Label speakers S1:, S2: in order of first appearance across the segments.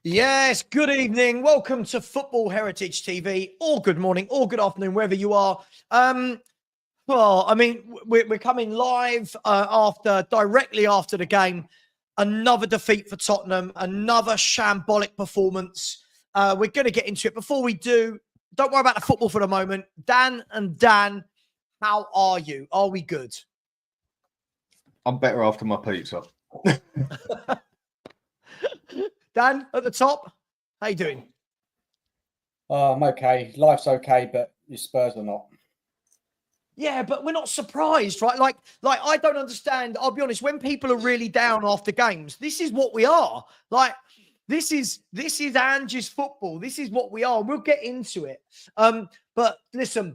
S1: Yes, good evening. Welcome to Football Heritage TV, or good morning, or good afternoon, wherever you are. Well, I mean, we're coming live directly after the game. Another defeat for Tottenham, another shambolic performance. We're going to get into it. Before we do, don't worry about the football for the moment. Dan, how are you? Are we good?
S2: I'm better after my pizza.
S1: Dan, at the top, how you doing?
S3: I'm okay. Life's okay, but your Spurs are not.
S1: Yeah, but we're not surprised, right? Like I don't understand. I'll be honest. When people are really down after games, this is what we are. Like, this is Ange's football. This is what we are. We'll get into it. But listen,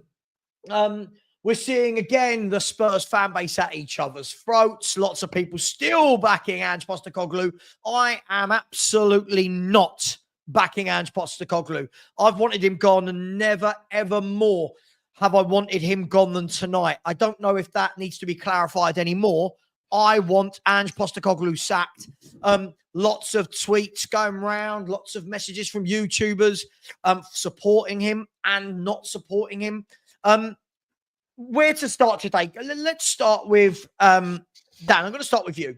S1: we're seeing again the Spurs fan base at each other's throats. Lots of people still backing Ange Postecoglou. I am absolutely not backing Ange Postecoglou. I've wanted him gone, and never ever more have I wanted him gone than tonight. I don't know if that needs to be clarified anymore. I want Ange Postecoglou sacked. Lots of tweets going around, lots of messages from YouTubers supporting him and not supporting him. Where to start today? Let's start with Dan. I'm going to start with you.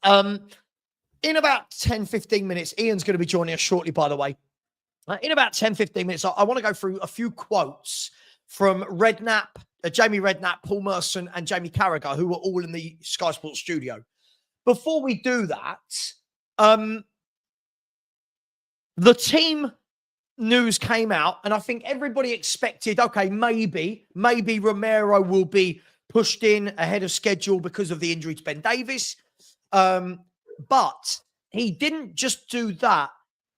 S1: In about 10, 15 minutes, Ian's going to be joining us shortly, by the way. In about 10, 15 minutes, I want to go through a few quotes from Jamie Redknapp, Paul Merson, and Jamie Carragher, who were all in the Sky Sports studio. Before we do that, the team news came out, and I think everybody expected, okay, maybe Romero will be pushed in ahead of schedule because of the injury to Ben Davies. But he didn't just do that.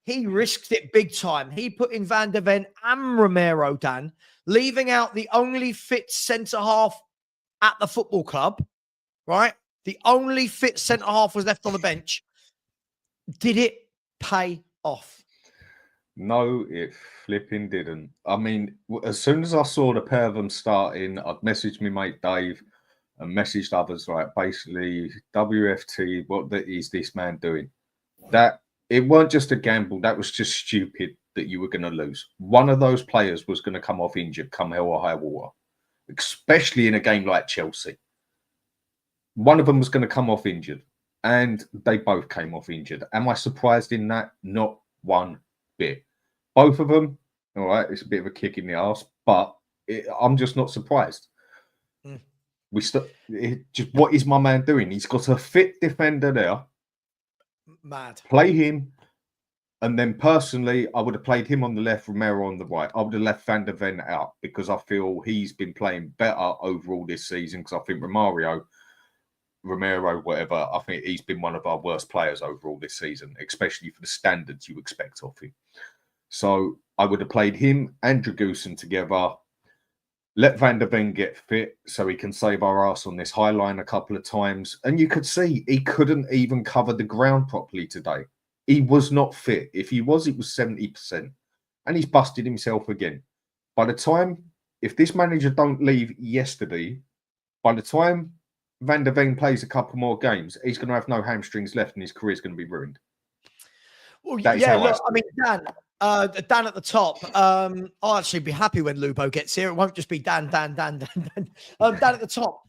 S1: He risked it big time. He put in Van der Ven and Romero, Dan, leaving out the only fit centre-half at the football club, right? The only fit centre-half was left on the bench. Did it pay off?
S2: No, it flipping didn't. I mean, as soon as I saw the pair of them starting, I'd messaged my mate Dave and messaged others, right? Basically, WFT, what is this man doing? That it weren't just a gamble. That was just stupid that you were going to lose. One of those players was going to come off injured come hell or high water, especially in a game like Chelsea. One of them was going to come off injured, and they both came off injured. Am I surprised in that? Not one bit. Both of them, all right, it's a bit of a kick in the arse, but I'm just not surprised. Just what is my man doing? He's got a fit defender there.
S1: Mad.
S2: Play him. And then personally, I would have played him on the left, Romero on the right. I would have left Van der Ven out because I feel he's been playing better overall this season, because I think Romero, whatever, I think he's been one of our worst players overall this season, especially for the standards you expect of him. So I would have played him and Dragusin together, let Van der Ven get fit so he can save our ass on this high line a couple of times. And you could see he couldn't even cover the ground properly today. He was not fit. If he was, it was 70%. And he's busted himself again. By the time, if this manager don't leave yesterday, by the time Van der Ven plays a couple more games, he's going to have no hamstrings left and his career is going to be ruined.
S1: Well, yeah, look, I mean, Dan at the top. I'll actually be happy when Lubo gets here. It won't just be Dan. Dan at the top.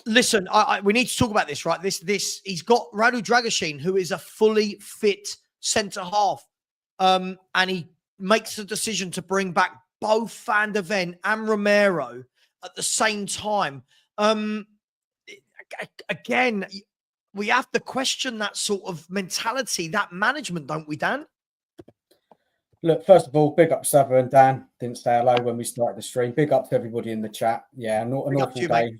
S1: Listen, we need to talk about this, right? He's got Radu Dragusin, who is a fully fit centre half, and he makes the decision to bring back both Van der Ven and Romero at the same time. Again, we have to question that sort of mentality, that management, don't we, Dan?
S3: Look, first of all, big up Savva and Dan. Didn't say hello when we started the stream. Big up to everybody in the chat. Yeah, an awful day. Mate.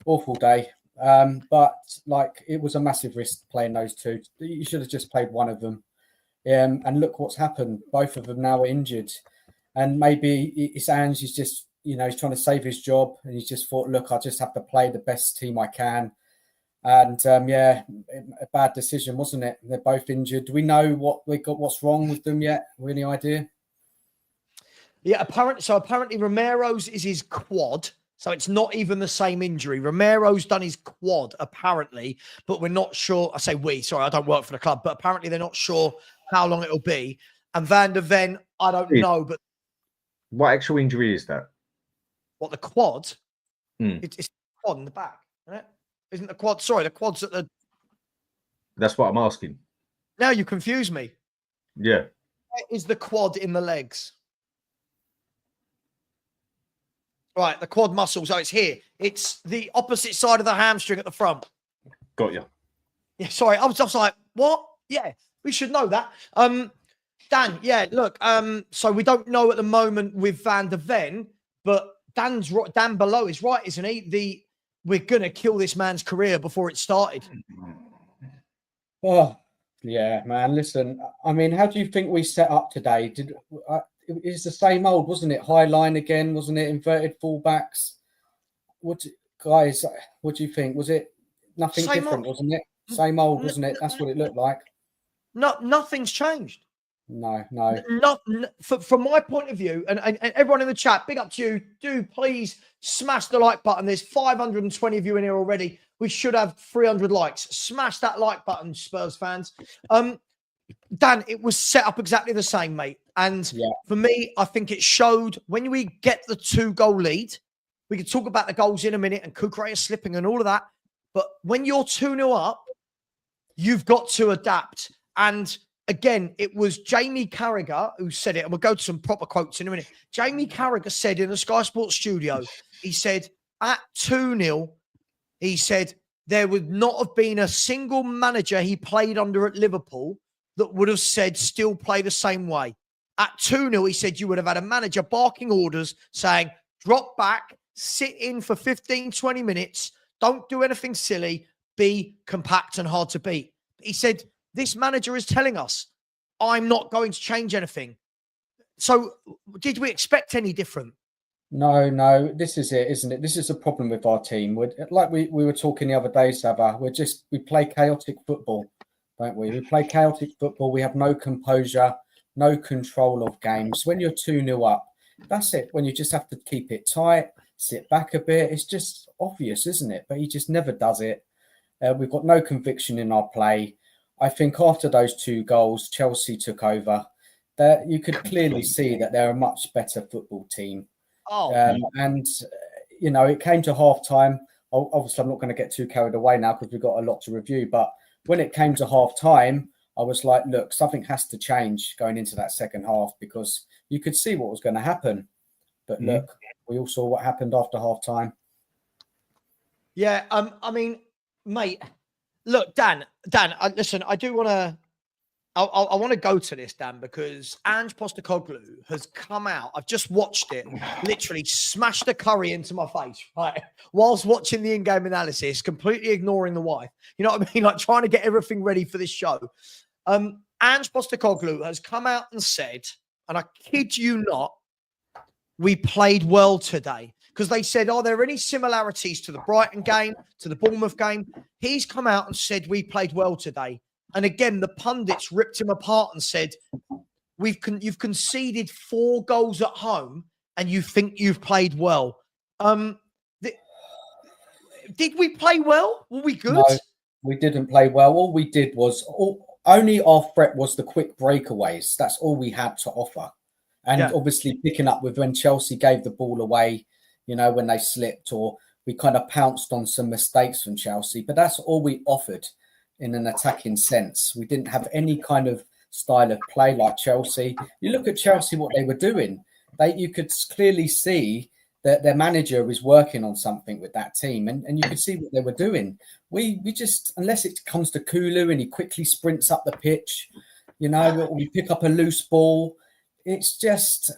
S3: Awful day. But like, it was a massive risk playing those two. You should have just played one of them. And look what's happened. Both of them now are injured. And maybe it's Ange. He's just, he's trying to save his job. And he's just thought, look, I just have to play the best team I can. And a bad decision, wasn't it? They're both injured. Do we know what's wrong with them yet? Have any idea?
S1: Yeah, apparently Romero's is his quad. So it's not even the same injury. Romero's done his quad, apparently, but we're not sure. I say we, sorry, I don't work for the club, but apparently they're not sure how long it'll be. And Van der Ven, I don't know, but...
S2: What actual injury is that?
S1: What, the quad?
S2: Mm.
S1: It's the quad in the back, isn't it? Isn't the quad? Sorry, the quad's at the...
S2: That's what I'm asking.
S1: Now you confuse me.
S2: Yeah.
S1: Where is the quad in the legs? Right, the quad muscle. So it's here. It's the opposite side of the hamstring at the front.
S2: Got you.
S1: Yeah, sorry. I was just like, what? Yeah, we should know that. Dan, yeah, look, so we don't know at the moment with Van der Ven, but Dan below is right, isn't he? We're gonna kill this man's career before it started.
S3: Oh, yeah, man. Listen, I mean, how do you think we set up today? It's the same old, wasn't it? High line again, wasn't it? Inverted fullbacks. Guys, what do you think? Was it nothing
S1: Same
S3: different,
S1: old.
S3: wasn't it? Same old, wasn't it? That's what it looked like.
S1: No, nothing's changed.
S3: No.
S1: From my point of view, and everyone in the chat, big up to you. Do please smash the like button. There's 520 of you in here already. We should have 300 likes. Smash that like button, Spurs fans. Dan, it was set up exactly the same, mate. And for me, I think it showed when we get the 2-goal lead. We can talk about the goals in a minute and Kukurea slipping and all of that. But when you're 2-0 up, you've got to adapt. And again, it was Jamie Carragher who said it, and we'll go to some proper quotes in a minute. Jamie Carragher said in the Sky Sports studio, he said, at 2-0, he said, there would not have been a single manager he played under at Liverpool that would have said, still play the same way. At 2-0, he said, you would have had a manager barking orders saying, drop back, sit in for 15, 20 minutes, don't do anything silly, be compact and hard to beat. He said, this manager is telling us, I'm not going to change anything. So did we expect any different?
S3: No, this is it, isn't it? This is a problem with our team. Like we were talking the other day, Savva, we play chaotic football, don't we? We play chaotic football. We have no composure, no control of games. When you're 2-0 up, that's it. When you just have to keep it tight, sit back a bit. It's just obvious, isn't it? But he just never does it. We've got no conviction in our play. I think after those 2 goals, Chelsea took over. That you could clearly see that they're a much better football team. And you know, it came to half time. Obviously, I'm not going to get too carried away now because we've got a lot to review. But when it came to half time, I was like, look, something has to change going into that second half because you could see what was going to happen. But look, we all saw what happened after half time.
S1: Yeah, I mean, mate, look, Dan, listen, I do want to, I want to go to this, Dan, because Ange Postecoglou has come out. I've just watched it, literally smashed the curry into my face, right? Whilst watching the in-game analysis, completely ignoring the wife. You know what I mean? Like trying to get everything ready for this show. Ange Postecoglou has come out and said, and I kid you not, we played well today. Because they said, are there any similarities to the Brighton game, to the Bournemouth game? He's come out and said, we played well today. And again, the pundits ripped him apart and said, you've conceded 4 goals at home and you think you've played well. Did we play well? Were we good?
S3: No, we didn't play well. All we did was, only our threat was the quick breakaways. That's all we had to offer. And obviously picking up with when Chelsea gave the ball away, you know, when they slipped, or we kind of pounced on some mistakes from Chelsea. But that's all we offered in an attacking sense. We didn't have any kind of style of play like Chelsea. You look at Chelsea, what they were doing. You could clearly see that their manager is working on something with that team. And you could see what they were doing. We just, unless it comes to Kulu and he quickly sprints up the pitch, you know, we pick up a loose ball. It's just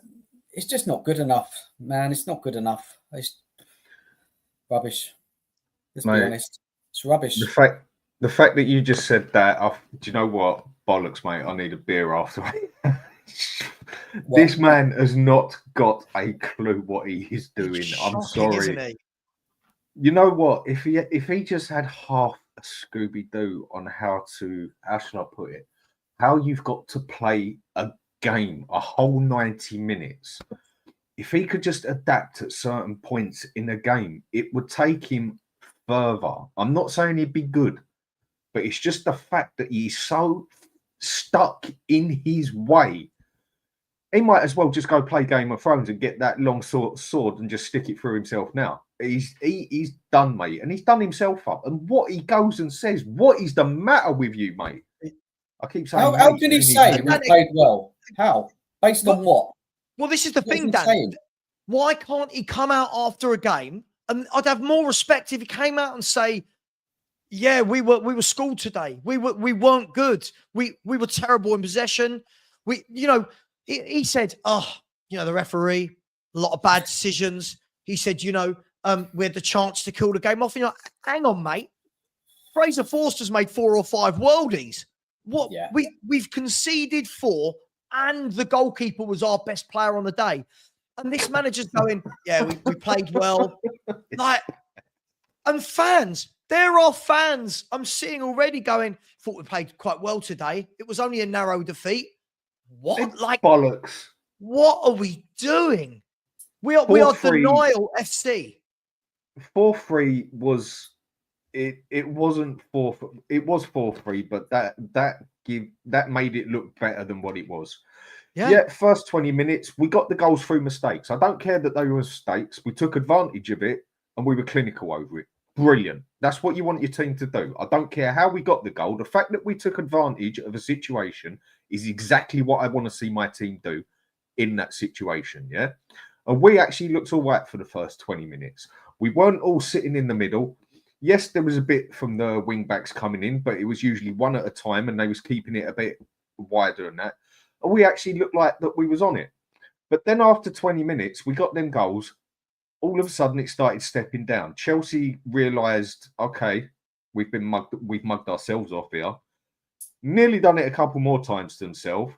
S3: not good enough, man. It's not good enough. It's rubbish. Let's be honest. It's rubbish.
S2: The fact that you just said that, do you know what? Bollocks, mate. I need a beer after. This man has not got a clue what he is doing. I'm sorry.
S1: Isn't he?
S2: You know what? If he just had half a Scooby-Doo on how should I put it? How you've got to play a game, a whole 90 minutes, if he could just adapt at certain points in a game, it would take him further. I'm not saying he'd be good, but it's just the fact that he's so stuck in his way. He might as well just go play Game of Thrones and get that long sword and just stick it through himself now. He's done, mate, and he's done himself up. And what he goes and says, what is the matter with you, mate? I keep saying,
S3: how can he say we played well? How? Based on what?
S1: Well, this is the thing, Dan. Why can't he come out after a game? And I'd have more respect if he came out and say, "Yeah, we were schooled today. We weren't good. We were terrible in possession. He said, the referee, a lot of bad decisions. He said, we had the chance to kill the game off. You're like, hang on, mate. Fraser Forster's made 4 or 5 worldies. What? Yeah. We've conceded 4, and the goalkeeper was our best player on the day. And this manager's going, yeah, we played well. And fans, there are fans I'm seeing already going, thought we played quite well today. It was only a narrow defeat. What?
S2: It's bollocks.
S1: What are we doing? We are denial FC.
S2: 4-3 was it wasn't 4. It was 4-3, but that made it look better than what it was. Yeah, first 20 minutes, we got the goals through mistakes. I don't care that they were mistakes. We took advantage of it and we were clinical over it. Brilliant. That's what you want your team to do. I don't care how we got the goal. The fact that we took advantage of a situation is exactly what I want to see my team do in that situation, yeah? And we actually looked all right for the first 20 minutes. We weren't all sitting in the middle. Yes, there was a bit from the wing-backs coming in, but it was usually one at a time and they was keeping it a bit wider than that. And we actually looked like that we was on it. But then after 20 minutes, we got them goals. All of a sudden, it started stepping down. Chelsea realised, okay, we've mugged ourselves off here. Nearly done it a couple more times to themselves.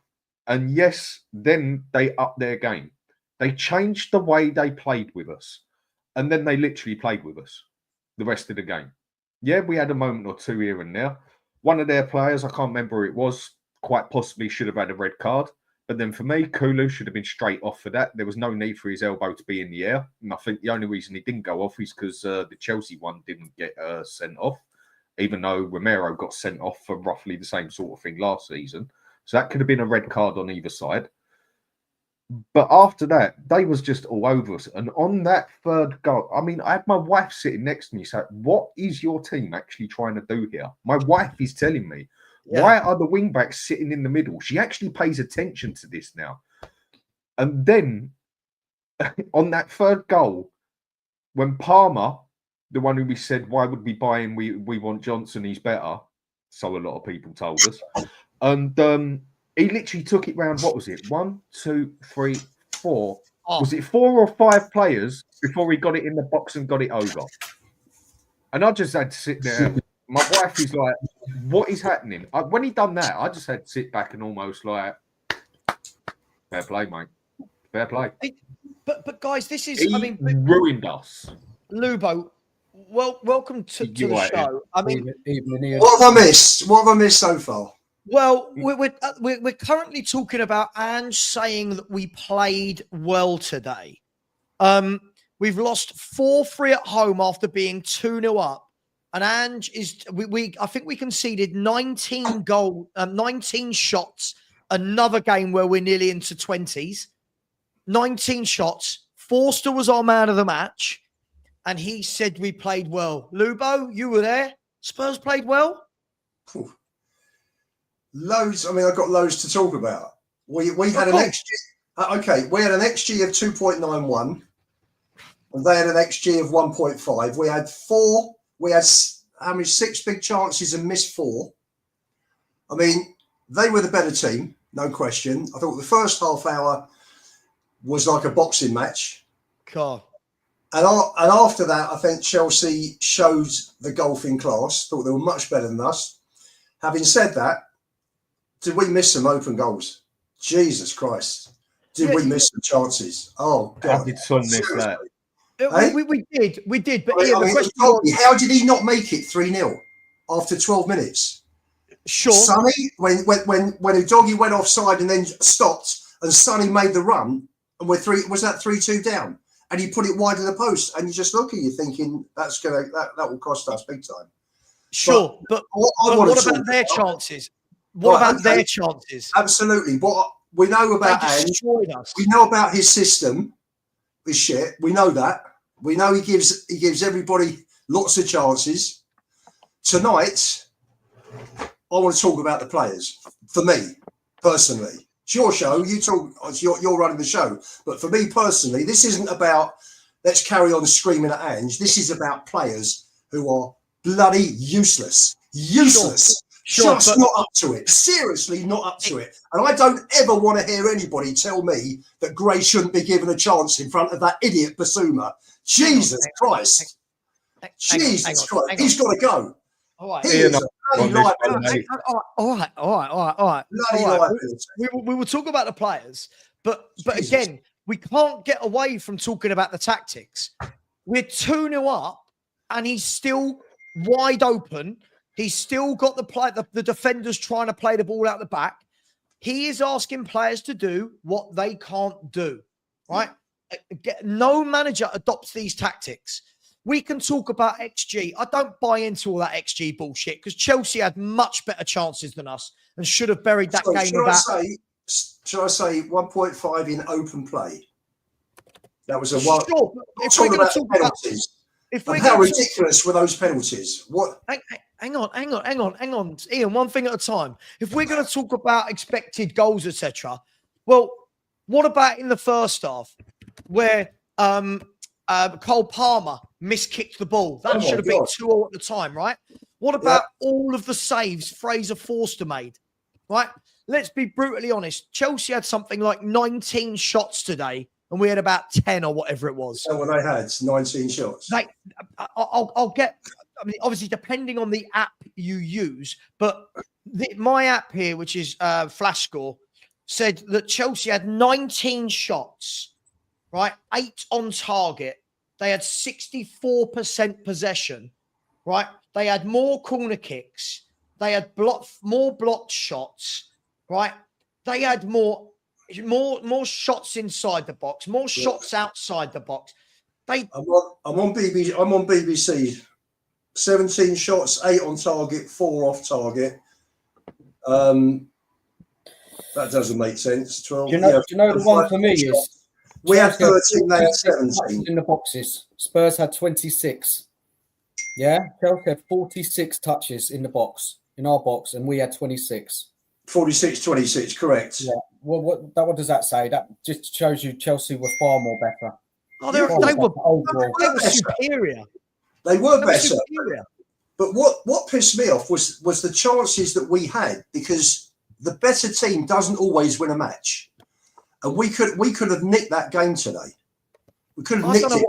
S2: And yes, then they upped their game. They changed the way they played with us. And then they literally played with us the rest of the game. Yeah, we had a moment or two here and there. One of their players, I can't remember who it was, quite possibly should have had a red card. But then for me, Coglou should have been straight off for that. There was no need for his elbow to be in the air. And I think the only reason he didn't go off is because the Chelsea one didn't get sent off, even though Romero got sent off for roughly the same sort of thing last season. So that could have been a red card on either side. But after that, they was just all over us. And on that third goal, I mean, I had my wife sitting next to me saying, what is your team actually trying to do here? My wife is telling me, why are the wing-backs sitting in the middle? She actually pays attention to this now. And then on that third goal, when Palmer, the one who we said, why would we buy him? We want Johnson, he's better. So a lot of people told us. And he literally took it round, what was it? 1, 2, 3, 4. Oh. Was it 4 or 5 players before he got it in the box and got it over? And I just had to sit there. My wife is like, what is happening? When he done that, I just had to sit back and almost like, fair play, mate. Fair play.
S1: But guys, this is,
S2: he ruined us.
S1: Lubo, welcome to the show. I mean,
S4: what have I missed? What have I missed so far?
S1: Well, we're currently talking about Ange saying that we played well today. We've lost 4-3 at home after being 2-0 up. And Ange is I think we conceded 19 shots. Another game where we're nearly into 20s. 19 shots. Forster was our man of the match, and he said we played well. Lubo, you were there. Spurs played well.
S4: Ooh. Loads. I mean, I've got loads to talk about. We had an XG. We had an XG of 2.91, and they had an XG of 1.5. We had 4. We had 6 big chances and missed 4. I mean, they were the better team, no question. I thought the first half hour was like a boxing match.
S1: Cool.
S4: And after that, I think Chelsea showed the golfing class. Thought they were much better than us. Having said that, did we miss some open goals? Jesus Christ. Did we miss some chances? Oh, God.
S2: How did Son miss that?
S1: We did. But
S4: I mean, question was, how did he not make it 3-0 after 12 minutes?
S1: Sure.
S4: Sonny, when Udogie went offside and then stopped and Sonny made the run, and we're 3-2 down, and you put it wide of the post, and you just look at you thinking that will cost us big time.
S1: Sure, but what about their chances? What about their chances?
S4: Absolutely. What we know about Ange, we know about his system is shit. We know that. We know he gives everybody lots of chances. Tonight, I want to talk about the players. For me, personally, it's your show. You talk. You're running the show. But for me personally, this isn't about let's carry on screaming at Ange. This is about players who are bloody useless. Useless. Sure, just not up to it. Seriously, not up to it. And I don't ever want to hear anybody tell me that Gray shouldn't be given a chance in front of that idiot Basuma. Jesus Christ. Jesus Christ. He's got to go.
S1: All right.
S4: He is a bloody liability.
S1: All right. We will talk about the players, but again, we can't get away from talking about the tactics. We're 2-0 up, and he's still wide open. He's still got the defenders trying to play the ball out the back. He is asking players to do what they can't do, right? No manager adopts these tactics. We can talk about XG. I don't buy into all that XG bullshit because Chelsea had much better chances than us and should have buried that game.
S4: Should I say 1.5 in open play? That was a one.
S1: Sure, if we're going to talk
S4: penalties. How ridiculous were those penalties? What?
S1: Hang on, Ian. One thing at a time. If we're going to talk about expected goals, etc., well, what about in the first half where Cole Palmer miskicked the ball? That should have been 2-0 at the time, right? What about all of the saves Fraser Forster made? Right? Let's be brutally honest. Chelsea had something like 19 shots today, and we had about 10 or whatever it was.
S4: So when I had 19 shots,
S1: I'll get. I mean, obviously, depending on the app you use, but my app here, which is Flash Score, said that Chelsea had 19 shots, right? 8 on target. They had 64% possession, right? They had more corner kicks. They had more blocked shots, right? They had more shots inside the box, more shots outside the box. I'm
S4: on BBC. 17 shots, 8 on target, 4 off target. That doesn't make sense. 12.
S3: Do you know the one for me is
S4: we had 13, they had 17
S3: in the boxes. Spurs had 26. Yeah, Chelsea had 46 touches in the box, in our box, and we had 26.
S4: 46-26, correct.
S3: Yeah. Well, what does that say? That just shows you Chelsea were far more better.
S1: Oh, they were superior.
S4: They were better. But what pissed me off was the chances that we had, because the better team doesn't always win a match. And we could have nicked that game today. We could have nicked it.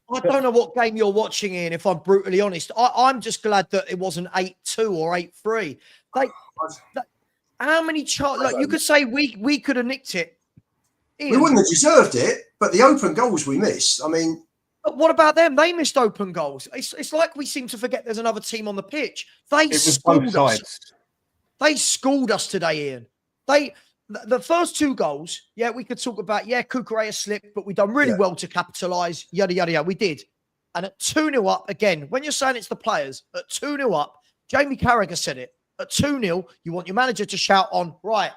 S1: I don't know what game you're watching, Ian, if I'm brutally honest. I'm just glad that it wasn't 8-2 or 8-3. How many chances? Like, you could say we could have nicked it. Ian.
S4: We wouldn't have deserved it, but the open goals we missed. I mean,
S1: but what about them? They missed open goals. It's like we seem to forget there's another team on the pitch. They schooled us. They schooled us today, Ian. The first 2 goals, we could talk about, Kukurea slipped, but we done really well to capitalise, yada, yada, yada. We did. And at 2-0 up, again, when you're saying it's the players, at 2-0 up, Jamie Carragher said it, at 2-0, you want your manager to shout on, right,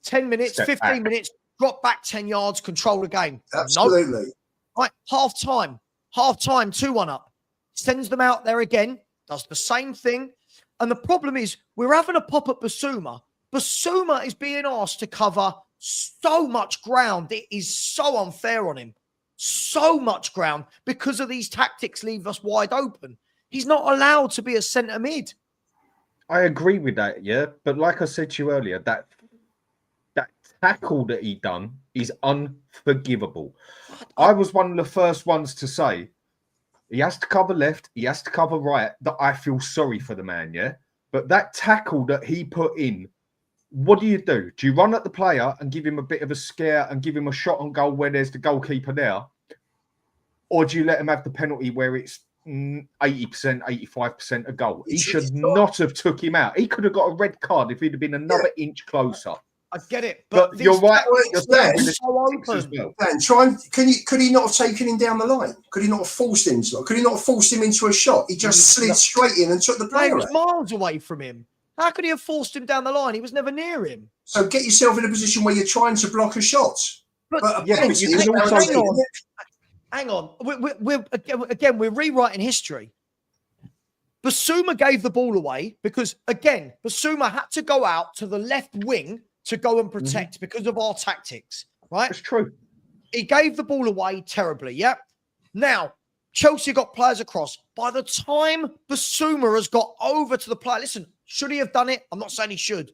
S1: 10 minutes, 15 minutes, drop back 10 yards, control the game.
S4: Absolutely.
S1: Nope. Right, half time, 2-1 up. Sends them out there again, does the same thing. And the problem is, we're having a pop at Basuma. Basuma is being asked to cover so much ground. It is so unfair on him. So much ground because of these tactics leave us wide open. He's not allowed to be a centre mid.
S2: I agree with that, But like I said to you earlier, that tackle that he done is unforgivable. I was one of the first ones to say he has to cover left, he has to cover right, that I feel sorry for the man, But that tackle that he put in, what do? Do you run at the player and give him a bit of a scare and give him a shot on goal where there's the goalkeeper there? Or do you let him have the penalty where it's 80%, 85% a goal? He should not have took him out. He could have got a red card if he'd have been another inch closer.
S1: I get it,
S2: But
S1: these
S2: you're right.
S1: tactics
S2: You're
S1: are
S2: saying
S1: so
S2: as
S1: open.
S2: well.
S4: Dan, could he not have taken him down the line? Could he not have forced him to? Could he not have forced him into a shot? He just slid straight in and took the
S1: No, he
S4: player
S1: was
S4: out.
S1: miles away from him. How could he have forced him down the line? He was never near him.
S4: So get yourself in a position where you're trying to block a shot.
S1: But
S2: yeah, but you can also
S1: hang on. We're rewriting history. Basuma gave the ball away because, again, Basuma had to go out to the left wing to go and protect because of our tactics, right?
S2: That's true.
S1: He gave the ball away terribly, yeah? Now, Chelsea got players across. By the time Basuma has got over to the player, listen, should he have done it? I'm not saying he should,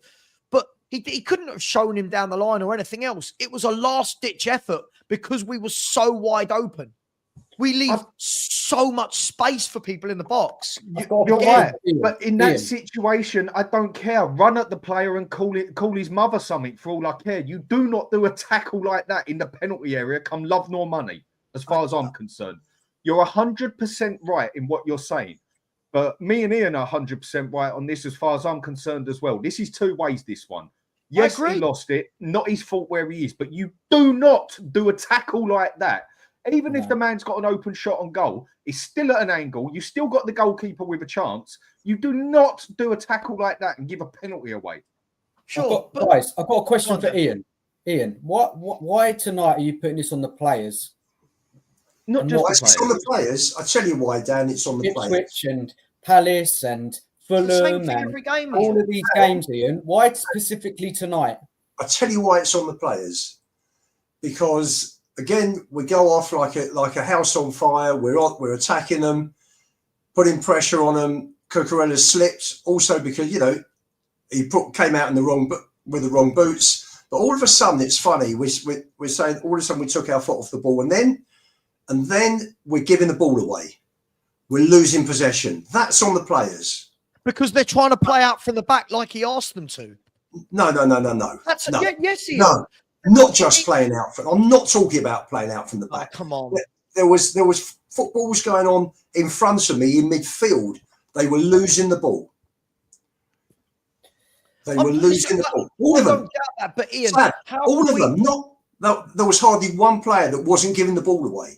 S1: but he couldn't have shown him down the line or anything else. It was a last-ditch effort because we were so wide open. We leave so much space for people in the box.
S2: You're right. But in that situation, I don't care. Run at the player and call his mother something for all I care. You do not do a tackle like that in the penalty area, come love nor money, as far as I'm concerned. You're 100% right in what you're saying. But me and Ian are 100% right on this as far as I'm concerned as well. This is two ways, this one. Yes, he lost it. Not his fault where he is. But you do not do a tackle like that. Even if the man's got an open shot on goal, it's still at an angle. You still got the goalkeeper with a chance. You do not do a tackle like that and give a penalty away.
S3: Sure. Guys, I've got a question for Ian. Ian, why tonight are you putting this on the players?
S2: Not just
S4: it's on the players. I tell you why, Dan. It's on the players.
S3: Ipswich and Palace and Fulham and all of these games, Ian. Why specifically tonight?
S4: I tell you why it's on the players. Because again, we go off like a house on fire. We're attacking them, putting pressure on them. Cucurella slipped also because he came out with the wrong boots. But all of a sudden, it's funny. We're saying all of a sudden we took our foot off the ball, and then we're giving the ball away. We're losing possession. That's on the players
S1: because they're trying to play out from the back like he asked them to.
S4: No.
S1: Yes, he
S4: no. Not just playing out. I'm not talking about playing out from the back.
S1: Oh, come on.
S4: There was footballs going on in front of me in midfield. They were losing the ball. All of them.
S1: But Ian,
S4: all of them. There was hardly one player that wasn't giving the ball away.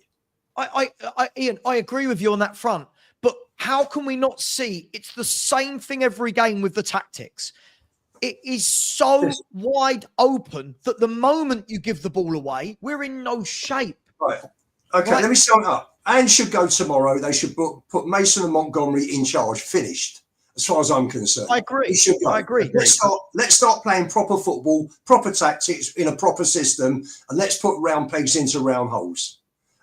S1: Ian, I agree with you on that front. But how can we not see it's the same thing every game with the tactics? It is so wide open that the moment you give the ball away, we're in no shape.
S4: Right. Okay, let me sum it up. Ange should go tomorrow. They should put Mason and Montgomery in charge. Finished, as far as I'm concerned.
S1: I agree.
S4: He should go.
S1: I agree.
S4: Let's start playing proper football, proper tactics in a proper system, and let's put round pegs into round holes.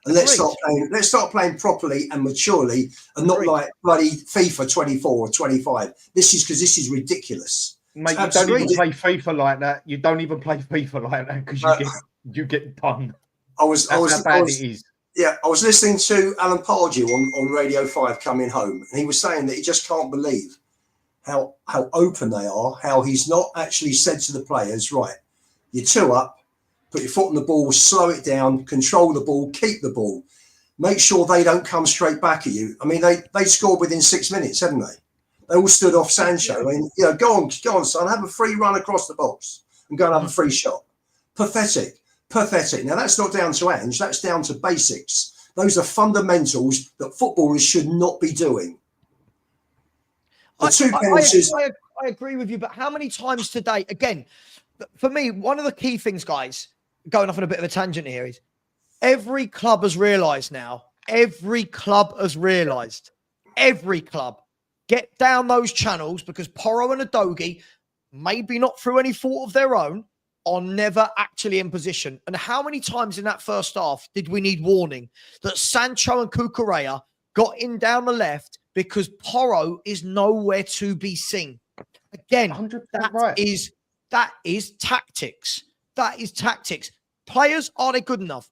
S4: And let's start playing properly and maturely, and not like bloody FIFA 24 or 25. This is ridiculous.
S2: Mate, you don't even play FIFA like that. You don't even play FIFA like that because you get done. That's how bad it is.
S4: Yeah, I was listening to Alan Pardew on Radio 5 coming home, and he was saying that he just can't believe how open they are, how he's not actually said to the players, right, you're 2 up, put your foot on the ball, slow it down, control the ball, keep the ball, make sure they don't come straight back at you. I mean, they scored within 6 minutes, haven't they? They all stood off Sancho. I mean, go on, son, have a free run across the box and go and have a free shot. Pathetic. Now, that's not down to Ange. That's down to basics. Those are fundamentals that footballers should not be doing. I
S1: agree with you, but how many times today, again, for me, one of the key things, guys, going off on a bit of a tangent here, is every club has realised now, every club, get down those channels because Porro and Udogie, maybe not through any fault of their own, are never actually in position. And how many times in that first half did we need warning that Sancho and Cucurella got in down the left because Porro is nowhere to be seen? Again, that is tactics. That is tactics. Players, are they good enough?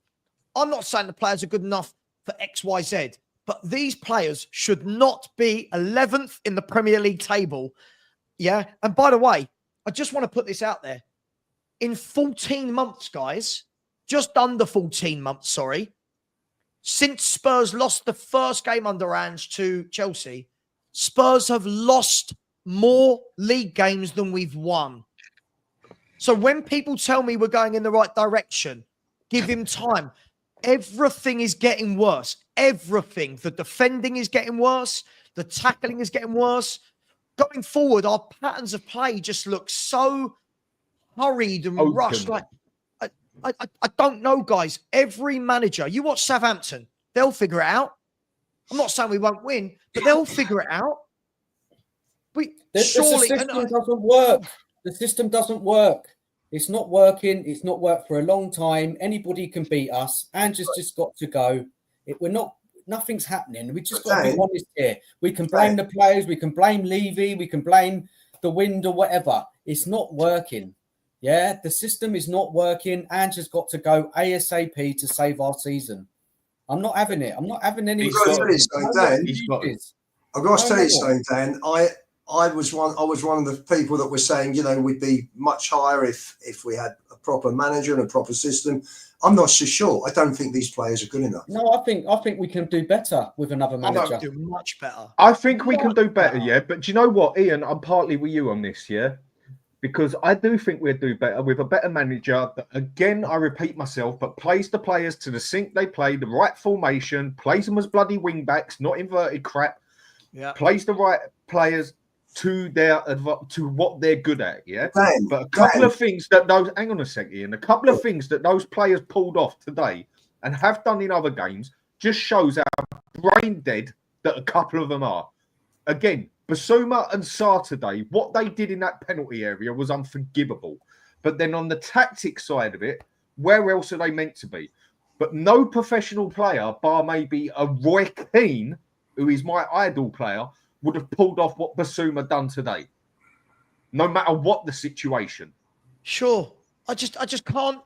S1: I'm not saying the players are good enough for X, Y, Z. But these players should not be 11th in the Premier League table. Yeah. And by the way, I just want to put this out there. In 14 months, guys, just under 14 months, sorry, since Spurs lost the first game under Ange to Chelsea, Spurs have lost more league games than we've won. So when people tell me we're going in the right direction, give him time. Everything is getting worse. Everything. The defending is getting worse. The tackling is getting worse. Going forward, our patterns of play just look so hurried and rushed. Like, I don't know, guys. Every manager, you watch Southampton, they'll figure it out. I'm not saying we won't win, but they'll figure it out. The
S3: system doesn't work. The system doesn't work. It's not working. It's not worked for a long time. Anybody can beat us. Ange has just got to go. Nothing's happening. We just got to be honest here. We can blame the players. We can blame Levy. We can blame the wind or whatever. It's not working. Yeah, the system is not working. Ange has got to go ASAP to save our season. I'm not having it. I'm not having any.
S4: I've got to tell you something, Dan. I was one of the people that was saying, we'd be much higher if we had a proper manager and a proper system. I'm not so sure. I don't think these players are good enough.
S3: No, I think we can do better with another manager.
S1: Do much better.
S2: I think we can do better, yeah. But do you know what, Ian? I'm partly with you on this, yeah. Because I do think we'll do better with a better manager that, again, I repeat myself, but plays the players to the sync they play, the right formation, plays them as bloody wing backs, not inverted crap.
S1: Yeah.
S2: Plays the right players to what they're good at, yeah. But a couple of things that hang on a second, Ian, a couple of things that those players pulled off today and have done in other games just shows how brain dead that a couple of them are. Again, Basuma and Sarr today, what they did in that penalty area was unforgivable. But then on the tactics side of it, where else are they meant to be? But no professional player, bar maybe a Roy Keane, who is my idol player, would have pulled off what Basuma done today. No matter what the situation.
S1: Sure. I just can't.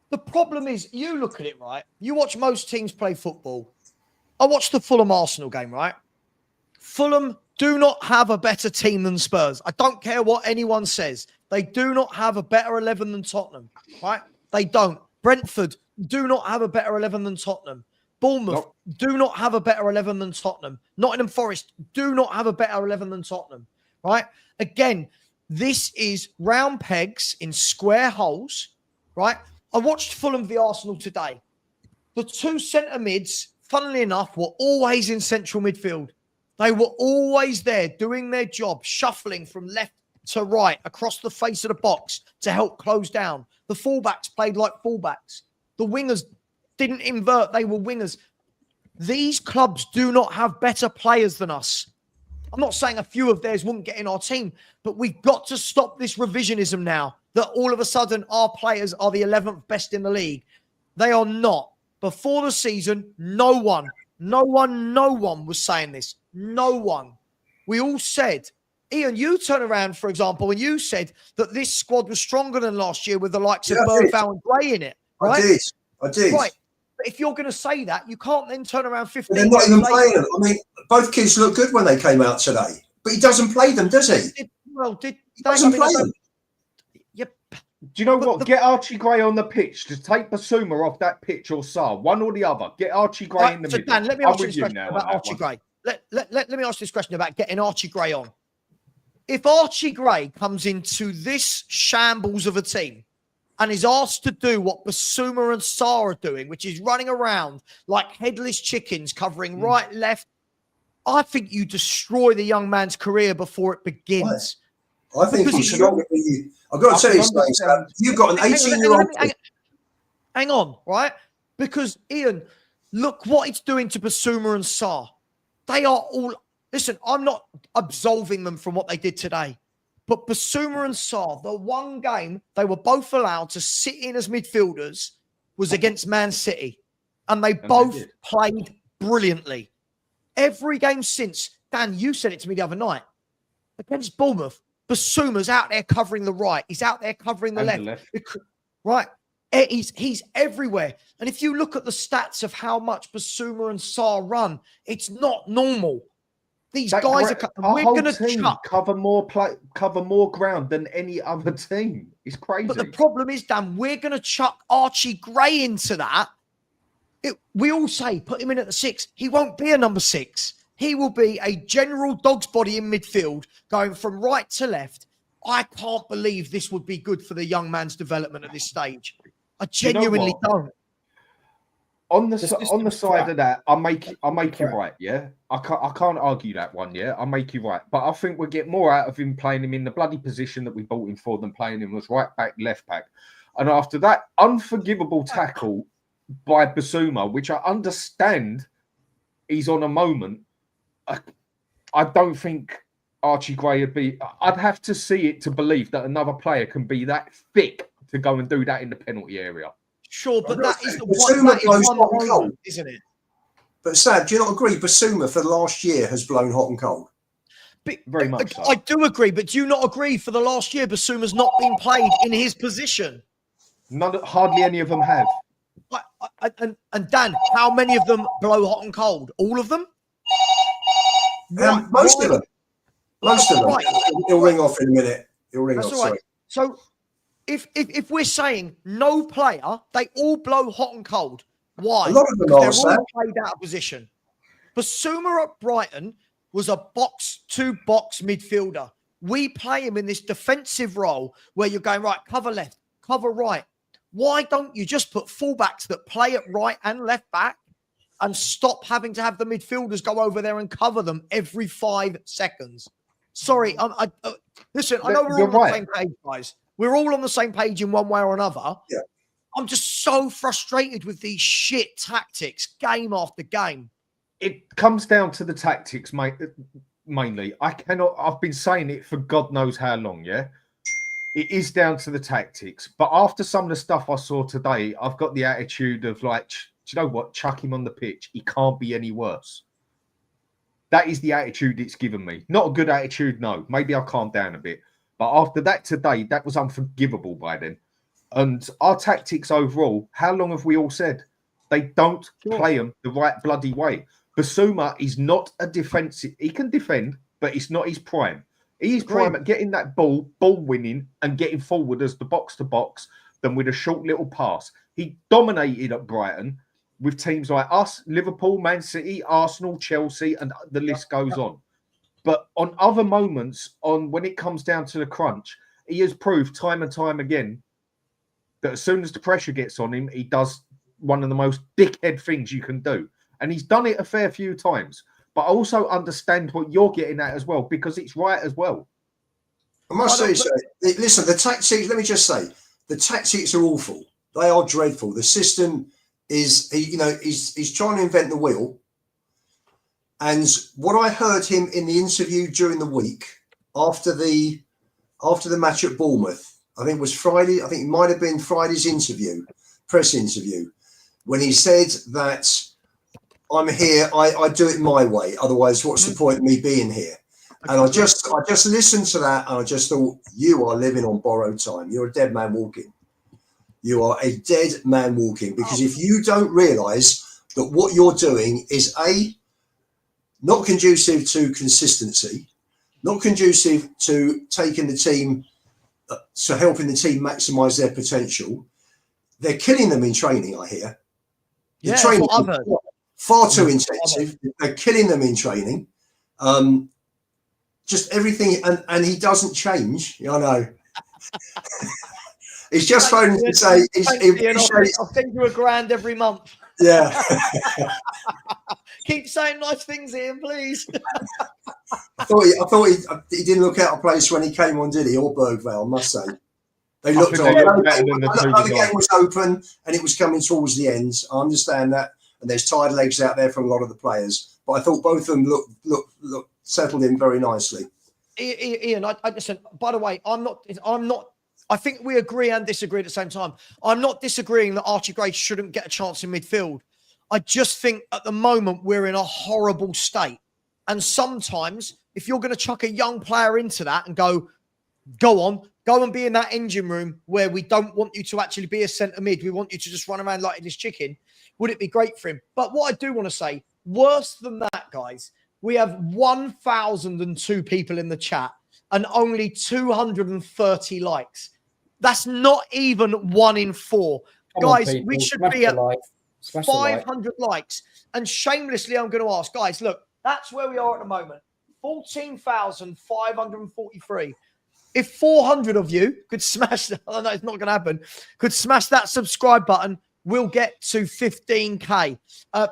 S1: The problem is, you look at it, right? You watch most teams play football. I watched the Fulham Arsenal game, right? Fulham do not have a better team than Spurs. I don't care what anyone says. They do not have a better 11 than Tottenham, right? They don't. Brentford do not have a better 11 than Tottenham. Bournemouth do not have a better 11 than Tottenham. Nottingham Forest do not have a better 11 than Tottenham, right? Again, this is round pegs in square holes, right? I watched Fulham v Arsenal today. The two centre mids, funnily enough, were always in central midfield. They were always there doing their job, shuffling from left to right across the face of the box to help close down. The fullbacks played like fullbacks. The wingers didn't invert. They were wingers. These clubs do not have better players than us. I'm not saying a few of theirs wouldn't get in our team, but we've got to stop this revisionism now that all of a sudden our players are the 11th best in the league. They are not. Before the season, no one was saying this. No one. We all said, Ian, you turn around, for example, and you said that this squad was stronger than last year with the likes of Burfowl and Gray in it. Right?
S4: I did.
S1: Right. But if you're going to say that, you can't then turn around 15
S4: They're not even playing them. I mean, both kids look good when they came out today, but he doesn't play them, does he?
S1: He
S4: doesn't play them.
S1: Yep.
S2: Do you know what? Get Archie Gray on the pitch. Just take Basuma off that pitch or Sarr, one or the other. Get Archie Gray in the middle.
S1: Dan, let me ask you this question about Archie Gray. Let me ask this question about getting Archie Gray on. If Archie Gray comes into this shambles of a team and is asked to do what Basuma and Sarr are doing, which is running around like headless chickens, covering right, left, I think you destroy the young man's career before it begins.
S4: I think he should not be. I've got to tell you something. You've got an 18-year-old.
S1: Hang on, right? Because, Ian, look what it's doing to Basuma and Sarr. They are all... Listen, I'm not absolving them from what they did today. But Basuma and Sarr, the one game they were both allowed to sit in as midfielders was against Man City. And they both played brilliantly. Every game since, Dan, you said it to me the other night, against Bournemouth, Basuma's out there covering the right. He's out there covering the left. Right. He's everywhere. And if you look at the stats of how much Basuma and Sarr run, it's not normal. These guys we're going to
S2: cover more ground than any other team. It's crazy.
S1: But the problem is, Dan, we're going to chuck Archie Gray into that. We all say, put him in at the 6. He won't be a number 6. He will be a general dog's body in midfield, going from right to left. I can't believe this would be good for the young man's development at this stage. I genuinely don't.
S2: On the side of that, I'll make you right. Yeah, I can't argue that one. Yeah, I'll make you right. But I think we'll get more out of him playing him in the bloody position that we bought him for than playing him as right back, left back. And after that unforgivable tackle by Basuma, which I understand he's on a moment, I don't think Archie Gray would be. I'd have to see it to believe that another player can be that thick to go and do that in the penalty area.
S1: Sure, but that is the
S4: one
S1: moment, isn't it?
S4: But Sad, do you not agree? Basuma for the last year has blown hot and cold.
S2: Very much so.
S1: I do agree, but do you not agree for the last year Basuma's not been played in his position?
S2: Hardly any of them have.
S1: And Dan, how many of them blow hot and cold? All of them?
S4: Most of them. Most of them.
S1: Right.
S4: He'll ring off in a minute. He'll ring off.
S1: Right. So if we're saying no player, they all blow hot and cold. Why?
S4: A lot of them
S1: they're
S4: are,
S1: all played out of position. Basuma at Brighton was a box-to-box midfielder. We play him in this defensive role where you're going, right, cover left, cover right. Why don't you just put fullbacks that play at right and left back and stop having to have the midfielders go over there and cover them every 5 seconds? Sorry, listen, I know we're all on the same page, guys. We're all on the same page in one way or another.
S4: Yeah.
S1: I'm just so frustrated with these shit tactics, game after game.
S2: It comes down to the tactics, mate, mainly. I've been saying it for God knows how long, yeah? It is down to the tactics. But after some of the stuff I saw today, I've got the attitude of like, do you know what? Chuck him on the pitch. He can't be any worse. That is the attitude it's given me. Not a good attitude, no. Maybe I'll calm down a bit. But after that today, that was unforgivable by then. And our tactics overall, how long have we all said? They don't play them the right bloody way. Basuma is not a defensive. He can defend, but it's not his prime. He is prime at getting that ball winning and getting forward as the box-to-box than with a short little pass. He dominated at Brighton with teams like us, Liverpool, Man City, Arsenal, Chelsea, and the list goes on. But on other moments, when it comes down to the crunch, he has proved time and time again that as soon as the pressure gets on him, he does one of the most dickhead things you can do. And he's done it a fair few times. But I also understand what you're getting at as well, because it's right as well.
S4: I must say, listen, the tactics, let me just say, the tactics are awful. They are dreadful. The system is, he's trying to invent the wheel. And what I heard him in the interview during the week after the match at Bournemouth, I think it was Friday. I think it might have been Friday's press interview, when he said that I'm here. I do it my way. Otherwise, what's the point of me being here? And I just listened to that, and I just thought, you are living on borrowed time. You're a dead man walking. You are a dead man walking, because if you don't realise that what you're doing is not conducive to consistency, not conducive to taking the team, to helping the team maximise their potential. They're killing them in training, I hear. The training far too intensive. They're killing them in training. Just everything, and he doesn't change. I know. He's just phoning to say,
S1: I'll send you £1,000 every month.
S4: Yeah.
S1: Keep saying nice things, Ian, please.
S4: I thought he didn't look out of place when he came on, did he? Or Bergvale, I must say. They looked on. The game was open and it was coming towards the end. I understand that. And there's tired legs out there from a lot of the players. But I thought both of them looked settled in very nicely.
S1: Ian, I listen, by the way, I'm not, I think we agree and disagree at the same time. I'm not disagreeing that Archie Gray shouldn't get a chance in midfield. I just think at the moment we're in a horrible state. And sometimes if you're going to chuck a young player into that and go and be in that engine room where we don't want you to actually be a centre mid, we want you to just run around like this chicken, would it be great for him? But what I do want to say, worse than that, guys, we have 1,002 people in the chat and only 230 likes. That's not even 1 in 4. Guys, we should be at 500 likes. And shamelessly, I'm going to ask, guys, look, that's where we are at the moment. 14,543. if 400 of you could smash, I know it's not going to happen, could smash that subscribe button, we'll get to 15K.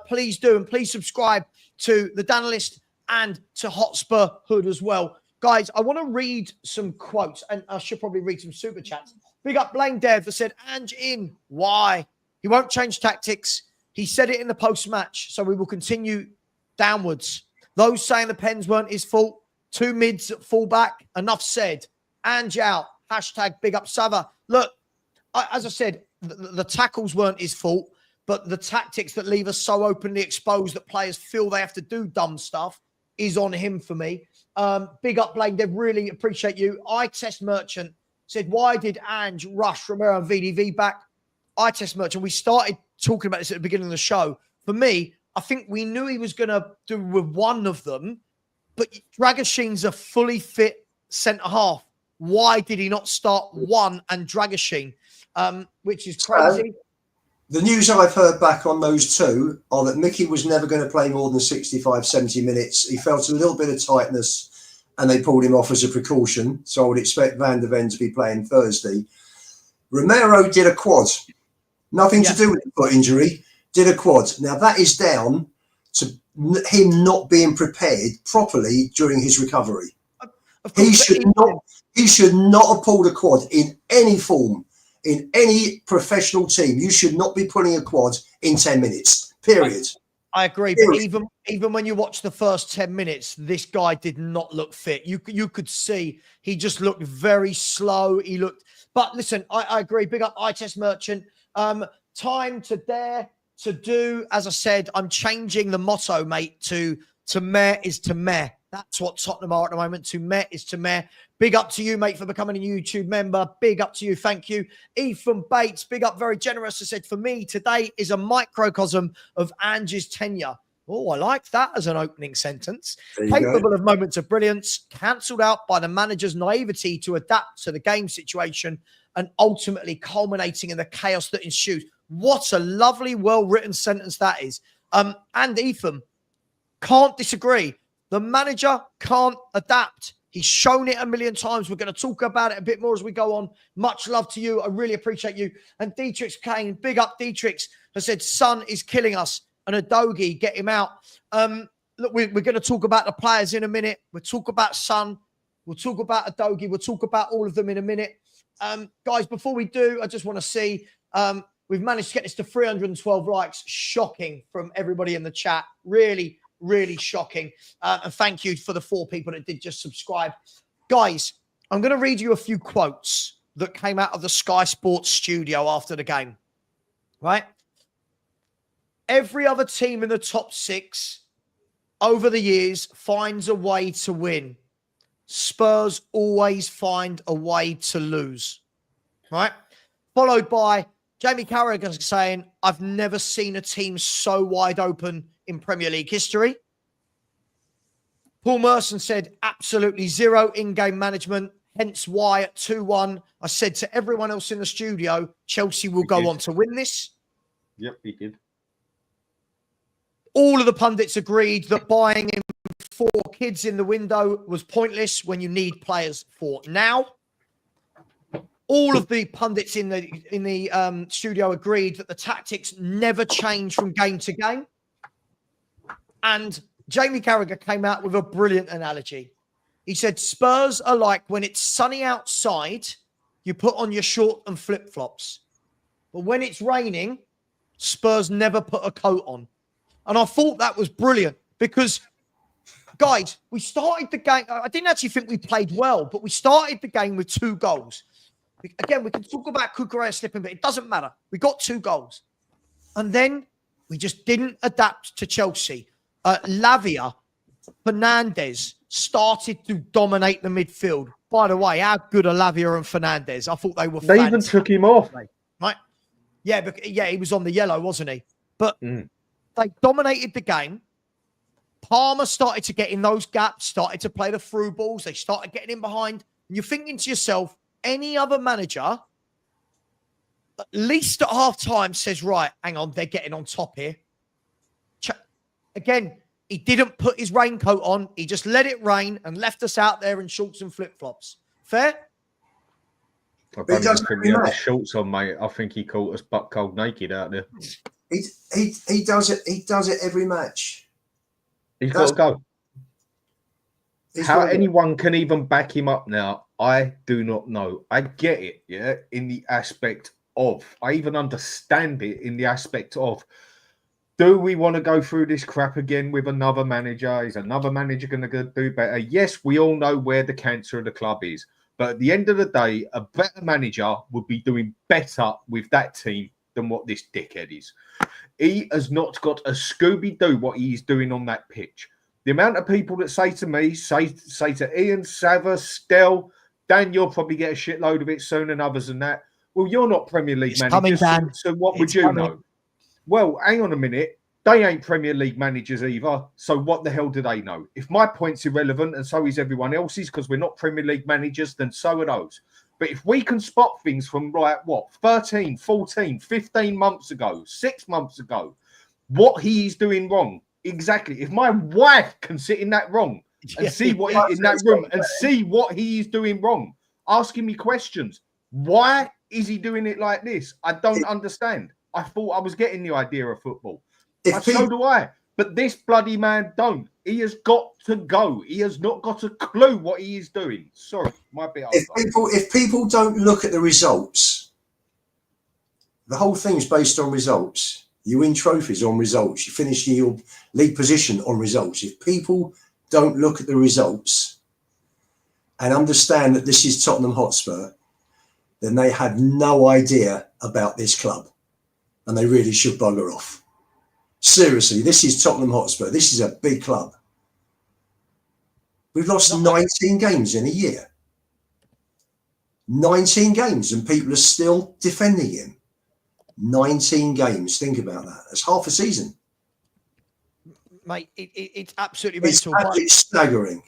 S1: Please do, and please subscribe to the Danalist and to Hotspur Hood as well. Guys, I want to read some quotes, and I should probably read some super chats. Big up Blaine Dev that said, Ange in. Why? He won't change tactics. He said it in the post-match, so we will continue downwards. Those saying the pens weren't his fault. 2 mids at fullback. Enough said. Ange out. Hashtag big up Savva. Look, as I said, the tackles weren't his fault, but the tactics that leave us so openly exposed that players feel they have to do dumb stuff is on him for me. Big up Blaine Dev. Really appreciate you. I Test Merchant said, why did Ange rush Romero and VDV back? I Test Merchant. We started talking about this at the beginning of the show. For me, I think we knew he was going to do with one of them, but Dragashin's a fully fit centre-half. Why did he not start one and Dragashin, which is crazy?
S4: The news I've heard back on those two are that Mickey was never going to play more than 65, 70 minutes. He felt a little bit of tightness and they pulled him off as a precaution. So I would expect Van der Ven to be playing Thursday. Romero did a quad. Nothing to do with the foot injury. Did a quad. Now that is down to him not being prepared properly during his recovery. He should not have pulled a quad in any form. In any professional team, you should not be pulling a quad in 10 minutes, period.
S1: I agree. Period. But even when you watch the first 10 minutes, this guy did not look fit. You could see he just looked very slow. He looked, but listen, I agree. Big up iTest Merchant. Time to dare to do. As I said, I'm changing the motto, mate, to meh is to meh. That's what Tottenham are at the moment. To meh is to meh. Big up to you, mate, for becoming a YouTube member. Big up to you. Thank you. Ethan Bates, big up, very generous. I said, for me, today is a microcosm of Ange's tenure. Oh, I like that as an opening sentence. Capable of moments of brilliance, cancelled out by the manager's naivety to adapt to the game situation and ultimately culminating in the chaos that ensues. What a lovely, well-written sentence that is. And Ethan, can't disagree. The manager can't adapt. He's shown it a million times. We're going to talk about it a bit more as we go on. Much love to you. I really appreciate you. And Dietrich Kane, big up Dietrich, has said, Son is killing us. And Adogi, get him out. Look, we're going to talk about the players in a minute. We'll talk about Son. We'll talk about Adogi. We'll talk about all of them in a minute. Guys, before we do, I just want to see, we've managed to get this to 312 likes. Shocking from everybody in the chat. Really, really shocking. And thank you for the 4 people that did just subscribe. Guys, I'm going to read you a few quotes that came out of the Sky Sports studio after the game. Right? Every other team in the top 6 over the years finds a way to win. Spurs always find a way to lose. Right? Followed by Jamie Carragher saying, I've never seen a team so wide open in Premier League history. Paul Merson said, absolutely zero in-game management, hence why at 2-1, I said to everyone else in the studio, Chelsea will go on to win this.
S2: Yep, he did.
S1: All of the pundits agreed that buying him 4 kids in the window was pointless when you need players for now. All of the pundits in the studio agreed that the tactics never change from game to game. And Jamie Carragher came out with a brilliant analogy. He said, Spurs are like when it's sunny outside, you put on your short and flip-flops. But when it's raining, Spurs never put a coat on. And I thought that was brilliant because, guys, we started the game. I didn't actually think we played well, but we started the game with 2 goals. Again, we can talk about Kukurea slipping, but it doesn't matter. We got 2 goals. And then we just didn't adapt to Chelsea. Lavia, Fernandes started to dominate the midfield. By the way, how good are Lavia and Fernandes? I thought they were fantastic.
S2: They even took him off.
S1: Right? Yeah, but he was on the yellow, wasn't he? But they dominated the game. Palmer started to get in those gaps, started to play the through balls. They started getting in behind. And you're thinking to yourself, any other manager, at least at half-time, says, right, hang on, they're getting on top here. Again, he didn't put his raincoat on. He just let it rain and left us out there in shorts and flip-flops. Fair?
S2: I
S4: But he
S2: don't even
S4: does it
S2: think
S4: every
S2: he had the
S4: match.
S2: shorts on, mate. I think he caught us butt cold naked out there.
S4: He does it. He does it every match.
S2: He's got to go.
S4: He's
S2: How
S4: got to go.
S2: anyone can even back him up now, I do not know. I get it, yeah, in the aspect of, I even understand it in the aspect of, do we want to go through this crap again with another manager? Is another manager going to do better? Yes, we all know where the cancer of the club is. But at the end of the day, a better manager would be doing better with that team than what this dickhead is. He has not got a Scooby-Doo what he's doing on that pitch. The amount of people that say to me, say to Ian, Savva, Stell, Dan, you'll probably get a shitload of it soon and others and that. Well, you're not Premier League managers, so what would you know? Well, hang on a minute. They ain't Premier League managers either. So what the hell do they know? If my point's irrelevant and so is everyone else's because we're not Premier League managers, then so are those. But if we can spot things from like what, 13, 14, 15 months ago, 6 months ago, what he's doing wrong, exactly. If my wife can sit in that wrong and see what in that room and see what he is doing wrong, asking me questions, why is he doing it like this? I don't understand. I thought I was getting the idea of football. So do I. But this bloody man don't. He has got to go. He has not got a clue what he is doing. Sorry, my bit.
S4: If people don't look at the results, the whole thing's based on results. You win trophies on results. You finish your league position on results. If people don't look at the results and understand that this is Tottenham Hotspur, then they have no idea about this club. And they really should bugger off. Seriously, this is Tottenham Hotspur. This is a big club. We've lost 19 games in a year. 19 games and people are still defending him. 19 games. Think about that. That's half a season.
S1: Mate, it's absolutely mental.
S4: It's staggering.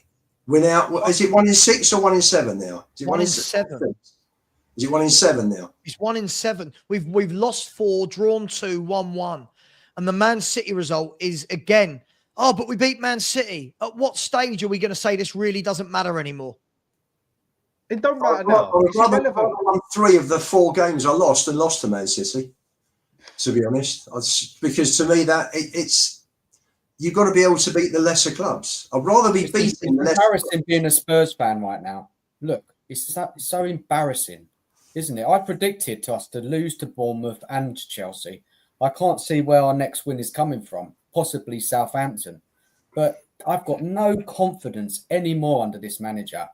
S4: We're now, is it 1 in 6 or 1 in 7 now? Is it
S1: 1 in 7?
S4: Is it 1 in 7 now?
S1: It's 1 in 7. We've lost 4, drawn 2, 1-1. And the Man City result is again, oh, but we beat Man City. At what stage are we going to say this really doesn't matter anymore?
S2: It don't matter now.
S4: I won 3 of the 4 games I lost and lost to Man City, to be honest. Because to me, that it's you've got to be able to beat the lesser clubs. I'd rather be beating the lesser clubs.
S3: Embarrassing being a Spurs fan right now. Look, it's so embarrassing, isn't it? I predicted us to lose to Bournemouth and Chelsea. I can't see where our next win is coming from, possibly Southampton. But I've got no confidence anymore under this manager.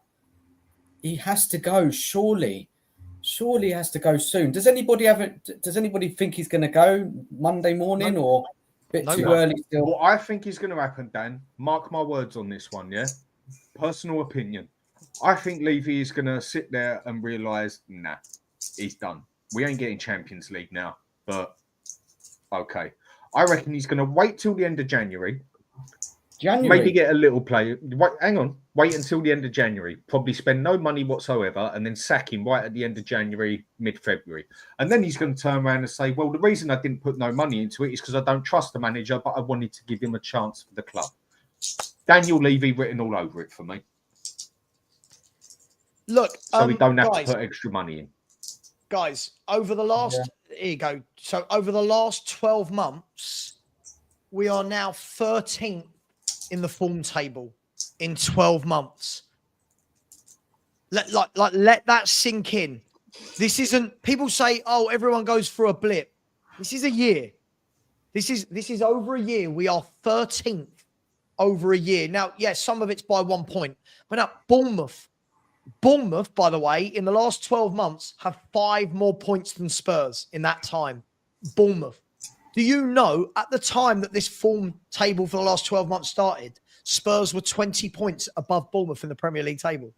S3: He has to go, surely. Surely he has to go soon. Does anybody think he's going to go Monday morning or a bit too early still?
S2: What I think is going to happen, Dan, mark my words on this one, yeah? Personal opinion. I think Levy is going to sit there and realise, nah, he's done. We ain't getting Champions League now, but okay. I reckon he's going to wait till the end of January. Maybe get a little play. Wait until the end of January. Probably spend no money whatsoever and then sack him right at the end of January, mid-February. And then he's going to turn around and say, well, the reason I didn't put no money into it is because I don't trust the manager, but I wanted to give him a chance for the club. Daniel Levy written all over it for me.
S1: Look,
S2: so we don't have to put extra money in.
S1: Guys, over the last, here you go. So over the last 12 months, we are now 13th in the form table in 12 months. Let that sink in. This isn't, people say, oh, everyone goes through a blip. This is a year. This is over a year. We are 13th over a year. Now, yes, some of it's by 1 point. But now Bournemouth, by the way, in the last 12 months have 5 more points than Spurs in that time. Bournemouth. Do you know at the time that this form table for the last 12 months started, Spurs were 20 points above Bournemouth in the Premier League table?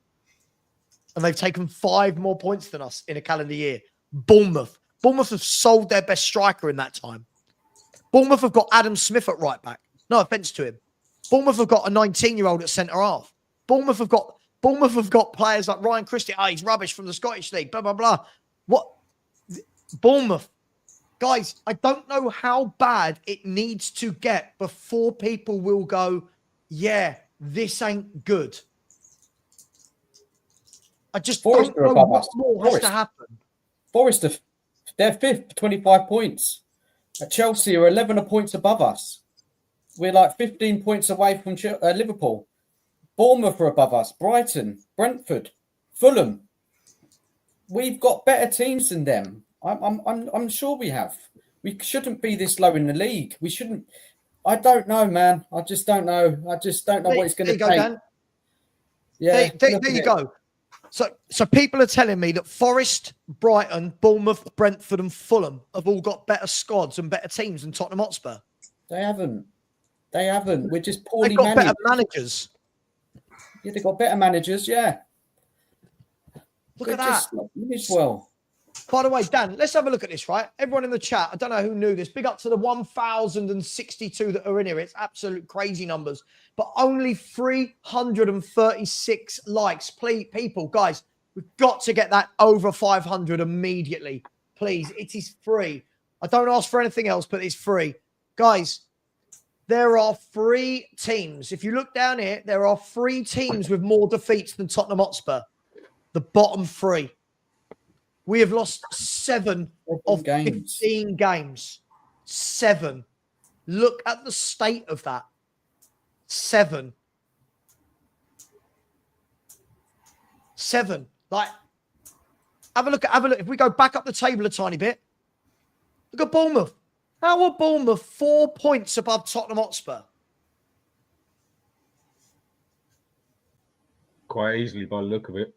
S1: And they've taken 5 more points than us in a calendar year. Bournemouth have sold their best striker in that time. Bournemouth have got Adam Smith at right back. No offence to him. Bournemouth have got a 19-year-old at centre half. Bournemouth have got players like Ryan Christie. Oh, he's rubbish from the Scottish League. Blah, blah, blah. What? Bournemouth. Guys, I don't know how bad it needs to get before people will go, yeah, this ain't good. I just
S3: Forest
S1: don't
S3: are
S1: know
S3: above
S1: what
S3: us.
S1: more has to happen.
S3: Forest, they're fifth, 25 points. Chelsea are 11 points above us. We're like 15 points away from Liverpool. Bournemouth are above us. Brighton, Brentford, Fulham. We've got better teams than them. I'm sure we have. We shouldn't be this low in the league. We shouldn't. I don't know, man. I just don't know. I just don't know what it's going to take.
S1: Dan.
S3: Yeah,
S1: there you go. So people are telling me that Forest, Brighton, Bournemouth, Brentford, and Fulham have all got better squads and better teams than Tottenham Hotspur.
S3: They haven't. We're just poorly
S1: They've got
S3: managed.
S1: better managers.
S3: Yeah, they've got better managers. Yeah.
S1: Look at that.
S3: Well.
S1: By the way, Dan, let's have a look at this, right? Everyone in the chat, I don't know who knew this. Big up to the 1,062 that are in here. It's absolute crazy numbers. But only 336 likes. Please, people, guys, we've got to get that over 500 immediately. Please, it is free. I don't ask for anything else, but it's free. Guys, there are 3 teams. If you look down here, there are 3 teams with more defeats than Tottenham Hotspur. The bottom 3. We have lost 7 of 15 games. 7. Look at the state of that. 7. Like, have a look. If we go back up the table a tiny bit, look at Bournemouth. How are Bournemouth 4 points above Tottenham Hotspur?
S2: Quite easily by the look of it.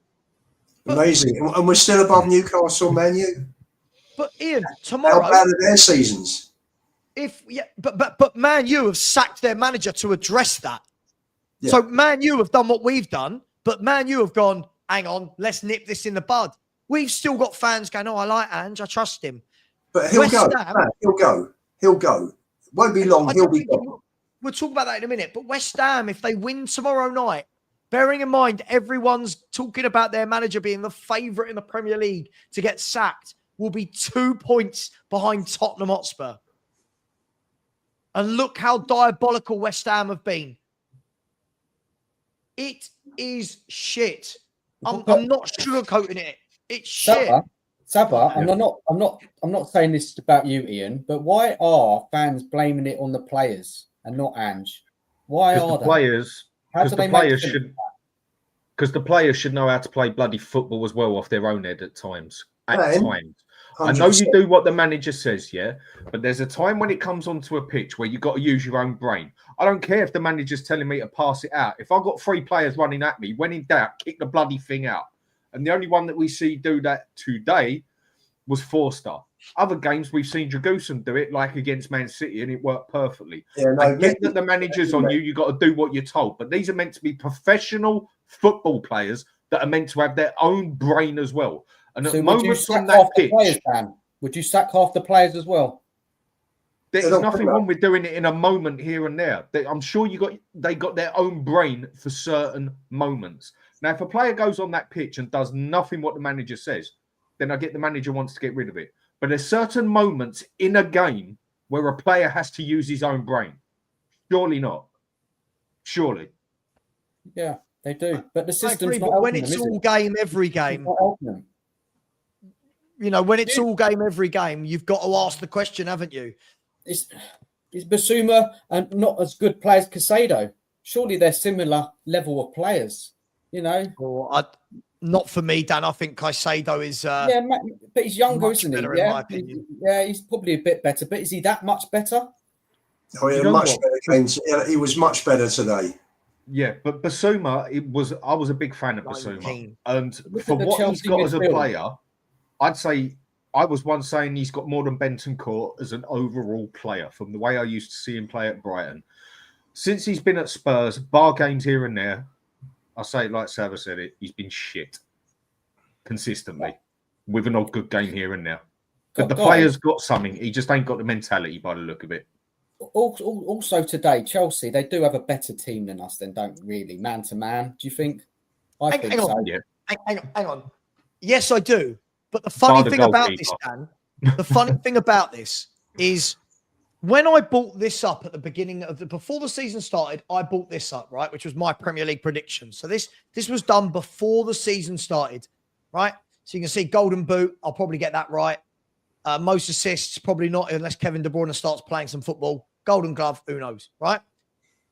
S4: Amazing. And we're still above Newcastle, Man U.
S1: But Ian, tomorrow,
S4: how bad are their seasons?
S1: But Man U have sacked their manager to address that.
S4: Yeah.
S1: So Man U have done what we've done, but Man U have gone, hang on, let's nip this in the bud. We've still got fans going, oh, I like Ange, I trust him.
S4: But he'll go. He'll go. Won't be long. He'll be gone.
S1: We'll talk about that in a minute. But West Ham, if they win tomorrow night, bearing in mind everyone's talking about their manager being the favourite in the Premier League to get sacked, will be 2 points behind Tottenham Hotspur. And look how diabolical West Ham have been. It is shit. I'm not sugarcoating it. It's shit.
S3: Savva, and I'm not saying this about you, Ian, but why are fans blaming it on the players and not Ange? Why are they? Because
S2: the players should know how to play bloody football as well off their own head at times. I know you do what the manager says, yeah, but there's a time when it comes onto a pitch where you've got to use your own brain. I don't care if the manager's telling me to pass it out. If I've got 3 players running at me, when in doubt, kick the bloody thing out. And the only one that we see do that today was Forster. Other games we've seen Dragusin do it, like against Man City, and it worked perfectly. I get that the manager's on you, you've got to do what you're told, but these are meant to be professional football players that are meant to have their own brain as well. And
S3: so
S2: at moments on that pitch,
S3: would you sack half the players as well?
S2: There's nothing wrong with doing it in a moment here and there. I'm sure they got their own brain for certain moments. Now, if a player goes on that pitch and does nothing what the manager says, then I get the manager wants to get rid of it. But there's certain moments in a game where a player has to use his own brain. Surely not. Surely.
S3: Yeah, they do. But the system's not
S1: when it's all game, every game. You know, when it's all game, every game, you've got to ask the question, haven't you?
S3: Is Basuma and not as good players Casado? Surely they're similar level of players, you know?
S1: Not for me, Dan. I think Caicedo is...
S3: but he's younger, isn't he?
S1: In my opinion.
S3: He's probably a bit better. But is he that much better?
S4: Oh, he had much better games. He was much better today.
S2: Yeah, but Basuma, I was a big fan of Basuma. And for what he's got as a player, I'd say I was once saying he's got more than Bentancur as an overall player from the way I used to see him play at Brighton. Since he's been at Spurs, bar games here and there, I say it like Savva said it, he's been shit consistently with an odd good game here and there. But the player's got something. He just ain't got the mentality by the look of it.
S3: Also today, Chelsea, they do have a better team than us, then don't really, man to man. Do you think?
S1: Hang on. Yes, I do. But the funny thing about this, Dan, the funny thing about this is when I bought this up at the beginning of before the season started, I bought this up, right? Which was my Premier League prediction. So this was done before the season started, right? So you can see Golden Boot. I'll probably get that right. Most assists, probably not unless Kevin De Bruyne starts playing some football. Golden Glove, who knows, right?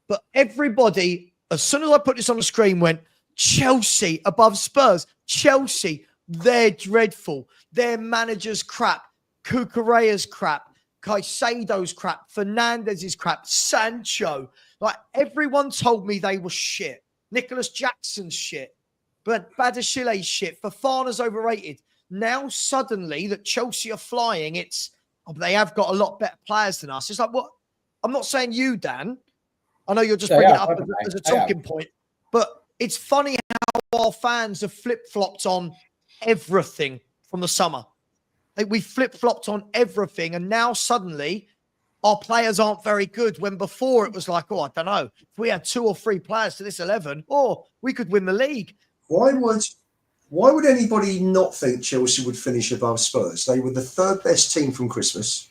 S1: But everybody, as soon as I put this on the screen, went Chelsea above Spurs. Chelsea, they're dreadful. Their manager's crap. Cucurella's crap. Caicedo's crap. Fernandez's crap. Sancho. Like, everyone told me they were shit. Nicholas Jackson's shit. But Badiashile's shit. Fofana's overrated. Now, suddenly, that Chelsea are flying, they have got a lot better players than us. It's like, what? I'm not saying you, Dan. I know you're just bringing it up as a talking point. But it's funny how our fans have flip-flopped on everything from the summer. We flip-flopped on everything, and now suddenly our players aren't very good, when before it was like, I don't know, if we had 2 or 3 players to this 11, we could win the league.
S4: Why would anybody not think Chelsea would finish above Spurs? They were the 3rd best team from Christmas,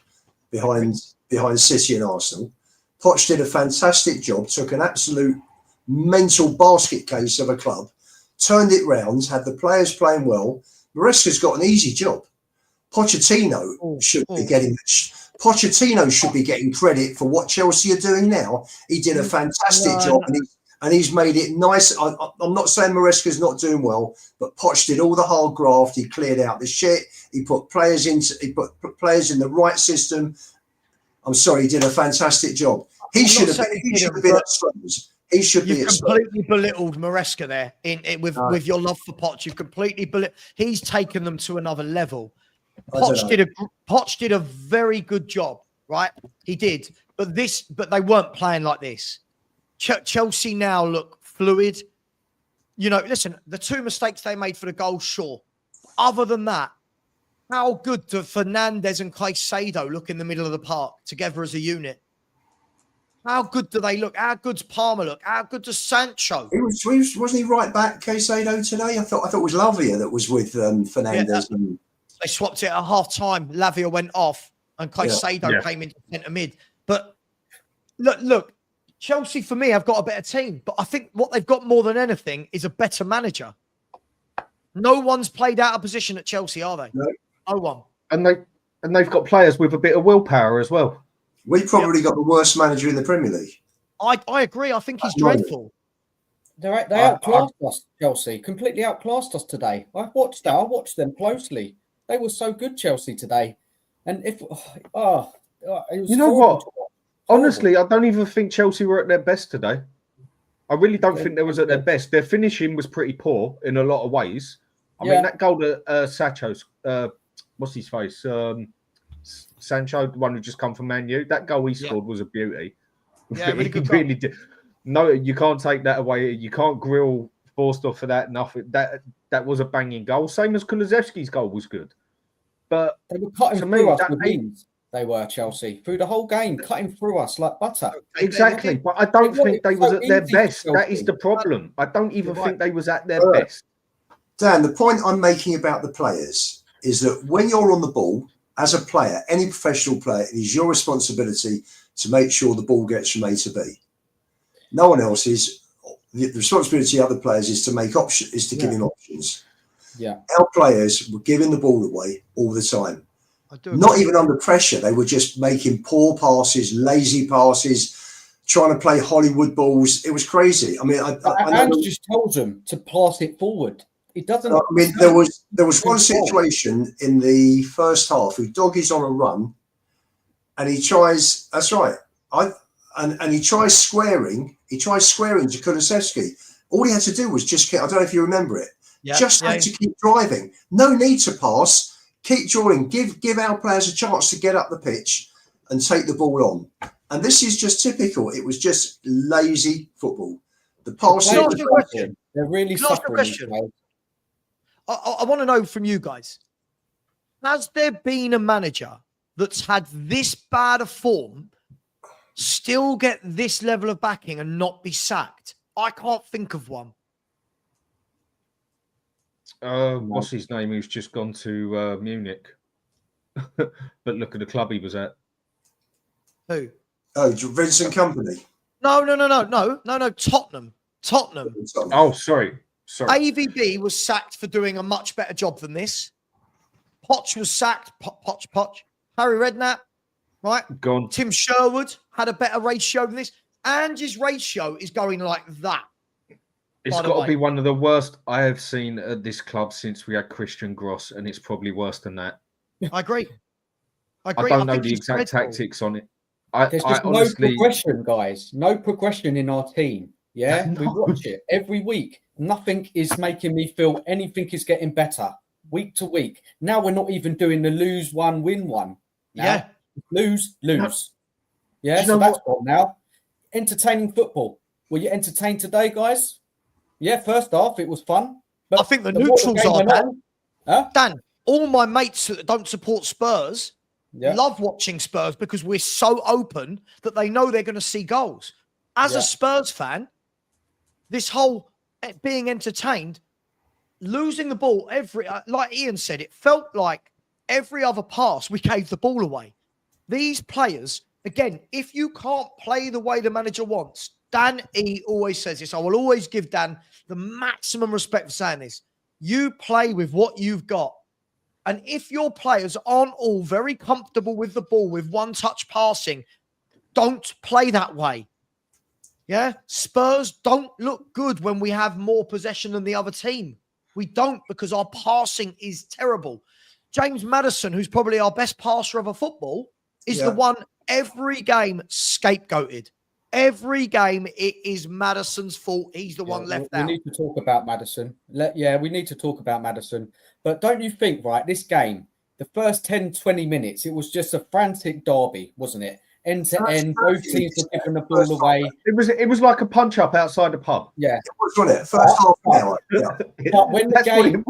S4: behind City and Arsenal. Poch did a fantastic job, took an absolute mental basket case of a club, turned it round, had the players playing well. Maresca's got an easy job. Pochettino should be getting credit for what Chelsea are doing now. He did a fantastic job, and he's made it nice. I'm not saying Maresca's not doing well, but Poch did all the hard graft. He cleared out the shit. He put players in the right system. I'm sorry, he did a fantastic job. He should have been at Spurs. He should be at Spurs.
S1: You've completely belittled Maresca there with your love for Poch. You've completely he's taken them to another level. Poch did a very good job, right? He did, but they weren't playing like this. Chelsea now look fluid. You know, listen, the 2 mistakes they made for the goal, sure. Other than that, how good do Fernandez and Caicedo look in the middle of the park together as a unit? How good do they look? How good's Palmer look? How good does Sancho?
S4: Wasn't he right back, Caicedo, today? I thought it was Lavia that was with Fernandez.
S1: Yeah, they swapped it at half time. Lavia went off and Caicedo came into centre mid. But look, Chelsea for me have got a better team. But I think what they've got more than anything is a better manager. No one's played out of position at Chelsea, are they? No one.
S2: And they've got players with a bit of willpower as well.
S4: We probably got the worst manager in the Premier League.
S1: I agree. I think he's dreadful.
S3: They outclassed us, Chelsea. Completely outclassed us today. I watched them closely. They were so good, Chelsea, today. And it was
S2: you know what? Honestly, I don't even think Chelsea were at their best today. I really don't think they was at their best. Their finishing was pretty poor in a lot of ways. I mean, that goal to Sancho's, what's his face? Sancho, the one who just come from Man U. That goal he scored was a beauty.
S1: Yeah, really good
S2: goal. Really did. No, you can't take that away. You can't grill Forster for that. Nothing. That was a banging goal. Same as Kulusevski's goal was good. But
S3: they were cutting through us with beans. They were, Chelsea, through the whole game, cutting through us like butter.
S2: Exactly. But I don't think they was at their best. That is the problem. I don't even think they was at their best.
S4: Dan, the point I'm making about the players is that when you're on the ball, as a player, any professional player, it is your responsibility to make sure the ball gets from A to B. No one else's. The responsibility of other players is to make options, is to give him options.
S3: Yeah.
S4: Our players were giving the ball away all the time. Not even under pressure. They were just making poor passes, lazy passes, trying to play Hollywood balls. It was crazy. I mean,
S3: Ange just told them to pass it forward. It doesn't.
S4: I mean, there was one situation in the first half. Doggy's on a run, and he tries. That's right. And he tries squaring. He tries squaring to Kulusevski. All he had to do was just keep. I don't know if you remember it. Had to keep driving. No need to pass. Keep drawing. Give our players a chance to get up the pitch and take the ball on. And this is just typical. It was just lazy football. The passing.
S3: They're really suffering.
S1: I want to know from you guys, has there been a manager that's had this bad a form, still get this level of backing and not be sacked? I can't think of one.
S2: What's his name? Who's just gone to Munich. But look at the club he was at.
S1: Who?
S4: Oh, Vincent Company.
S1: No. Tottenham.
S2: Oh, sorry.
S1: AVB was sacked for doing a much better job than this. Poch was sacked. Poch. Harry Redknapp, right?
S2: Gone.
S1: Tim Sherwood had a better ratio than this. Ange's ratio is going like that.
S2: It's got to be one of the worst I have seen at this club since we had Christian Gross, and it's probably worse than that.
S1: I agree.
S2: I don't know the exact tactics on it.
S3: There's just no progression, guys. No progression in our team. Yeah, we watch it every week. Nothing is making me feel anything is getting better week to week. Now we're not even doing the lose one, win one. Now, lose. Yeah, so that's gone now. Entertaining football. Were you entertained today, guys? Yeah, first half it was fun. But
S1: I think the neutrals are, Dan. Dan, all my mates that don't support Spurs love watching Spurs because we're so open that they know they're going to see goals. As a Spurs fan, this whole being entertained, losing the ball like Ian said, it felt like every other pass we gave the ball away. These players, again, if you can't play the way the manager wants, Dan E always says this. I will always give Dan the maximum respect for saying this. You play with what you've got. And if your players aren't all very comfortable with the ball, with one-touch passing, don't play that way. Yeah? Spurs don't look good when we have more possession than the other team. We don't, because our passing is terrible. James Maddison, who's probably our best passer of a football, is the one every game scapegoated. Every game, it is Maddison's fault. He's the one left out.
S3: We need to talk about Maddison. We need to talk about Maddison. But don't you think, right, this game, the first 10, 20 minutes, it was just a frantic derby, wasn't it? End to end, both teams were giving the ball away.
S2: It was like a punch up outside the pub.
S3: Yeah,
S4: it was, wasn't it? First half hour.
S3: But when the game,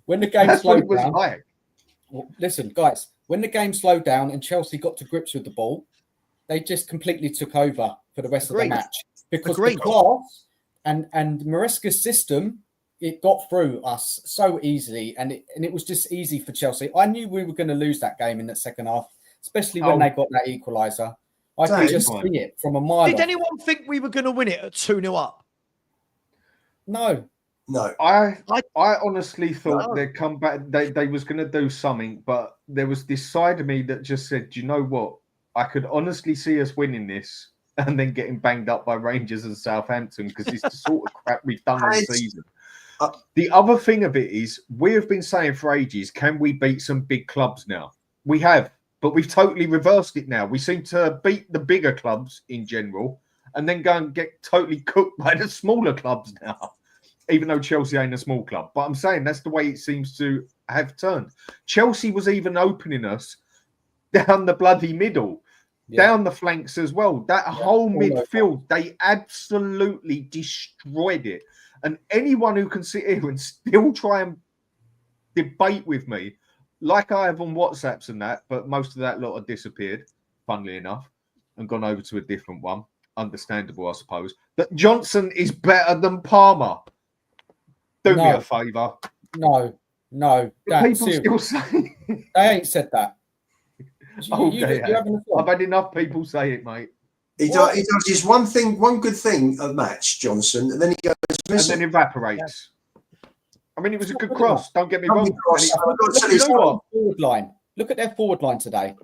S3: when the game slowed down, listen, guys, when the game slowed down and Chelsea got to grips with the ball, they just completely took over for the rest of the match because the class and Maresca's system. It got through us so easily, and it was just easy for Chelsea. I knew we were going to lose that game in the second half, especially when they got that equaliser. I could just see it from a mile.
S1: Did anyone think we were going to win it at 2-0 up?
S3: No.
S2: I honestly thought they'd come back. They was going to do something, but there was this side of me that just said, "Do you know what? I could honestly see us winning this and then getting banged up by Rangers and Southampton because it's the sort of crap we've done all season." The other thing of it is, we have been saying for ages, can we beat some big clubs now? We have, but we've totally reversed it now. We seem to beat the bigger clubs in general and then go and get totally cooked by the smaller clubs now, even though Chelsea ain't a small club. But I'm saying that's the way it seems to have turned. Chelsea was even opening us down the bloody middle, down the flanks as well. That whole midfield, they absolutely destroyed it. And anyone who can sit here and still try and debate with me, like I have on WhatsApps and that, but most of that lot have disappeared, funnily enough, and gone over to a different one. Understandable, I suppose. That Johnson is better than Palmer. Do me a favour.
S3: No.
S2: People still say
S3: they ain't said that.
S2: I've had enough people say it, mate.
S4: He does his one good thing a match, Johnson, and then he goes missing.
S2: And then evaporates. I mean, it was a good cross. Don't get me wrong.
S3: Forward line. Look at their forward line today.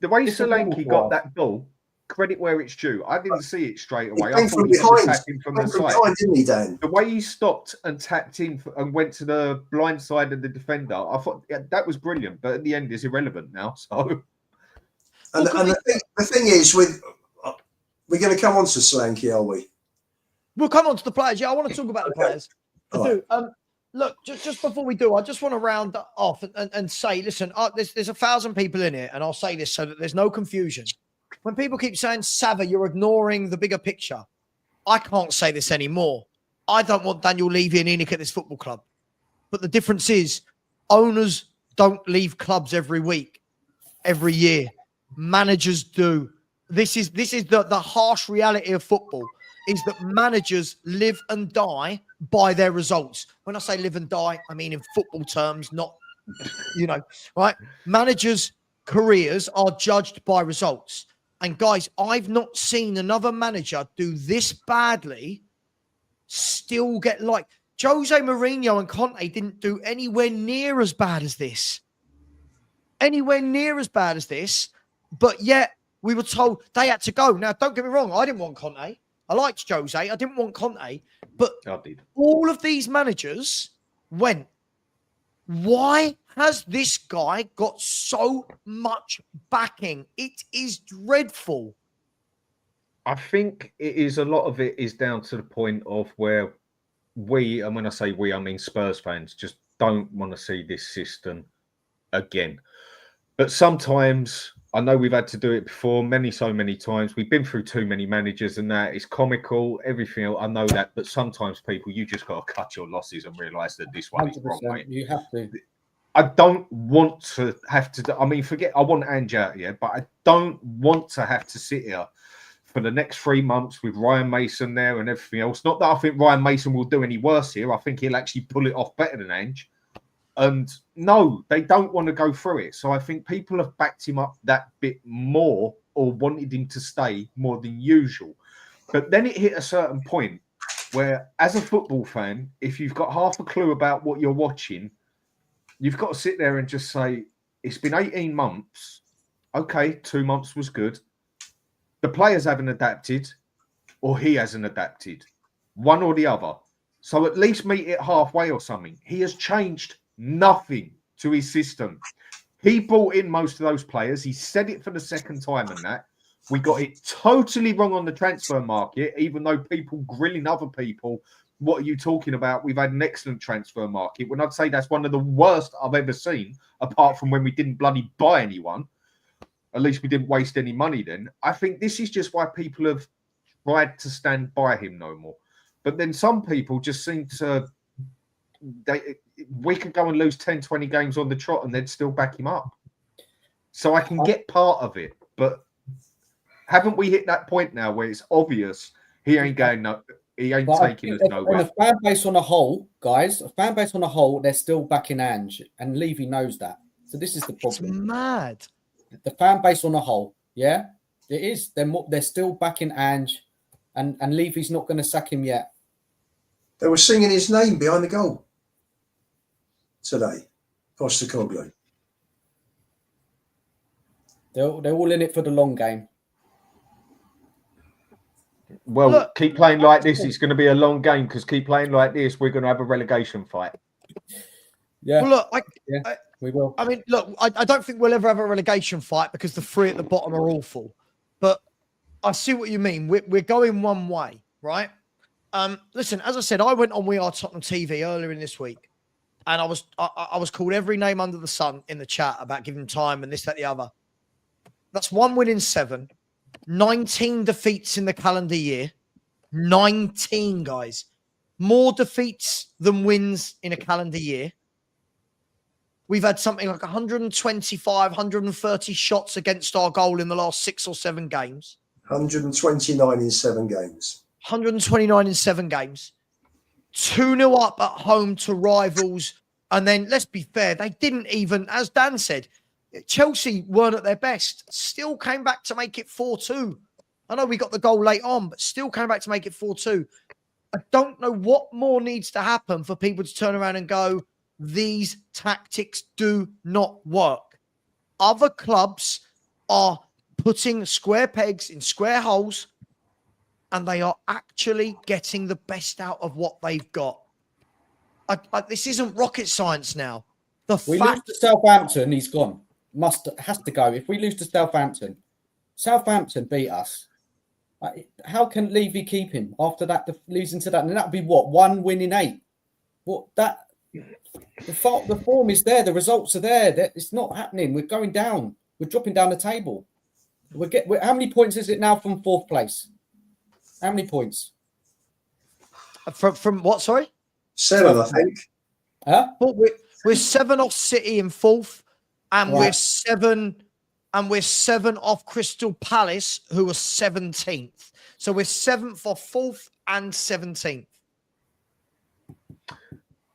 S2: The way Solanke got that ball, credit where it's due. I didn't see it straight away.
S4: I thought he was attacking from the side. Didn't he, Dan?
S2: The way he stopped and tapped in and went to the blind side of the defender, I thought that was brilliant. But at the end, it's irrelevant now. So.
S4: And the thing is, we're going to come on to Solanke, are we?
S1: We'll come on to the players. Yeah, I want to talk about the players. I do. Look, just before we do, I just want to round off and say, listen, there's 1,000 people in here, and I'll say this so that there's no confusion. When people keep saying, Savva, you're ignoring the bigger picture, I can't say this anymore. I don't want Daniel Levy and ENIC at this football club. But the difference is owners don't leave clubs every week, every year. Managers do. This is the harsh reality of football, is that managers live and die by their results. When I say live and die, I mean in football terms, not You know, right? Managers' careers are judged by results. And guys, I've not seen another manager do this badly, still get like Jose Mourinho and Conte didn't do anywhere near as bad as this. Anywhere near as bad as this. But yet we were told they had to go. Now, don't get me wrong. I didn't want Conte. I liked Jose. I didn't want Conte. But all of these managers went. Why has this guy got so much backing? It is dreadful.
S2: I think it is, a lot of it is down to the point of where we, and when I say we, I mean Spurs fans, just don't want to see this system again. But sometimes, I know we've had to do it before, so many times. We've been through too many managers and that. It's comical, everything else, I know that. But sometimes, people, you just got to cut your losses and realise that this one is wrong, mate.
S3: You have to.
S2: I don't want to have to, I mean, forget, I want Ange out here, but I don't want to have to sit here for the next 3 months with Ryan Mason there and everything else. Not that I think Ryan Mason will do any worse here. I think he'll actually pull it off better than Ange. And no, they don't want to go through it. So I think people have backed him up that bit more, or wanted him to stay more than usual. But then it hit a certain point where, as a football fan, if you've got half a clue about what you're watching, you've got to sit there and just say, it's been 18 months. Okay, 2 months was good. The players haven't adapted, or he hasn't adapted. One or the other. So at least meet it halfway or something. He has changed nothing to his system. He brought in most of those players. He said it for the second time and that. We got it totally wrong on the transfer market, even though people grilling other people, what are you talking about? We've had an excellent transfer market. When I'd say that's one of the worst I've ever seen, apart from when we didn't bloody buy anyone. At least we didn't waste any money then. I think this is just why people have tried to stand by him no more. But then some people just seem to... we could go and lose 10, 20 games on the trot and they'd still back him up. So I can get part of it. But haven't we hit that point now where it's obvious he ain't going... No, he ain't taking us nowhere.
S3: A fan base on a whole, guys, a fan base on a whole, they're still backing Ange. And Levy knows that. So this is the problem.
S1: It's mad.
S3: The fan base on a whole, yeah, it is. They're still backing Ange, and Levy's not going to sack him yet.
S4: They were singing his name behind the goal today, Postecoglou.
S3: They're all in it for the long game.
S2: Well, look, keep playing like this. It's going to be a long game, because keep playing like this, we're going to have a relegation fight.
S3: Yeah.
S1: Well, look,
S3: we will.
S1: I mean, look, I don't think we'll ever have a relegation fight because the three at the bottom are awful. But I see what you mean. We're going one way, right? Listen, as I said, I went on We Are Tottenham TV earlier in this week, and I was called every name under the sun in the chat about giving time and this, that, the other. That's 1 win in 7, 19 defeats in the calendar year. 19, guys. More defeats than wins in a calendar year. We've had something like 125, 130 shots against our goal in the last 6 or 7 games.
S4: 129 in 7 games.
S1: 129 in 7 games. 2-0 up at home to rivals. And then, let's be fair, they didn't even, as Dan said, Chelsea weren't at their best. Still came back to make it 4-2. I know we got the goal late on, but still came back to make it 4-2. I don't know what more needs to happen for people to turn around and go, these tactics do not work. Other clubs are putting square pegs in square holes, and they are actually getting the best out of what they've got. This isn't rocket science now.
S3: We lose to Southampton, he's gone. Has to go. If we lose to Southampton beat us. How can Levy keep him after that, losing to that? And that would be what? 1 win in 8. What that? The form is there. The results are there. It's not happening. We're going down. We're dropping down the table. How many points is it now from 4th place? How many points?
S1: From what? Sorry,
S4: 7, I think.
S3: Huh?
S1: We're 7 off City in 4th, and we're 7 off Crystal Palace, who are 17th. So we're 7th off 4th and 17th.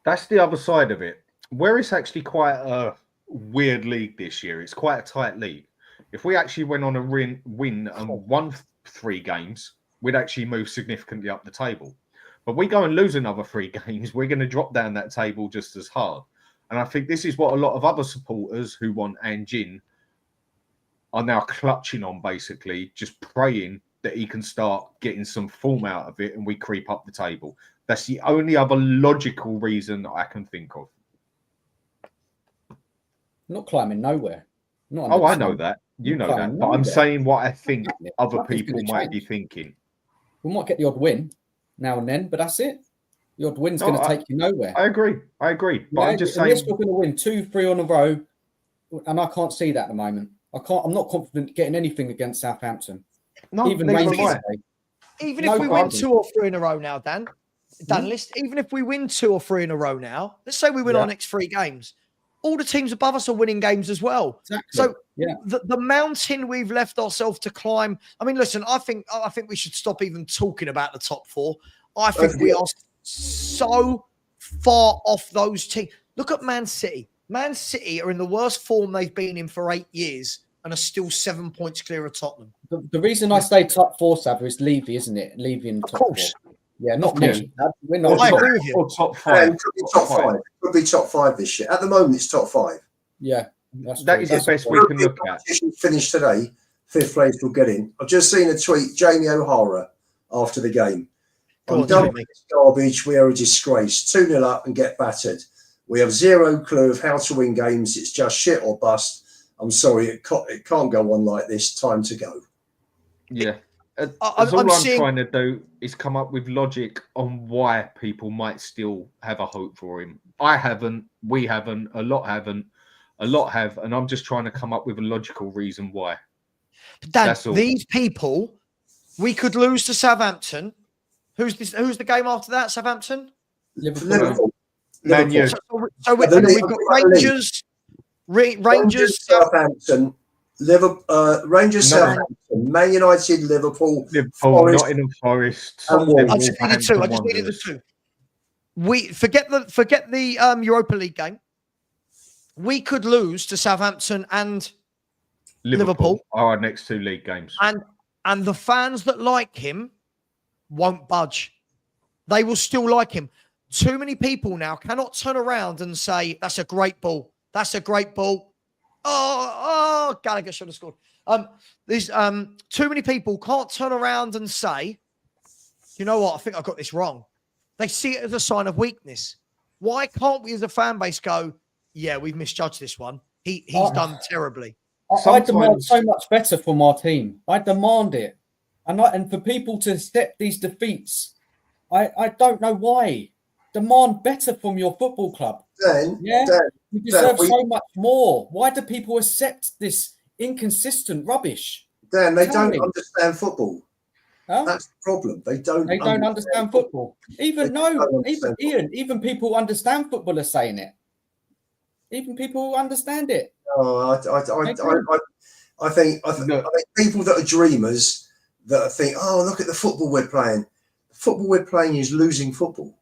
S2: That's the other side of it. where it's actually quite a weird league this year, it's quite a tight league. If we actually went on a win and won 3 games, we'd actually move significantly up the table. But we go and lose another 3 games, we're going to drop down that table just as hard. And I think this is what a lot of other supporters who want Ange in are now clutching on, basically, just praying that he can start getting some form out of it and we creep up the table. That's the only other logical reason I can think of.
S3: Not climbing nowhere. Not
S2: Oh, I know that. You know that.
S3: climbing
S2: But I'm
S3: nowhere.
S2: saying what I think other
S3: Nothing's
S2: people
S3: gonna
S2: might be
S3: change.
S2: thinking.
S3: We might get the odd win now and then, but that's it. The odd win's
S2: No,
S3: going to take you nowhere.
S2: I agree. But I'm just saying.
S3: Unless we're going to win 2-3 on a row, and I can't see that at the moment. I'm not confident getting anything against Southampton.
S2: No,
S3: Even
S2: neither
S3: Rangers
S2: am I.
S3: today.
S1: Even
S3: No
S1: if we win
S3: problem.
S1: 2 or 3 in a row now, Dan, even if we win 2 or 3 in a row now, let's say we win our next 3 games, all the teams above us are winning games as well.
S3: Exactly.
S1: So the mountain we've left ourselves to climb. I mean, listen, I think we should stop even talking about the top 4. I think we are so far off those teams. Look at Man City. Man City are in the worst form they've been in for 8 years and are still 7 points clear of Tottenham.
S3: The reason I say top 4, Savva, is Levy, isn't it? Levy in the top 4. Yeah, not me. We're not.
S1: I agree with you.
S2: Or top 5.
S4: Could be top 5. Could be top 5 this year. At the moment, it's top 5.
S3: Yeah,
S2: that is the best we can look at.
S4: Finish today. 5th place will get in. I've just seen a tweet, Jamie O'Hara, after the game. I'm done with this garbage. We are a disgrace. 2-0 up and get battered. We have zero clue of how to win games. It's just shit or bust. I'm sorry, it can't go on like this. Time to go.
S2: Yeah.
S1: I'm
S2: trying to do is come up with logic on why people might still have a hope for him. I haven't. We haven't. A lot haven't. A lot have. And I'm just trying to come up with a logical reason why.
S1: Dan, these people, we could lose to Southampton. Who's the game after that? Southampton?
S4: Liverpool.
S1: So we've got Rangers,
S4: Southampton, Rangers, Southampton, Man United, Liverpool, Forest,
S2: Nottingham Forest.
S1: I just needed the 2. We forget the Europa League game. We could lose to Southampton and Liverpool.
S2: Our next 2 league games.
S1: And the fans that like him won't budge. They will still like him. Too many people now cannot turn around and say, that's a great ball. That's a great ball. Oh, Gallagher should have scored. There's too many people can't turn around and say, you know what, I think I got this wrong. They see it as a sign of weakness. Why can't we as a fan base go, yeah, we've misjudged this one. He's done terribly.
S3: I demand so much better from our team. I demand it. And for people to accept these defeats, I don't know why. Demand better from your football club. You deserve so much more. Why do people accept this inconsistent rubbish?
S4: Dan, they don't understand football. Huh? That's the problem. They don't
S3: understand football. Even Ian, even people who understand football are saying it. Even people who understand it.
S4: Oh, I think people that are dreamers that think, oh, look at the football we're playing. The football we're playing is losing football.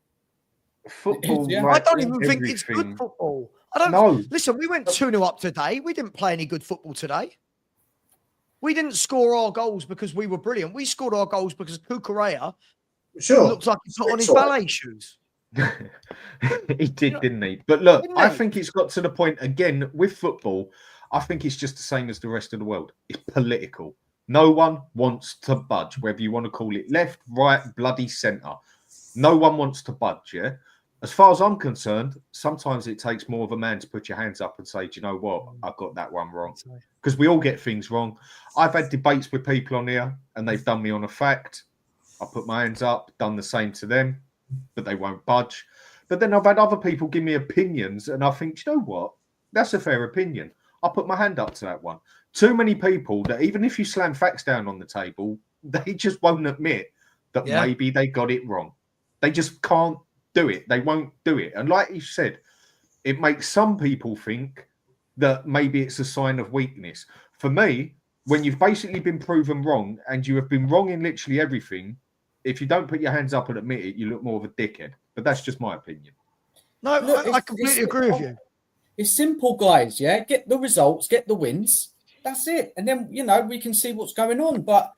S1: I don't even think it's good football. I don't know. Listen, we went 2-0 up today. We didn't play any good football today. We didn't score our goals because we were brilliant. We scored our goals because Cucurella looks like he's not on his ballet shoes.
S2: He did, didn't he? But look, I think it's got to the point again with football. I think it's just the same as the rest of the world. It's political. No one wants to budge, whether you want to call it left, right, bloody centre. No one wants to budge, yeah? As far as I'm concerned, sometimes it takes more of a man to put your hands up and say, do you know what? I got that one wrong. Because we all get things wrong. I've had debates with people on here and they've done me on a fact. I put my hands up, done the same to them, but they won't budge. But then I've had other people give me opinions and I think, do you know what? That's a fair opinion. I'll put my hand up to that one. Too many people that even if you slam facts down on the table, they just won't admit that maybe they got it wrong. They just can't do it. They won't do it. And like you said, it makes some people think that maybe it's a sign of weakness. For me, when you've basically been proven wrong and you have been wrong in literally everything, if you don't put your hands up and admit it, you look more of a dickhead. But that's just my opinion.
S1: No,
S3: Look,
S1: I completely agree with you.
S3: It's simple, guys. Yeah, get the results, get the wins. That's it, and then we can see what's going on. But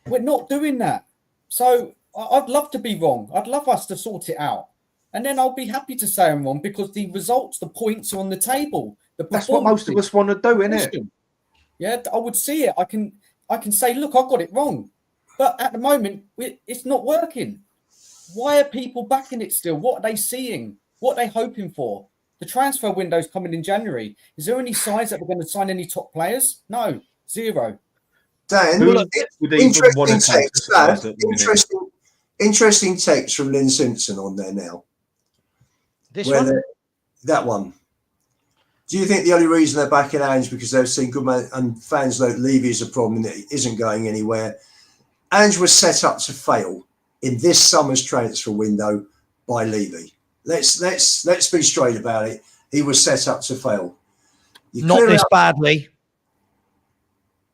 S3: we're not doing that. So I'd love to be wrong. I'd love us to sort it out, and then I'll be happy to say I'm wrong because the results, the points are on the table.
S2: That's what most of us want to do, isn't it?
S3: Yeah, I would see it. I can say, look, I got it wrong, but at the moment, it's not working. Why are people backing it still? What are they seeing? What are they hoping for? The transfer window's coming in January. Is there any signs that we're going to sign any top players? No, zero.
S4: Dan, interesting text from Lynn Simpson on there now. That one. Do you think the only reason they're backing Ange because they've seen good man and fans know Levy is a problem that he isn't going anywhere? Ange was set up to fail in this summer's transfer window by Levy. Let's be straight about it. He was set up to fail.
S1: Not this badly.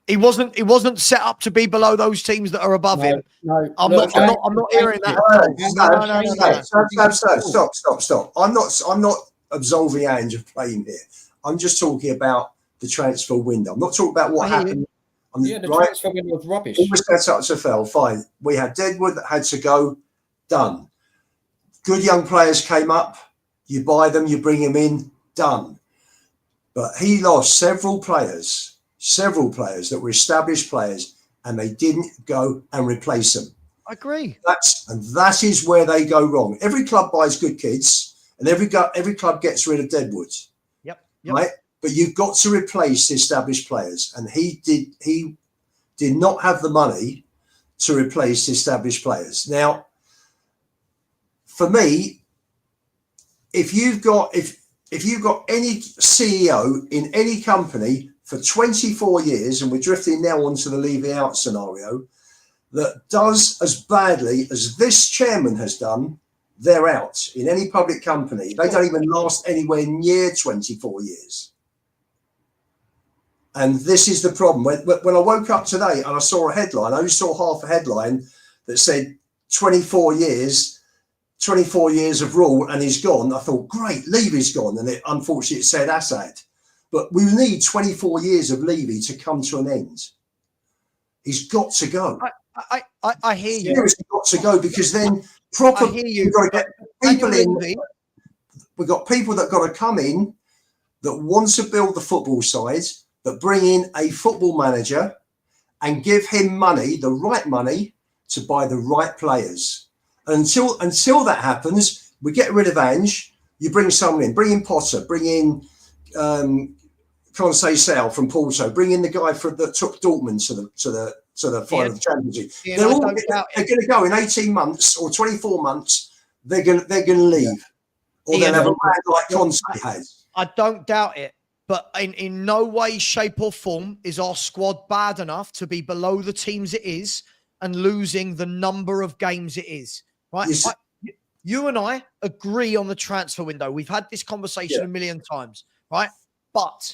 S1: He wasn't set up to be below those teams that are above him.
S4: No,
S1: I'm not hearing that.
S4: No. Stop. I'm not absolving Ange of playing here. I'm just talking about the transfer window. I'm not talking about what happened.
S3: The transfer window was rubbish.
S4: He was set up to fail. Fine. We had Deadwood that had to go. Done. Good young players came up. You buy them, you bring them in. Done. But he lost several players that were established players, and they didn't go and replace them.
S1: I agree.
S4: That is where they go wrong. Every club buys good kids, and every club gets rid of Deadwood.
S1: Yep.
S4: Right? But you've got to replace the established players, and he did not have the money to replace the established players. Now, for me, if you've got any CEO in any company for 24 years, and we're drifting now onto the Levy out scenario, that does as badly as this chairman has done, they're out in any public company. They don't even last anywhere near 24 years. And this is the problem. When I woke up today and I saw a headline, I only saw half a headline that said 24 years of rule and he's gone. I thought, great, Levy's gone. And unfortunately it said Assad. But we need 24 years of Levy to come to an end. He's got to go.
S1: I hear you.
S4: Seriously got to go, because then you've got to get people in. We've got people that got to come in that want to build the football side, that bring in a football manager and give him money, the right money, to buy the right players. And until that happens, we get rid of Ange. You bring someone in, bring in Potter, bring in Conceição from Porto, bring in the guy that took Dortmund to the final of the Champions League. They're going to go in 18 months or 24 months. They're going to leave, or they'll have a man like Conte has.
S1: I don't doubt it, but in no way, shape, or form is our squad bad enough to be below the teams it is and losing the number of games it is. Right?
S4: Yes.
S1: You and I agree on the transfer window. We've had this conversation a million times, right? But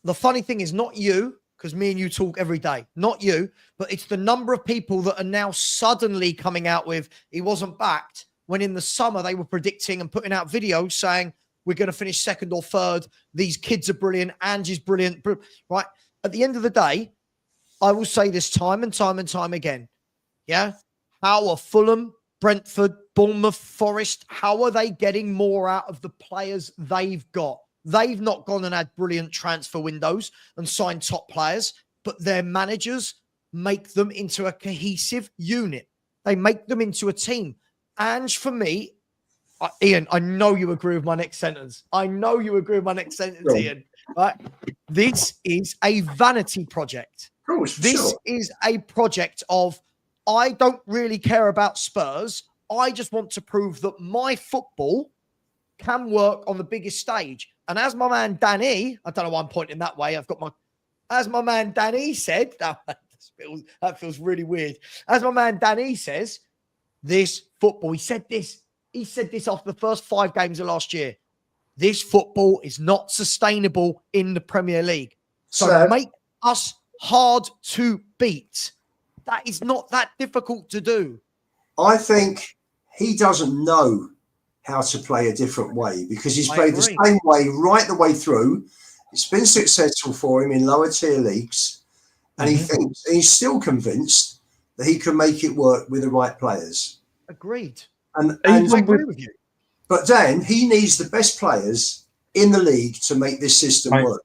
S1: the funny thing is not you, because me and you talk every day, not you, but it's the number of people that are now suddenly coming out with he wasn't backed, when in the summer they were predicting and putting out videos saying we're going to finish second or third. These kids are brilliant. Ange is brilliant, right? At the end of the day, I will say this time and time and time again. Yeah. How are Fulham, Brentford, Bournemouth, Forest, how are they getting more out of the players they've got? They've not gone and had brilliant transfer windows and signed top players, but their managers make them into a cohesive unit. They make them into a team. Ange, for me, Ian, I know you agree with my next sentence. Ian. Right? This is a vanity project.
S4: Of course,
S1: this is a project of, I don't really care about Spurs. I just want to prove that my football can work on the biggest stage. And as my man Danny, I don't know why I'm pointing that way. As my man Danny said, that feels really weird. As my man Danny says, this football, he said this after the first 5 games of last year. This football is not sustainable in the Premier League. So make us hard to beat. That is not that difficult to do.
S4: I think he doesn't know how to play a different way, because he's
S1: I
S4: played the
S1: agree.
S4: same way right the way through. It's been successful for him in lower tier leagues, and he's still convinced that he can make it work with the right players.
S1: Agreed.
S4: And
S1: I agree with you.
S4: But Dan, he needs the best players in the league to make this system work.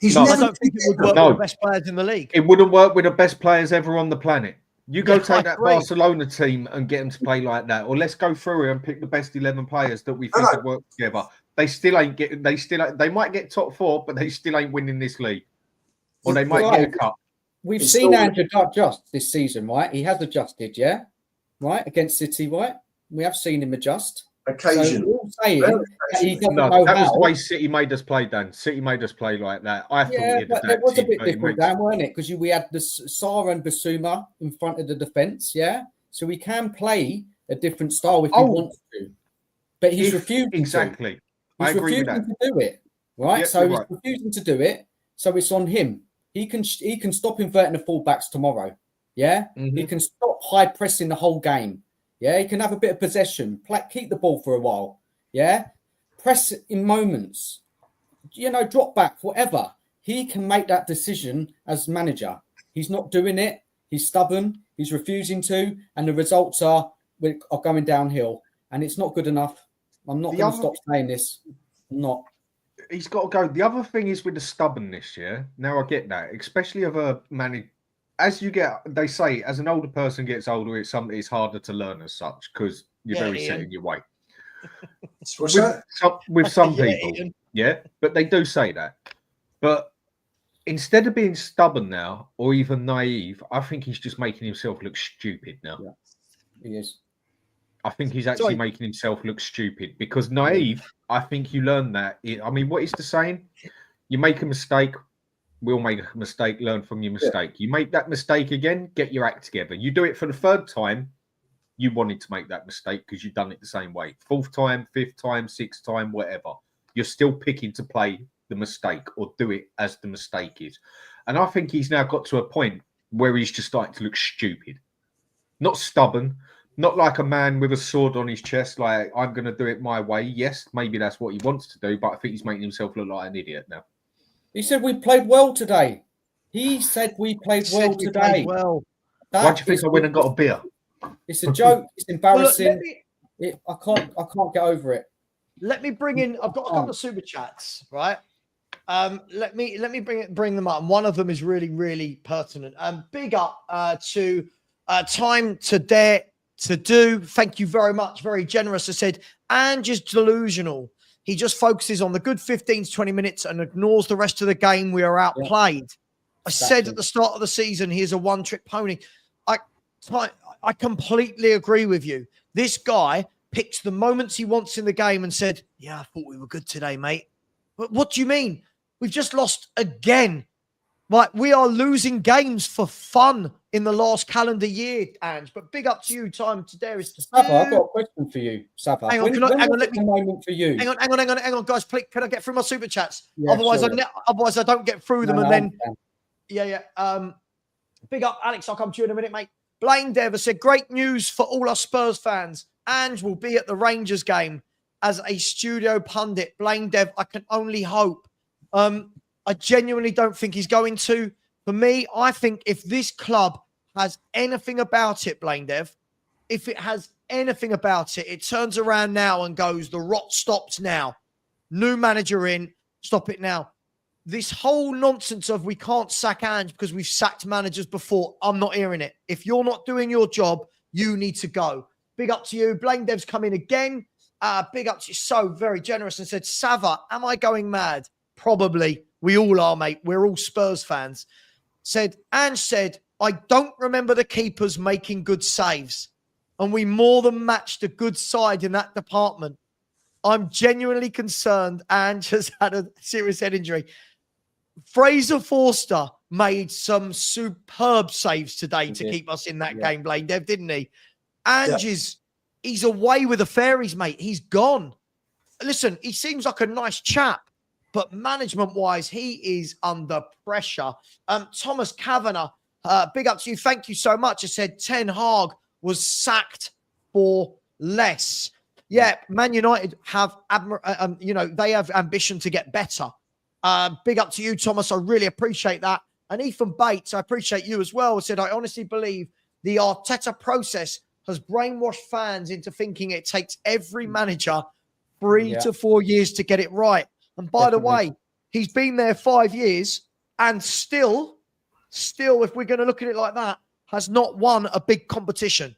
S1: I don't think it would work with the best players in the league.
S2: It wouldn't work with the best players ever on the planet. You go take that
S1: agree.
S2: Barcelona team and get them to play like that, or let's go through here and pick the best 11 players that we think could work together. They still ain't getting. They might get top 4, but they still ain't winning this league, or they might get a cup.
S3: We've seen Ange adjust this season, right? He has adjusted, yeah, right, against City, right? We have seen him adjust.
S4: Occasionally.
S3: So we're all saying that he doesn't know
S2: that
S3: how.
S2: was the way City made us play, Dan. City made us play like that. I thought
S3: but it was a bit different, Dan, weren't it? Because we had the Sarr and Basuma in front of the defence, yeah? So we can play a different style if he wants to. But he's refusing
S2: exactly.
S3: to. He's refusing to do it, right?
S2: Yep,
S3: so he's refusing to do it. So it's on him. He can stop inverting the fullbacks tomorrow, yeah? He can stop high pressing the whole game. Yeah, he can have a bit of possession, keep the ball for a while. Yeah, press in moments, drop back, whatever. He can make that decision as manager. He's not doing it. He's stubborn. He's refusing to, and the results are going downhill. And it's not good enough. I'm not going to stop saying this. I'm not.
S2: He's got to go. The other thing is with the stubbornness. Yeah, now I get that, especially of a manager. As you get, they say, as an older person gets older, it's harder to learn as such because you're very set in your way. with some people, but they do say that. But instead of being stubborn now or even naive, I think he's just making himself look stupid now.
S3: Yeah, he is.
S2: I think he's actually making himself look stupid because naive, I think you learn that. I mean, what is the saying? You make a mistake. We'll make a mistake, learn from your mistake. You make that mistake again, get your act together. You do it for the 3rd time, you wanted to make that mistake because you've done it the same way. 4th time, 5th time, 6th time, whatever. You're still picking to play the mistake or do it as the mistake is. And I think he's now got to a point where he's just starting to look stupid. Not stubborn, not like a man with a sword on his chest, like, I'm going to do it my way. Yes, maybe that's what he wants to do, but I think he's making himself look like an idiot now.
S3: He said we played well today. He said we played well today.
S2: Why do you think I went and got a beer?
S3: It's a joke. It's embarrassing. I can't get over it.
S1: Let me bring in. I've got a couple of super chats, right? Let me bring them up. And one of them is really, really pertinent. Big up to Time to Dare to Do. Thank you very much. Very generous. I said, Ange is delusional. He just focuses on the good 15 to 20 minutes and ignores the rest of the game. We are outplayed. I said at the start of the season, he is a one-trick pony. I completely agree with you. This guy picks the moments he wants in the game and said, yeah, I thought we were good today, mate. But what do you mean? We've just lost again. Like, we are losing games for fun in the last calendar year, Ange. But big up to you, Time to Dare is to
S3: Savva, I've got a question for you, Savva.
S1: Hang on, let me.
S3: Moment for you.
S1: Hang on, guys. Please, can I get through my super chats? Yeah, otherwise, I don't get through them, and then. Big up, Alex. I'll come to you in a minute, mate. Blaine Dev has said, great news for all our Spurs fans. Ange will be at the Rangers game as a studio pundit. Blaine Dev, I can only hope. I genuinely don't think he's going to. For me, I think if this club has anything about it, Blaine Dev, if it has anything about it, it turns around now and goes, the rot stops now. New manager in, stop it now. This whole nonsense of we can't sack Ange because we've sacked managers before, I'm not hearing it. If you're not doing your job, you need to go. Big up to you. Blaine Dev's come in again. Big up to you. So very generous and said, Savva, am I going mad? Probably. We all are, mate. We're all Spurs fans. Ange said, I don't remember the keepers making good saves. And we more than matched a good side in that department. I'm genuinely concerned Ange has had a serious head injury. Fraser Forster made some superb saves today to keep us in that game, Blaine Dev, didn't he? Ange he's away with the fairies, mate. He's gone. Listen, he seems like a nice chap, but management-wise, he is under pressure. Thomas Kavanagh, big up to you. Thank you so much. I said Ten Hag was sacked for less. Yeah, Man United have, they have ambition to get better. Big up to you, Thomas. I really appreciate that. And Ethan Bates, I appreciate you as well, said, I honestly believe the Arteta process has brainwashed fans into thinking it takes every manager 3 to 4 years to get it right. And by the way, he's been there 5 years and still, if we're going to look at it like that, has not won a big competition,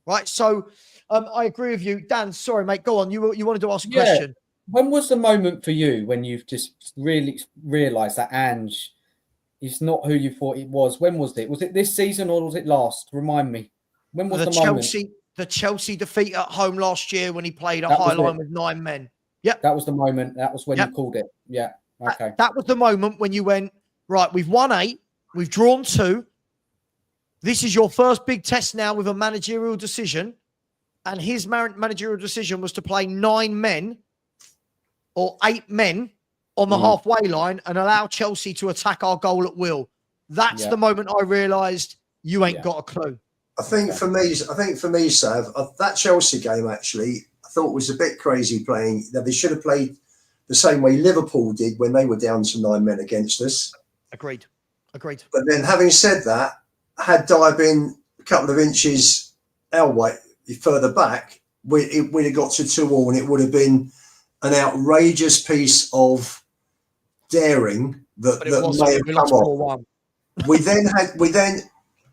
S1: right? So I agree with you. Dan, sorry, mate, go on. You wanted to ask a question.
S3: When was the moment for you when you've just really realised that Ange is not who you thought it was? When was it? Was it this season or was it last? Remind me. When was the moment?
S1: The Chelsea defeat at home last year when he played a high line with 9 men. Yep.
S3: That was the moment. That was when you called it. Yeah. Okay.
S1: That was the moment when you went, right, we've won 8, we've drawn 2. This is your first big test now with a managerial decision. And his managerial decision was to play 9 men or 8 men on the halfway line and allow Chelsea to attack our goal at will. That's the moment I realised you ain't got a clue.
S4: I think for me, Sav, that Chelsea game actually, I thought was a bit crazy playing. That they should have played the same way Liverpool did when they were down to 9 men against us. Agreed. But then, having said that, had Dyer been a couple of inches our way further back, we'd have got to 2-2, and it would have been an outrageous piece of daring that may have come off.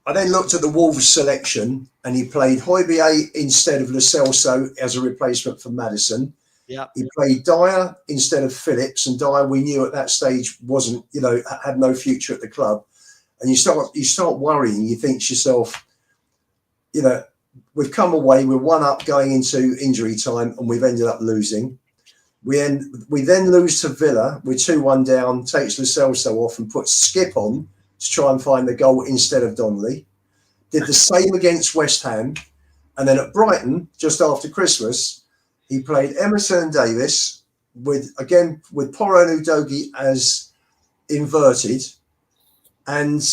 S4: I then looked at the Wolves selection, and he played Højbjerg instead of Lo Celso as a replacement for Maddison. Yeah, he played Dyer instead of Phillips, and Dyer we knew at that stage wasn't, had no future at the club. And you start worrying. You think to yourself, we've come away, we're 1 up going into injury time, and we've ended up losing. We then lose to Villa. We're 2-1 down, takes Lo Celso off and puts Skip on to try and find the goal instead of Donnelly. Did the same against West Ham. And then at Brighton, just after Christmas, he played Emerson and Davis with Porro and Udogie as inverted. And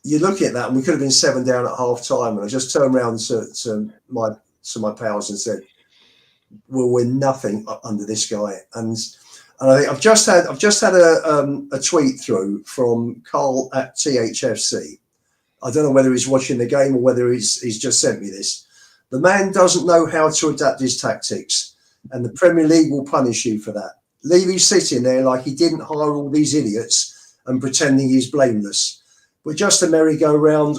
S4: you look at that, and we could have been 7 down at half time. And I just turned around to my pals and said, we'll win nothing under this guy. And I think I've just had a tweet through from Carl at THFC. I don't know whether he's watching the game or whether he's just sent me this. The man doesn't know how to adapt his tactics, and the Premier League will punish you for that. Levy's sitting there like he didn't hire all these idiots and pretending he's blameless. We're just a merry-go-round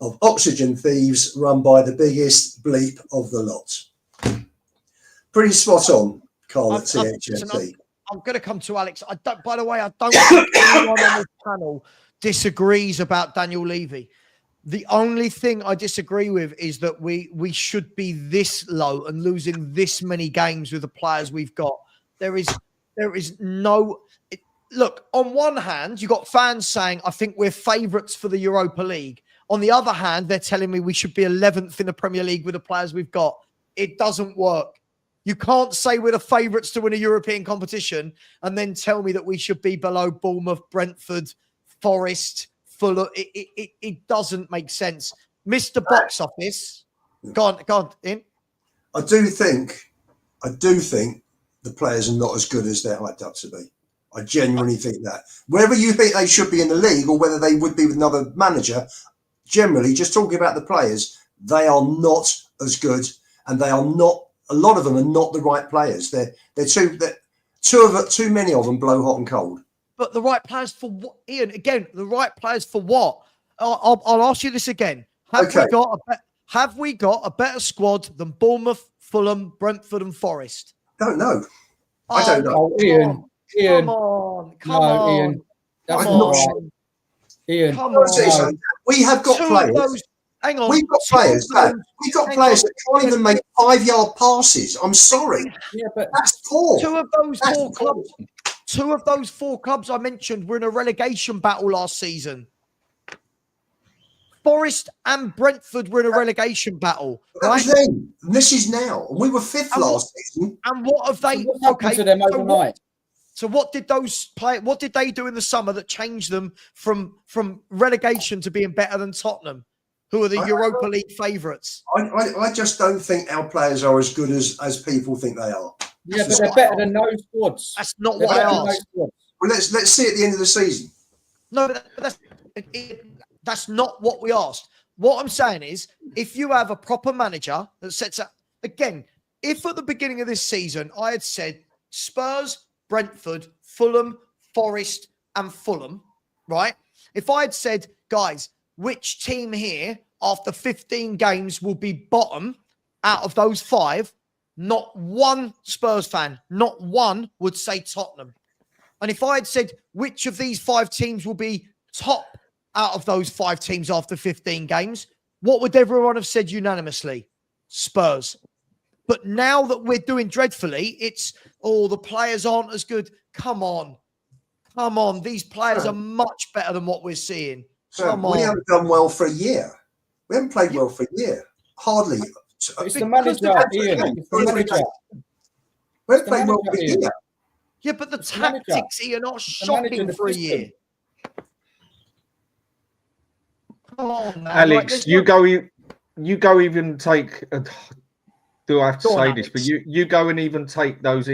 S4: of oxygen thieves run by the biggest bleep of the lot. Pretty spot on, Carl at THFC.
S1: I'm going to come to Alex. By the way, I don't think anyone on this panel disagrees about Daniel Levy. The only thing I disagree with is that we should be this low and losing this many games with the players we've got. There is no... Look, on one hand, you got fans saying, I think we're favourites for the Europa League. On the other hand, they're telling me we should be 11th in the Premier League with the players we've got. It doesn't work. You can't say we're the favourites to win a European competition and then tell me that we should be below Bournemouth, Brentford, Forest, Fulham. It doesn't make sense. Mr. Box Office, go on, in.
S4: I do think the players are not as good as they're hyped up to be. I genuinely think that. Whether you think they should be in the league or whether they would be with another manager, generally, just talking about the players, they are not as good, and they are not. A lot of them are not the right players. They're too many of them blow hot and cold.
S1: But the right players for what, Ian? Again, the right players for what? I'll ask you this again. Have we got a better squad than Bournemouth, Fulham, Brentford, and Forest?
S4: Don't know. I don't know.
S3: Ian.
S1: Come on.
S3: Ian. That's not right. Ian.
S1: Come on.
S4: We have got players.
S1: Hang on.
S4: We've got players. We've got players that can't even make 5-yard passes. I'm sorry.
S3: Yeah, but
S4: that's poor.
S1: Two of those four clubs I mentioned were in a relegation battle last season. Forest and Brentford were in a relegation battle.
S4: That was then. And this is now. And we were 5th last season.
S1: And what have they?
S3: What happened to them overnight?
S1: So what did what did they do in the summer that changed them from relegation to being better than Tottenham? who are the Europa League favourites.
S4: I just don't think our players are as good as people think they are.
S3: Yeah, but they're better than those squads.
S1: That's not what I asked.
S4: Well, let's see at the end of the season.
S1: No, but that's not what we asked. What I'm saying is, if you have a proper manager that sets up, again, if at the beginning of this season I had said Spurs, Brentford, Fulham, Forest, and Fulham, right? If I had said, guys, which team here after 15 games will be bottom out of those 5, not one Spurs fan, not one would say Tottenham. And if I had said which of these 5 teams will be top out of those 5 teams after 15 games, what would everyone have said unanimously? Spurs. But now that we're doing dreadfully, it's, the players aren't as good. Come on. These players are much better than what we're seeing. Come on.
S4: We haven't done well for a year. We haven't played well for a year. Hardly.
S3: It's the manager, Ian. It's the manager.
S4: We haven't played well for a year.
S1: Yeah, but the tactics are not shocking for a year. Come on, man.
S2: Alex, you go even take. Do I have to say this? But you go and even take those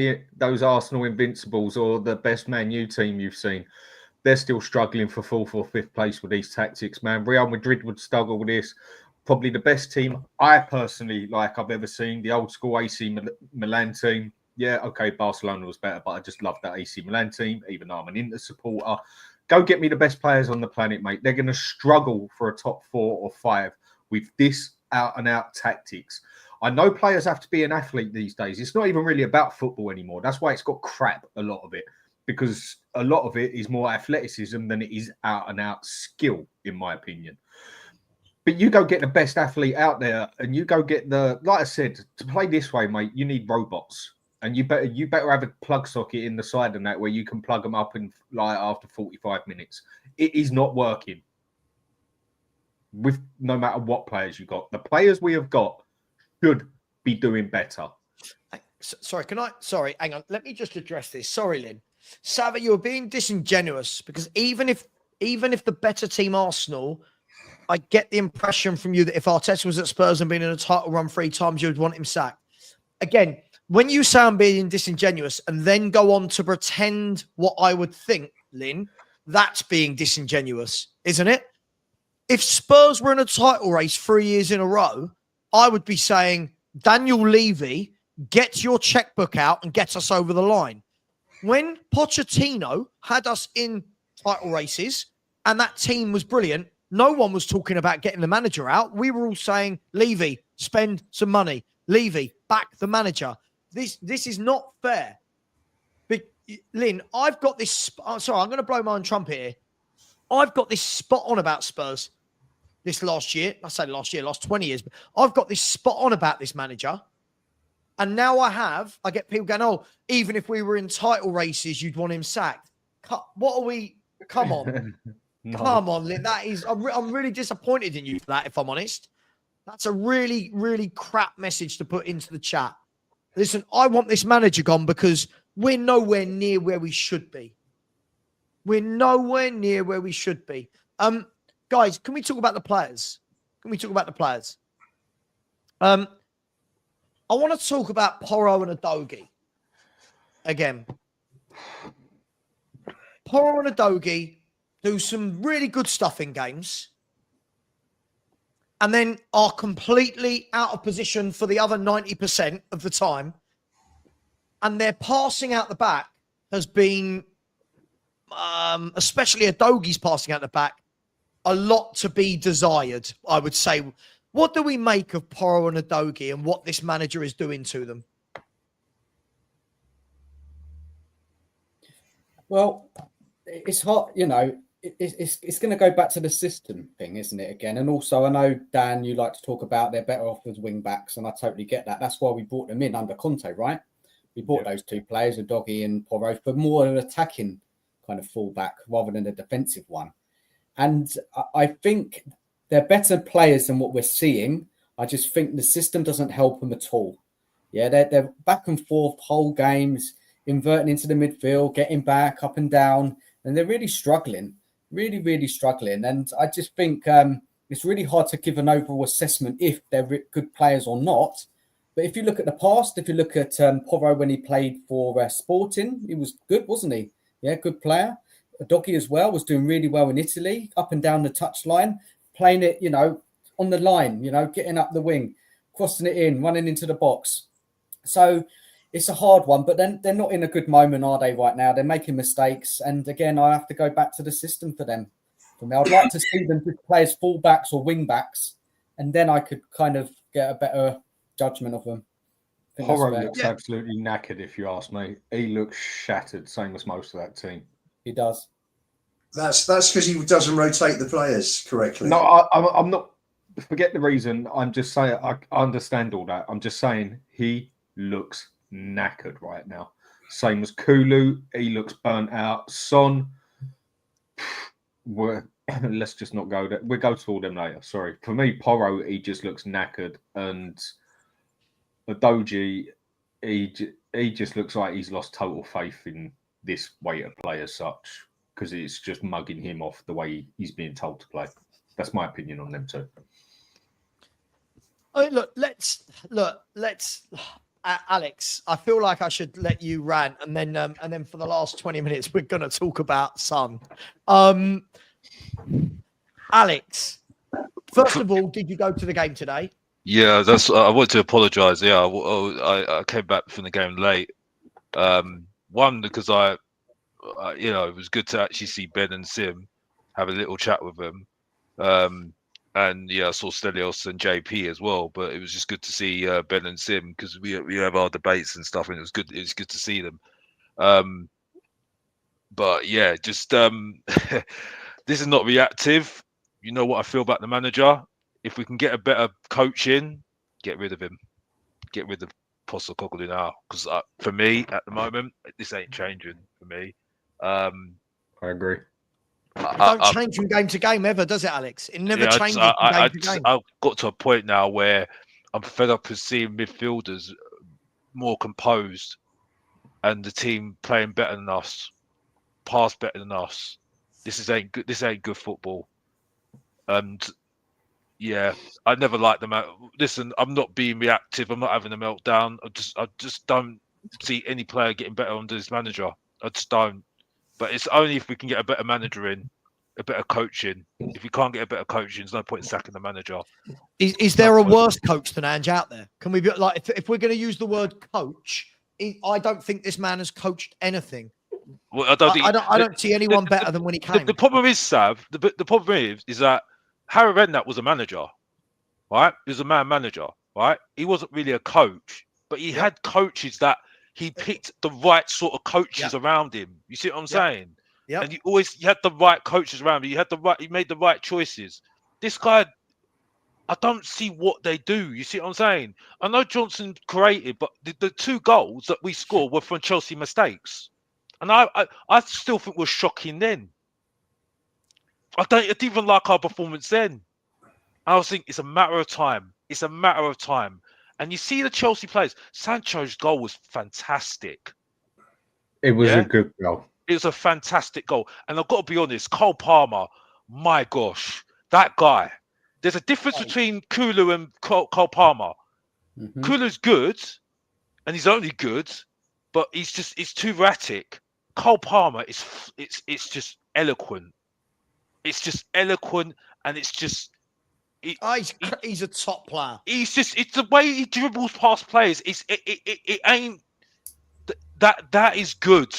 S2: Arsenal Invincibles or the best Man U team you've seen. They're still struggling for 4th or 5th place with these tactics, man. Real Madrid would struggle with this. Probably the best team I personally I've ever seen. The old school AC Milan team. Yeah, okay, Barcelona was better, but I just love that AC Milan team, even though I'm an Inter supporter. Go get me the best players on the planet, mate. They're going to struggle for a top 4 or 5 with this out-and-out tactics. I know players have to be an athlete these days. It's not even really about football anymore. That's why it's got crap, a lot of it, because a lot of it is more athleticism than it is out-and-out skill, in my opinion. But you go get the best athlete out there, and you go get like I said, to play this way, mate, you need robots. And you better have a plug socket in the side of that where you can plug them up in after 45 minutes. It is not working with no matter what players you got. The players we have got should be doing better.
S1: Sorry, hang on. Let me just address this. Sorry, Lynn. Savva, you're being disingenuous because even if the better team Arsenal, I get the impression from you that if Arteta was at Spurs and been in a title run 3 times, you would want him sacked. Again, when you say I'm being disingenuous and then go on to pretend what I would think, Lynn, that's being disingenuous, isn't it? If Spurs were in a title race 3 years in a row, I would be saying, Daniel Levy, get your checkbook out and get us over the line. When Pochettino had us in title races and that team was brilliant, no one was talking about getting the manager out. We were all saying, Levy, spend some money. Levy, back the manager. This is not fair. But, Lynn, I've got this. Sorry, I'm going to blow my own trumpet here. I've got this spot on about Spurs this last year. I say last year, last 20 years. But I've got this spot on about this manager. And now I get people going, even if we were in title races, you'd want him sacked. What are we? Come on. No. Come on, Lynn. I'm really disappointed in you for that, if I'm honest. That's a really, really crap message to put into the chat. Listen, I want this manager gone because we're nowhere near where we should be. We're nowhere near where we should be. Guys, can we talk about the players? I want to talk about Porro and Udogie again. Porro and Udogie do some really good stuff in games and then are completely out of position for the other 90% of the time. And their passing out the back has been, especially Udogie's passing out the back, a lot to be desired, I would say. What do we make of Porro and Udogie and what this manager is doing to them?
S3: Well, it's hot, it's going to go back to the system thing, isn't it, again? And also, I know, Dan, you like to talk about they're better off as wing-backs, and I totally get that. That's why we brought them in under Conte, right? We bought those 2 players, Udogie and Porro, for more of an attacking kind of fullback rather than a defensive one. And I think they're better players than what we're seeing. I just think the system doesn't help them at all. Yeah, they're back and forth whole games, inverting into the midfield, getting back, up and down, and they're really struggling. Really, really struggling. And I just think It's really hard to give an overall assessment if they're good players or not. But if you look at the past, if you look at Porro when he played for Sporting, he was good, wasn't he? Yeah, good player. Doggy as well was doing really well in Italy, up and down the touchline, playing it, on the line, getting up the wing, crossing it in, running into the box. So it's a hard one, but then they're not in a good moment, are they, right now? They're making mistakes. And again, I have to go back to the system for them. For me, I'd like to see them play as fullbacks or wing backs, and then I could kind of get a better judgment of them.
S2: Porro looks absolutely knackered, if you ask me. He looks shattered, same as most of that team.
S3: He does.
S4: That's because he doesn't rotate the players correctly.
S2: No, I'm not. Forget the reason. I'm just saying. I understand all that. I'm just saying he looks knackered right now. Same as Kulu. He looks burnt out. Son. Let's just not go there. We'll go to all them later. Sorry. For me, Porro, he just looks knackered, and Adoji, he just looks like he's lost total faith in this way to play as such, because it's just mugging him off the way he's being told to play. That's my opinion on them too.
S1: I mean, let's Alex, I feel like I should let you rant, and then for the last 20 minutes we're going to talk about Son. Alex, first of all, did you go to the game today?
S5: Yeah, I want to apologise. Yeah, I came back from the game late. One, because it was good to actually see Ben and Sim, have a little chat with them. And yeah, I saw Stelios and JP as well, but it was just good to see Ben and Sim, because we have our debates and stuff, and it was good to see them. But yeah, just this is not reactive. You know what I feel about the manager. If we can get a better coach in, get rid of him. Get rid of Postecoglou now, because for me at the moment, this ain't changing for me.
S2: I agree.
S1: It don't change from game to game ever, does it, Alex? It never changes from game to game.
S5: I've got to a point now where I'm fed up with seeing midfielders more composed and the team playing better than us, pass better than us. This ain't good. This ain't good football. And yeah, I never liked them. Listen, I'm not being reactive. I'm not having a meltdown. I just don't see any player getting better under this manager. I just don't. But it's only if we can get a better manager in, a better coaching. If we can't get a better coaching, there's no point in sacking the manager.
S1: Is there a worse coach than Ange out there? Can we be like, if we're going to use the word coach, I don't think this man has coached anything.
S5: Well, I
S1: don't see anyone better than when he came.
S5: The problem is, Sav. The problem is that Harry Redknapp was a manager, right? He was a manager, right? He wasn't really a coach, but he had coaches that he picked the right sort of coaches around him. You see what I'm saying? Yeah. And you had the right coaches around him. You made the right choices. This guy, I don't see what they do. You see what I'm saying? I know Johnson created, but the 2 goals that we scored were from Chelsea mistakes. And I still think we're shocking then. I didn't even like our performance then. I was thinking it's a matter of time. It's a matter of time. And you see the Chelsea players. Sancho's goal was fantastic.
S2: It was a good goal.
S5: It was a fantastic goal. And I've got to be honest, Cole Palmer, my gosh, that guy. There's a difference between Kulu and Cole Palmer. Mm-hmm. Kulu's good, and he's only good, but he's too erratic. Cole Palmer it's just eloquent. It's just eloquent, and it's just.
S1: He's a top player.
S5: It's the way he dribbles past players. It ain't that is good.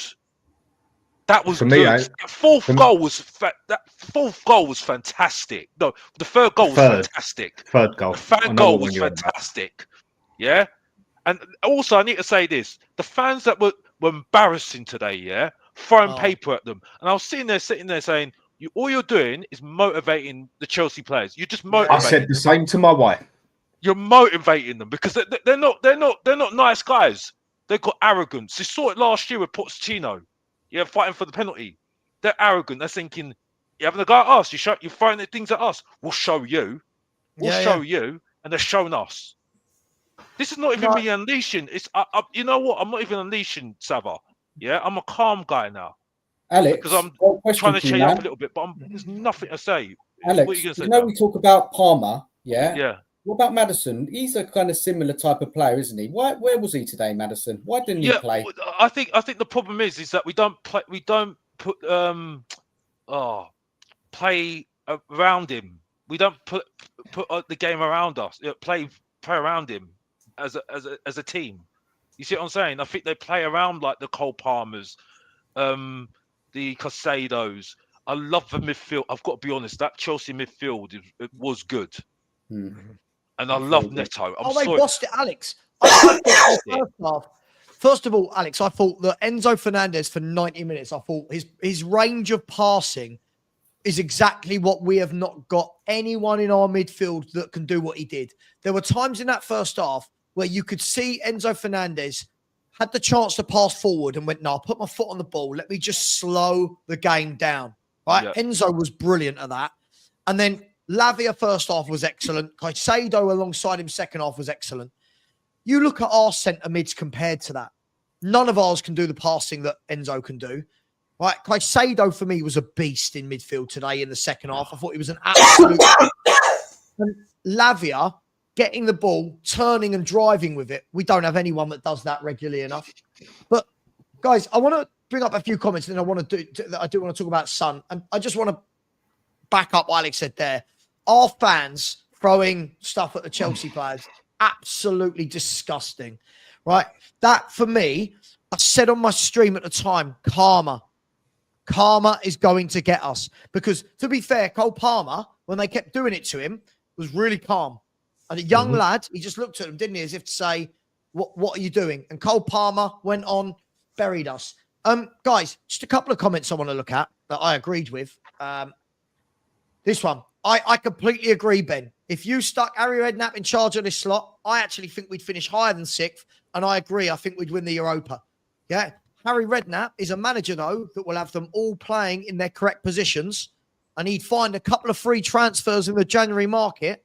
S5: That was good. Fourth goal was fantastic. No, the third goal was fantastic.
S2: Third goal.
S5: The third goal was fantastic. Yeah, and also I need to say this: the fans that were embarrassing today, yeah, throwing paper at them, and I was sitting there saying. All you're doing is motivating the Chelsea players. You're just motivating.
S2: I said the same to my wife.
S5: You're motivating them because they're not nice guys. They've got arrogance. You saw it last year with Pochettino. Yeah, fighting for the penalty. They're arrogant. They're thinking, you're having a go at us. You're throwing things at us. We'll show you. We'll show you. And they're showing us. This is not even me unleashing. It's you know what? I'm not even unleashing Savva. Yeah, I'm a calm guy now.
S3: Alex,
S5: because I'm trying to change up a little bit, but there's nothing to say.
S3: Alex,
S5: what are you going to say?
S3: you know,
S5: now?
S3: we talk about Palmer, yeah?
S5: Yeah.
S3: What about Maddison? He's a kind of similar type of player, isn't he? Where was he today, Maddison? Why didn't he play?
S5: I think the problem is that we don't put play around him. We don't put the game around us. Play around him as a team. You see what I'm saying? I think they play around like the Cole Palmers, the Casados. I love the midfield. I've got to be honest. That Chelsea midfield it was good, and I love Neto.
S1: They bossed it, Alex. First of all, Alex, I thought that Enzo Fernandez for 90 minutes. I thought his range of passing is exactly what we have not got anyone in our midfield that can do what he did. There were times in that first half where you could see Enzo Fernandez had the chance to pass forward and went, no, I'll put my foot on the ball. Let me just slow the game down. Right? Yeah. Enzo was brilliant at that. And then Lavia first half was excellent. Caicedo alongside him second half was excellent. You look at our centre mids compared to that. None of ours can do the passing that Enzo can do. Right, Caicedo for me was a beast in midfield today in the second half. I thought he was an absolute. And Lavia getting the ball, turning and driving with it. We don't have anyone that does that regularly enough. But guys, I want to bring up a few comments, and I want to I do want to talk about Son, and I just want to back up what Alex said there. Our fans throwing stuff at the Chelsea players, absolutely disgusting. Right, that for me, I said on my stream at the time, Karma is going to get us. Because, to be fair, Cole Palmer, when they kept doing it to him, was really calm. And a young lad, he just looked at him, didn't he, as if to say, what are you doing? And Cole Palmer went on, buried us. Guys, just a couple of comments I want to look at that I agreed with. This one. I completely agree, Ben. If you stuck Harry Redknapp in charge of this slot, I actually think we'd finish higher than 6th. And I agree. I think we'd win the Europa. Yeah. Harry Redknapp is a manager, though, that will have them all playing in their correct positions, and he'd find a couple of free transfers in the January market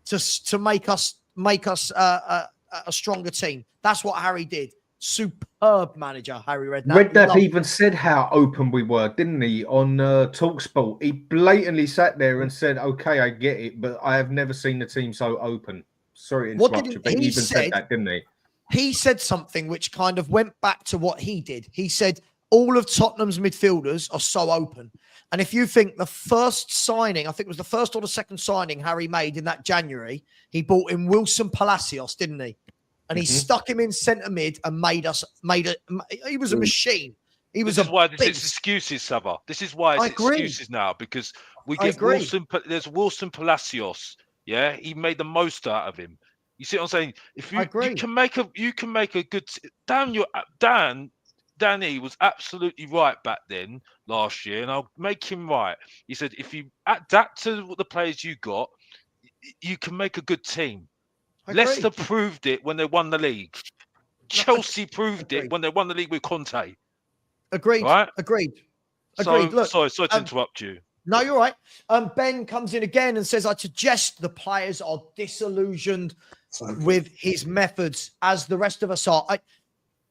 S1: to make us a stronger team. That's what Harry did. Superb manager, Harry Redknapp.
S2: Redknapp even said how open we were, didn't he, on TalkSport? He blatantly sat there and said, okay, I get it, but I have never seen the team so open. Sorry to interrupt you, but he even said that, didn't he?
S1: He said something which kind of went back to what he did. He said, all of Tottenham's midfielders are so open. And if you think the first signing, I think it was the first or the second signing Harry made in that January, he bought in Wilson Palacios, didn't he? And he stuck him in centre mid and he was a machine. He was
S5: why this is excuses, Savva. This is why it's excuses now, because we get Wilson. There's Wilson Palacios. Yeah, he made the most out of him. You see what I'm saying? If you can make a good Danny was absolutely right back then last year, and I'll make him right. He said if you adapt to the players you got, you can make a good team. Leicester proved it when they won the league. Chelsea proved it when they won the league with Conte.
S1: Agreed. Right? Agreed.
S5: Look, sorry to interrupt you.
S1: No, you're right. Ben comes in again and says, I suggest the players are disillusioned with his methods, as the rest of us are.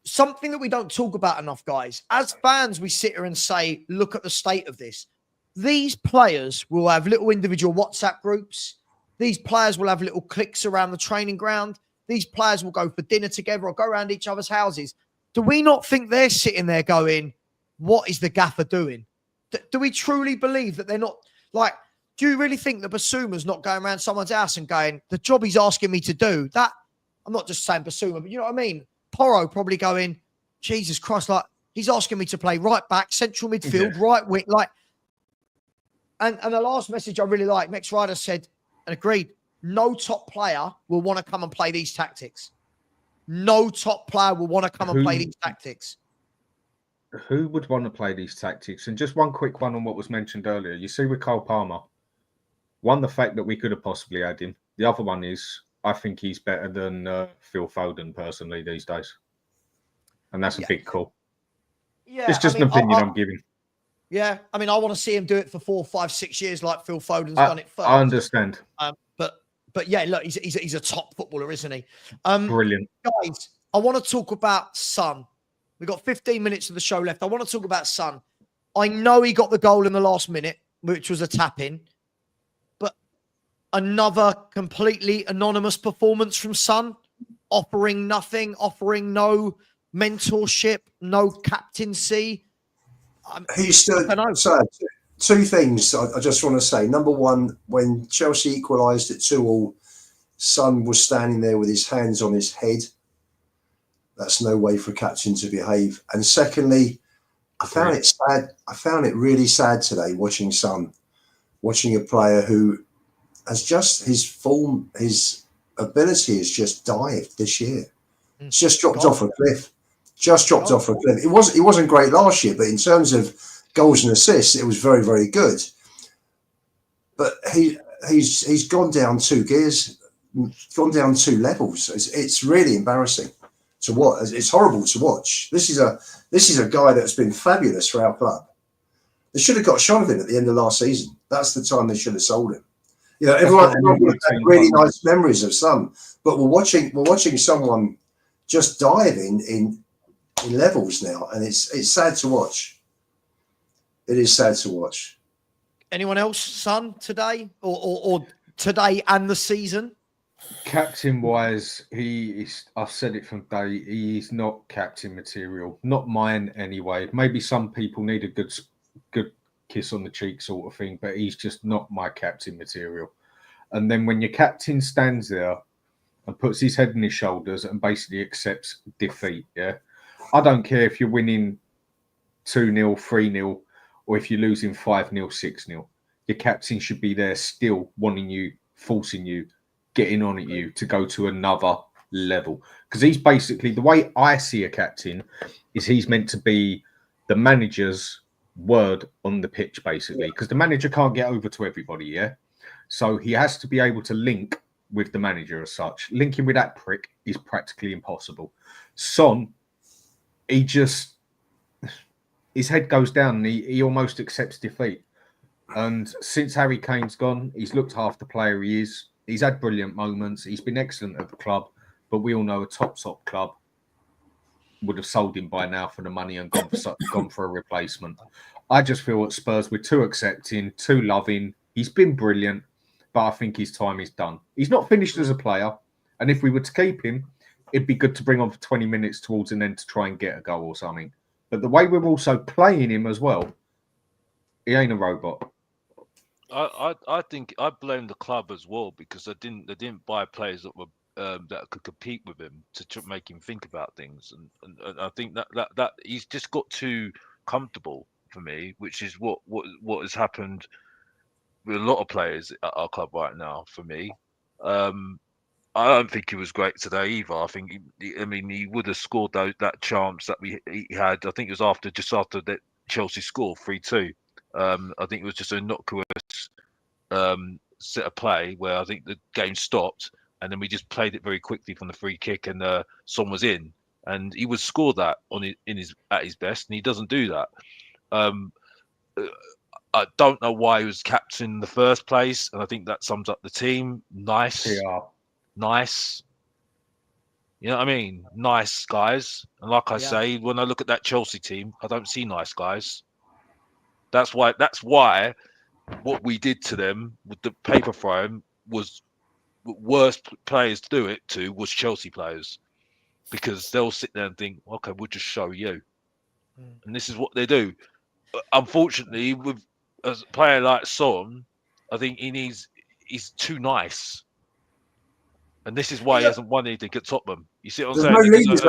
S1: Something that we don't talk about enough, guys. As fans, we sit here and say, look at the state of this. These players will have little individual WhatsApp groups. These players will have little cliques around the training ground. These players will go for dinner together or go around each other's houses. Do we not think they're sitting there going, what is the gaffer doing? Do we truly believe that they're not, like, do you really think that Basuma's not going around someone's house and going, the job he's asking me to do, that, I'm not just saying Basuma, but you know what I mean? Porro probably going, Jesus Christ, like, he's asking me to play right back, central midfield, right wing, like, and the last message I really like, Max Ryder said, and agreed, no top player will want to come and play these tactics. No top player will want to come and play these tactics.
S2: Who would want to play these tactics? And just one quick one on what was mentioned earlier. You see with Cole Palmer, one, the fact that we could have possibly had him. The other one is, I think he's better than Phil Foden personally these days. And that's a big call. Yeah, it's just an opinion I'm giving.
S1: Yeah, I mean, I want to see him do it for 4, 5, 6 years like Phil Foden's done it first.
S2: I understand.
S1: But yeah, look, he's a top footballer, isn't he?
S2: Brilliant.
S1: Guys, I want to talk about Son. We've got 15 minutes of the show left. I want to talk about Son. I know he got the goal in the last minute, which was a tap-in. another completely anonymous performance from Son, offering nothing, offering no mentorship, no captaincy.
S4: He stood.
S1: I don't know.
S4: So, two things I just want to say. Number one, when Chelsea equalised at 2-2, Son was standing there with his hands on his head. That's no way for a captain to behave. And secondly, I found it sad. I found it really sad today watching Son, watching a player who has just his form, his ability has just dived this year. It's just dropped off a cliff. Just dropped off a cliff. It wasn't great last year, but in terms of goals and assists, it was very, very good. But he's gone down 2 gears, gone down 2 levels. It's really embarrassing to watch. It's horrible to watch. This is a guy that's been fabulous for our club. They should have got shot of him at the end of last season. That's the time they should have sold him. You know, everyone had really nice memories of Son, but we're watching someone just dive in levels now, and it's sad to watch. It is sad to watch.
S1: Anyone else, Son, today or today and the season?
S2: Captain wise, I've said it from day. He is not captain material. Not mine anyway. Maybe some people need a good kiss on the cheek sort of thing, but he's just not my captain material. And then when your captain stands there and puts his head on his shoulders and basically accepts defeat, yeah, I don't care if you're winning 2-0, 3-0, or if you're losing 5-0, 6-0. Your captain should be there still wanting you, forcing you, getting on at you to go to another level. Because he's basically, the way I see a captain is he's meant to be the manager's word on the pitch, basically, because the manager can't get over to everybody, yeah? So he has to be able to link with the manager as such. Linking with that prick is practically impossible. Son, his head goes down and he almost accepts defeat. And since Harry Kane's gone, he's looked half the player he is. He's had brilliant moments. He's been excellent at the club, but we all know a top club would have sold him by now for the money and gone for a replacement. I just feel at Spurs we're too accepting, too loving. He's been brilliant, but I think his time is done. He's not finished as a player, and if we were to keep him, it'd be good to bring on for 20 minutes towards an end to try and get a goal or something. But the way we're also playing him as well, he ain't a robot.
S5: I think I blame the club as well because they didn't buy players that were that could compete with him to make him think about things, and I think that he's just got too comfortable for me, which is what has happened with a lot of players at our club right now. For me, I don't think he was great today either. I think he would have scored that chance that he had. I think it was just after that Chelsea score 3-2. I think it was just a innocuous set of play where I think the game stopped, and then we just played it very quickly from the free kick, and Son was in, and he would score that at his best, and he doesn't do that. I don't know why he was captain in the first place, and I think that sums up the team. Nice. You know what I mean? Nice guys. And like I say, when I look at that Chelsea team, I don't see nice guys. That's why what we did to them with the paper frame was worst players to do it to was Chelsea players, because they'll sit there and think, okay, we'll just show you. And this is what they do. But unfortunately, with a player like Son, I think he's too nice. And this is why he hasn't won anything at Tottenham. You see what I'm saying?
S4: No leaders,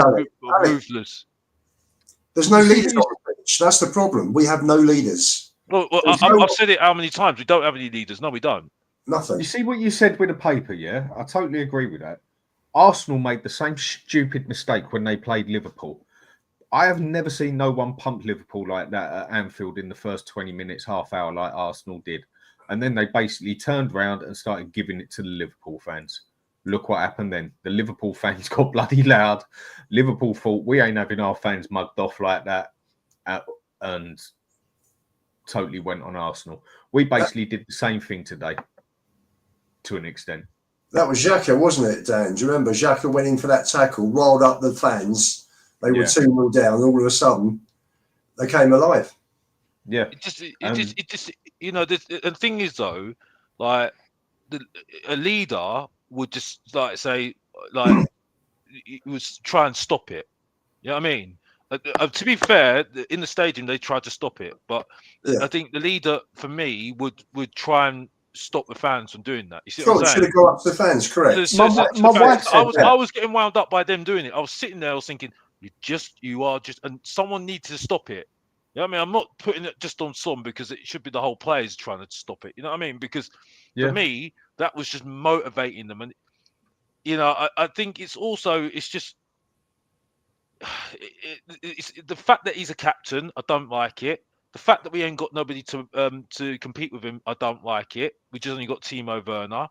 S5: ruthless.
S4: There's no leaders on the pitch. That's the problem. We have no leaders.
S5: Well, I've said it how many times? We don't have any leaders. No, we don't.
S4: Nothing.
S2: You see what you said with the paper, yeah? I totally agree with that. Arsenal made the same stupid mistake when they played Liverpool. I have never seen no one pump Liverpool like that at Anfield in the first 20 minutes, half hour, like Arsenal did. And then they basically turned around and started giving it to the Liverpool fans. Look what happened then. The Liverpool fans got bloody loud. Liverpool thought, we ain't having our fans mugged off like that. And totally went on Arsenal. We basically did the same thing today, to an extent.
S4: That was Xhaka, wasn't it, Dan? Do you remember? Xhaka went in for that tackle, rolled up the fans. They were 2-0 down, and all of a sudden, they came alive.
S2: Yeah.
S5: It just, you know, the thing is though, like a leader would just like say like he was try and stop it. You know what I mean? To be fair, in the stadium they tried to stop it, but I think the leader for me would try and stop the fans from doing that. You see what I'm saying?
S4: Should have gone up to the fans, correct?
S5: I was getting wound up by them doing it. I was sitting there, I was thinking, you are just, and someone needs to stop it. You know what I mean? I'm not putting it just on Son because it should be the whole players trying to stop it. You know what I mean? Because for me, that was just motivating them. And, you know, I think it's just, it's the fact that he's a captain, I don't like it. The fact that we ain't got nobody to compete with him, I don't like it. We just only got Timo Werner.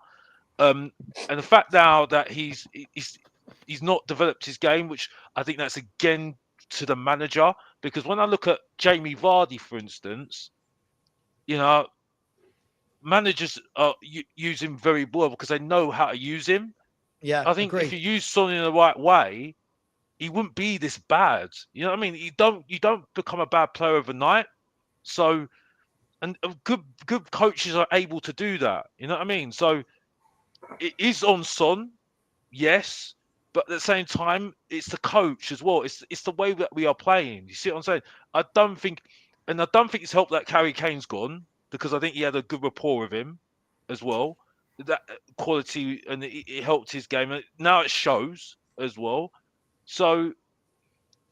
S5: And the fact now that he's not developed his game, which I think that's again to the manager, because when I look at Jamie Vardy, for instance, you know, managers use him very well because they know how to use him.
S1: Yeah,
S5: I think if you use Son in the right way, he wouldn't be this bad. You know what I mean? You don't become a bad player overnight. So, and good coaches are able to do that. You know what I mean? So it is on Son, yes. But at the same time, it's the coach as well. It's the way that we are playing. You see what I'm saying? I don't think it's helped that Harry Kane's gone, because I think he had a good rapport with him as well. That quality, and it helped his game. Now it shows as well. So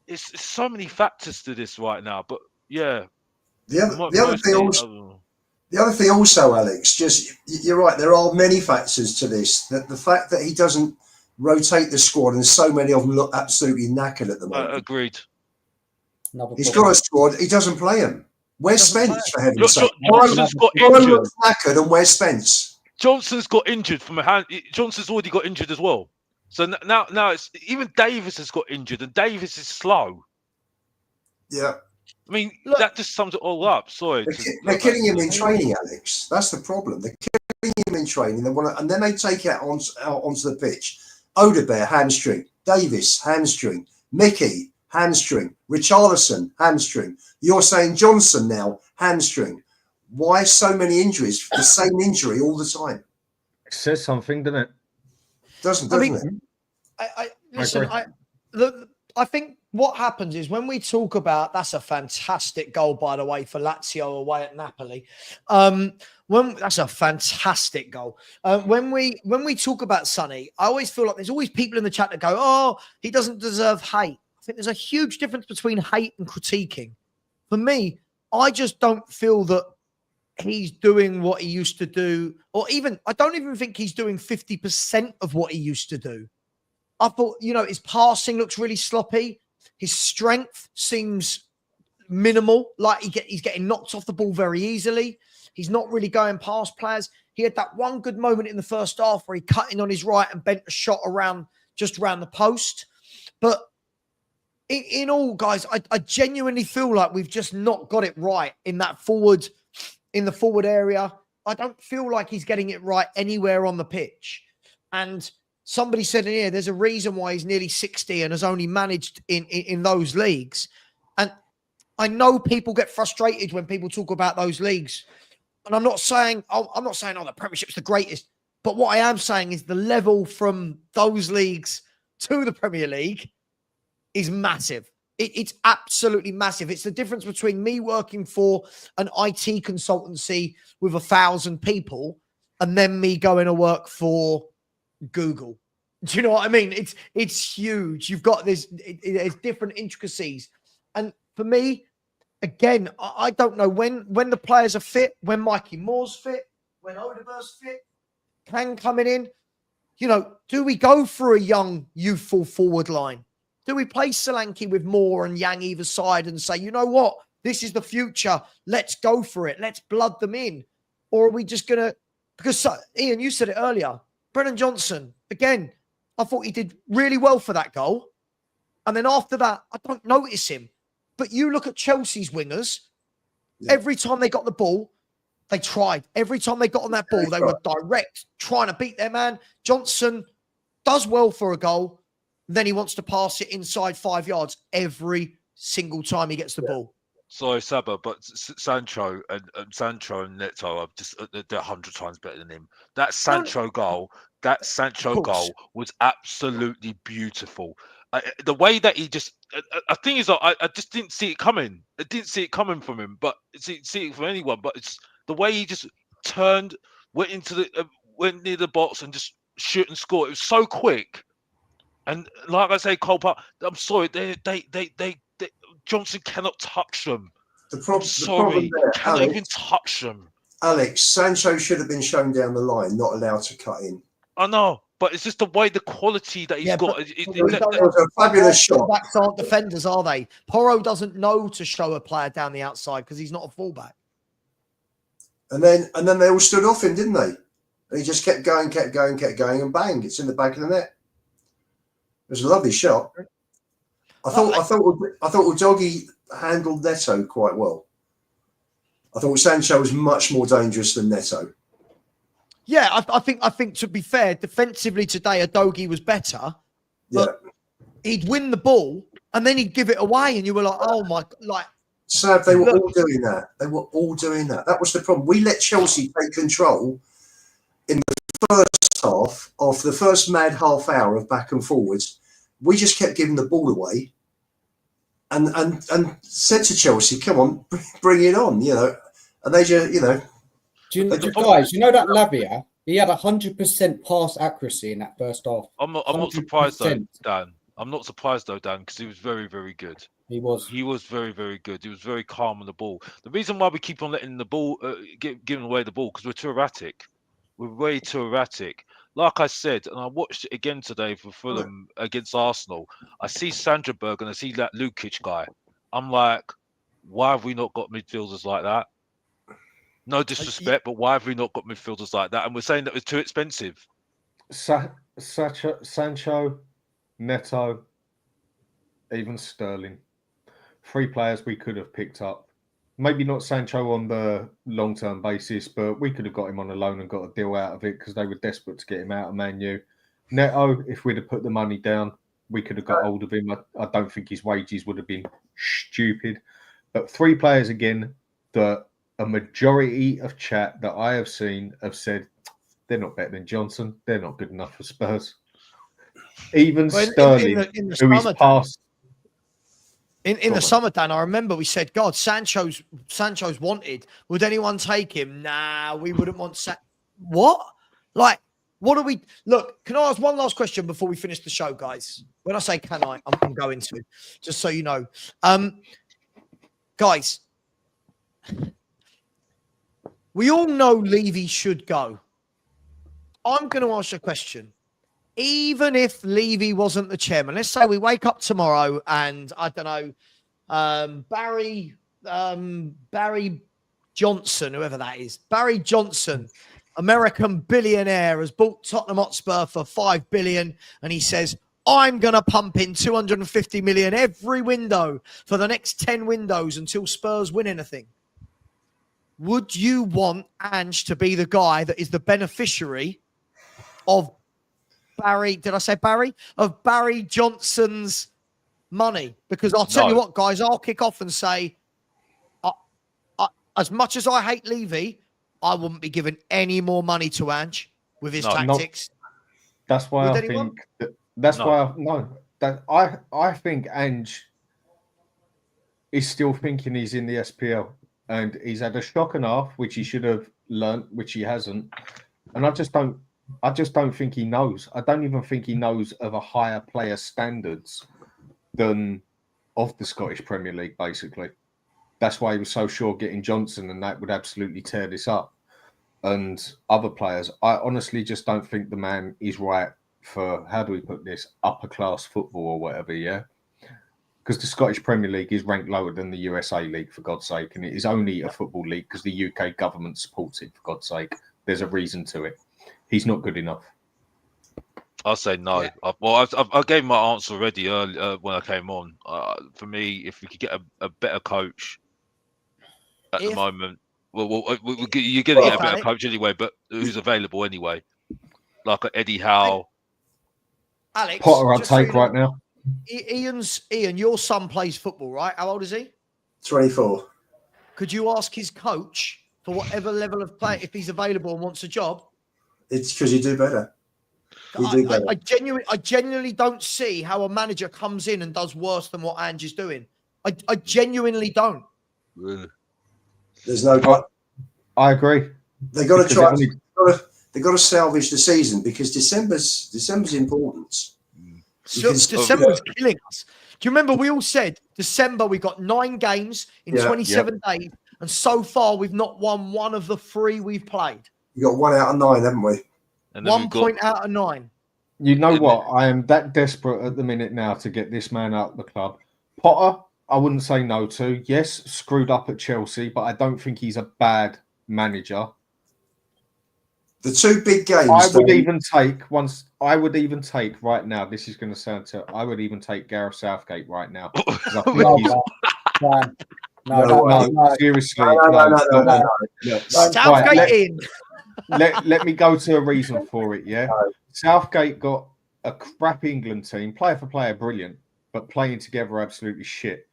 S5: it's so many factors to this right now. But yeah,
S4: the other thing also, Alex, just you're right. There are many factors to this. That the fact that he doesn't rotate the squad, and so many of them look absolutely knackered at the moment.
S5: Agreed.
S4: He's got a squad. He doesn't play him. Where's Spence, for heaven's sake?
S5: Johnson's got injured.
S4: Knackered, and where's Spence?
S5: Johnson's got injured from a hand. Johnson's already got injured as well. So now it's even Davis has got injured, and Davis is slow.
S4: Yeah.
S5: I mean, that just sums it all up. Sorry.
S4: They're killing him in training, Alex. That's the problem. They're killing him in training. And then they take it out onto the pitch. Odebear, hamstring. Davis, hamstring. Mickey, hamstring. Richarlison, hamstring. You're saying Johnson now, hamstring. Why so many injuries? The same injury all the time.
S2: It says something, doesn't it?
S4: Doesn't it?
S1: Listen, I think what happens is when we talk about, that's a fantastic goal, by the way, for Lazio away at Napoli. That's a fantastic goal. When we talk about Sonny, I always feel like there's always people in the chat that go, "Oh, he doesn't deserve hate." I think there's a huge difference between hate and critiquing. For me, I just don't feel that he's doing what he used to do, or even I don't even think he's doing 50% of what he used to do. I thought, his passing looks really sloppy. His strength seems minimal. Like he's getting knocked off the ball very easily. He's not really going past players. He had that one good moment in the first half where he cut in on his right and bent a shot just around the post. But in all, guys, I genuinely feel like we've just not got it right in the forward area. I don't feel like he's getting it right anywhere on the pitch. And somebody said in here, there's a reason why he's nearly 60 and has only managed in those leagues. And I know people get frustrated when people talk about those leagues. And I'm not saying, the Premiership's the greatest. But what I am saying is the level from those leagues to the Premier League is massive. It's absolutely massive. It's the difference between me working for an IT consultancy with 1,000 people and then me going to work for Google. Do you know what I mean? It's huge. You've got there's different intricacies. And for me, again, I don't know when the players are fit, when Mikey Moore's fit, when Odebear's fit, Kang coming in. Do we go for a young, youthful forward line? Do we play Solanke with Moore and Yang either side and say, you know what? This is the future. Let's go for it. Let's blood them in. Or are we just going to... Because, Ian, you said it earlier. Brennan Johnson, again, I thought he did really well for that goal. And then after that, I don't notice him. But you look at Chelsea's wingers. Yeah. Every time they got the ball, they tried. Every time they got on that ball, they were direct, trying to beat their man. Johnson does well for a goal. Then he wants to pass it inside 5 yards every single time he gets the ball.
S5: Sorry, Savva, but Sancho and Neto are just they're 100 times better than him. That Sancho goal was absolutely beautiful. The way that he just, I think is I just didn't see it coming. I didn't see it coming from him, but see it from anyone. But it's the way he just turned, went into went near the box and just shoot and score. It was so quick. And like I say, Cole Park, I'm sorry, they Johnson cannot touch them.
S4: The
S5: I'm sorry,
S4: there,
S5: cannot
S4: Alex,
S5: even touch them.
S4: Alex, Sancho should have been shown down the line, not allowed to cut in.
S5: I know, but it's just the way, the quality that he's got.
S4: It was a fabulous shot.
S1: Fullbacks aren't defenders, are they? Porro doesn't know to show a player down the outside because he's not a fullback. And then
S4: they all stood off him, didn't they? And he just kept going, and bang, it's in the back of the net. It was a lovely shot. I thought Udogie handled Neto quite well. I thought Sancho was much more dangerous than Neto.
S1: Yeah, I think to be fair, defensively today, Udogie was better. But he'd win the ball and then he'd give it away, and you were like, "Oh my!" Like,
S4: Sav, they were all doing that. They were all doing that. That was the problem. We let Chelsea take control in the first half of the first mad half hour of back and forwards. We just kept giving the ball away, and said to Chelsea, "Come on, bring it on," And they just,
S3: guys, that Levy, he had 100% pass accuracy in that first half.
S5: I'm not surprised though, Dan. I'm not surprised though, Dan, because he was very, very good. He was very, very good. He was very calm on the ball. The reason why we keep on letting the ball, giving away the ball, because we're too erratic. We're way too erratic. Like I said, and I watched it again today for Fulham against Arsenal. I see Sandraberg and I see that Lukic guy. I'm like, why have we not got midfielders like that? No disrespect, but why have we not got midfielders like that? And we're saying that it's too expensive.
S2: Sancho, Neto, even Sterling. 3 players we could have picked up. Maybe not Sancho on the long-term basis, but we could have got him on a loan and got a deal out of it because they were desperate to get him out of Man U. Neto, if we'd have put the money down, we could have got hold of him. I don't think his wages would have been stupid. But 3 players again that a majority of chat that I have seen have said they're not better than Johnson. They're not good enough for Spurs. Even Sterling, who is past.
S1: In the summer, Dan, I remember we said, God, Sancho's wanted. Would anyone take him? Nah, we wouldn't want What? Like, what are we... Look, can I ask one last question before we finish the show, guys? When I say can I, I'm going to, just so you know. Guys, we all know Levy should go. I'm going to ask you a question. Even if Levy wasn't the chairman, let's say we wake up tomorrow and, I don't know, Barry Johnson, whoever that is, Barry Johnson, American billionaire, has bought Tottenham Hotspur for $5 billion, and he says, I'm going to pump in 250 million every window for the next 10 windows until Spurs win anything. Would you want Ange to be the guy that is the beneficiary of Barry, did I say Barry? Of Barry Johnson's money? Because I'll tell you what, guys, I'll kick off and say, as much as I hate Levy, I wouldn't be giving any more money to Ange with his tactics.
S2: That's why I think. I think Ange is still thinking he's in the SPL, and he's had a shock and a half, which he should have learnt, which he hasn't. And I just don't think he knows. I don't even think he knows of a higher player standards than of the Scottish Premier League, basically. That's why he was so sure getting Johnson, and that would absolutely tear this up. And other players, I honestly just don't think the man is right for, how do we put this, upper class football or whatever, yeah? Because the Scottish Premier League is ranked lower than the USA League, for God's sake, and it is only a football league because the UK government supports it, for God's sake. There's a reason to it. He's not good enough.
S5: I'll say no. Yeah. I gave my answer already earlier when I came on. For me, if we could get a better coach at the moment, you're going to get a better coach anyway, but who's available anyway? Like Eddie Howe.
S1: Alex,
S2: Potter, I'll take right now.
S1: Ian, your son plays football, right? How old is he?
S4: 24.
S1: Could you ask his coach for whatever level of play if he's available and wants a job?
S4: It's because you do better. You do better.
S1: I genuinely don't see how a manager comes in and does worse than what Ange is doing. I genuinely don't.
S5: Really?
S4: There's no.
S2: I agree.
S4: They got to try. They got to salvage the season because December's important.
S1: So December's killing us. Do you remember we all said December we got 9 games in 27 days, and so far we've not won one of the 3 we've played.
S4: You got 1 out of 9, haven't we?
S5: And
S1: 1 point out of 9.
S2: You know what? I am that desperate at the minute now to get this man out of the club. Potter, I wouldn't say no to. Yes, screwed up at Chelsea, but I don't think he's a bad manager.
S4: The 2 big games.
S2: I would even take right now. This is going to sound terrible. I would even take Gareth Southgate right now. I think no, seriously. No.
S1: Southgate in.
S2: Let me go to a reason for it. Yeah, Southgate got a crap England team, player for player, brilliant, but playing together absolutely shit.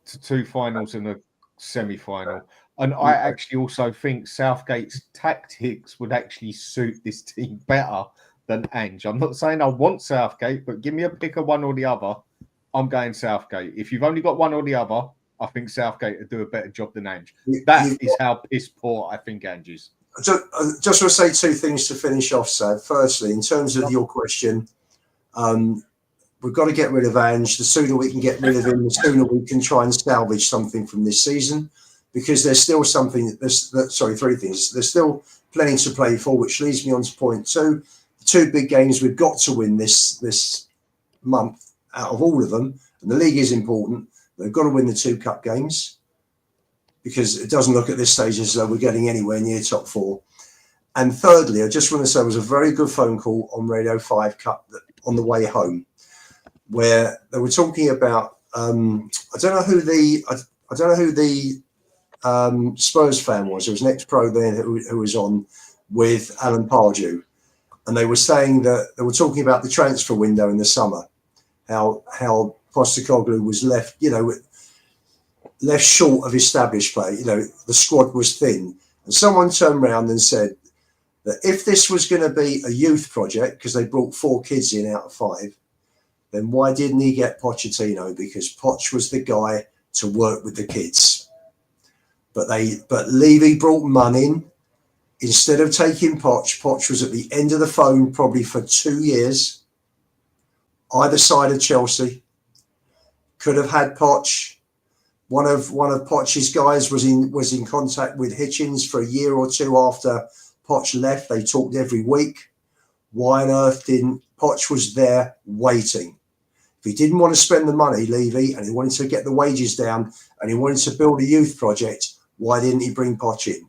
S2: To 2 finals and a semi-final. And I actually also think Southgate's tactics would actually suit this team better than Ange. I'm not saying I want Southgate, but give me a pick of one or the other. I'm going Southgate. If you've only got one or the other, I think Southgate would do a better job than Ange. That is how piss poor I think Ange is.
S4: Just want to say 2 things to finish off, Sav. Firstly, in terms of your question, we've got to get rid of Ange. The sooner we can get rid of him, the sooner we can try and salvage something from this season. Because there's still something. 3 things. There's still plenty to play for, which leads me on to point 2. The 2 big games we've got to win this month out of all of them, and the league is important. They've got to win the 2 cup games because it doesn't look at this stage as though we're getting anywhere near top 4. And thirdly, I just want to say it was a very good phone call on Radio 5 Cup on the way home, where they were talking about. I don't know who the Spurs fan was. There was an ex-pro there who was on with Alan Pardew, and they were saying that they were talking about the transfer window in the summer, how Postecoglou was left short of established play. The squad was thin, and someone turned around and said that if this was going to be a youth project, because they brought 4 kids in out of 5, then why didn't he get Pochettino? Because Poch was the guy to work with the kids. But Levy brought Munn in instead of taking Poch. Poch was at the end of the phone probably for 2 years, either side of Chelsea. Could have had Poch. One of Poch's guys was in contact with Hitchens for a year or 2 after Poch left. They talked every week. Why on earth didn't Poch was there waiting? If he didn't want to spend the money, Levy, and he wanted to get the wages down, and he wanted to build a youth project, why didn't he bring Poch in?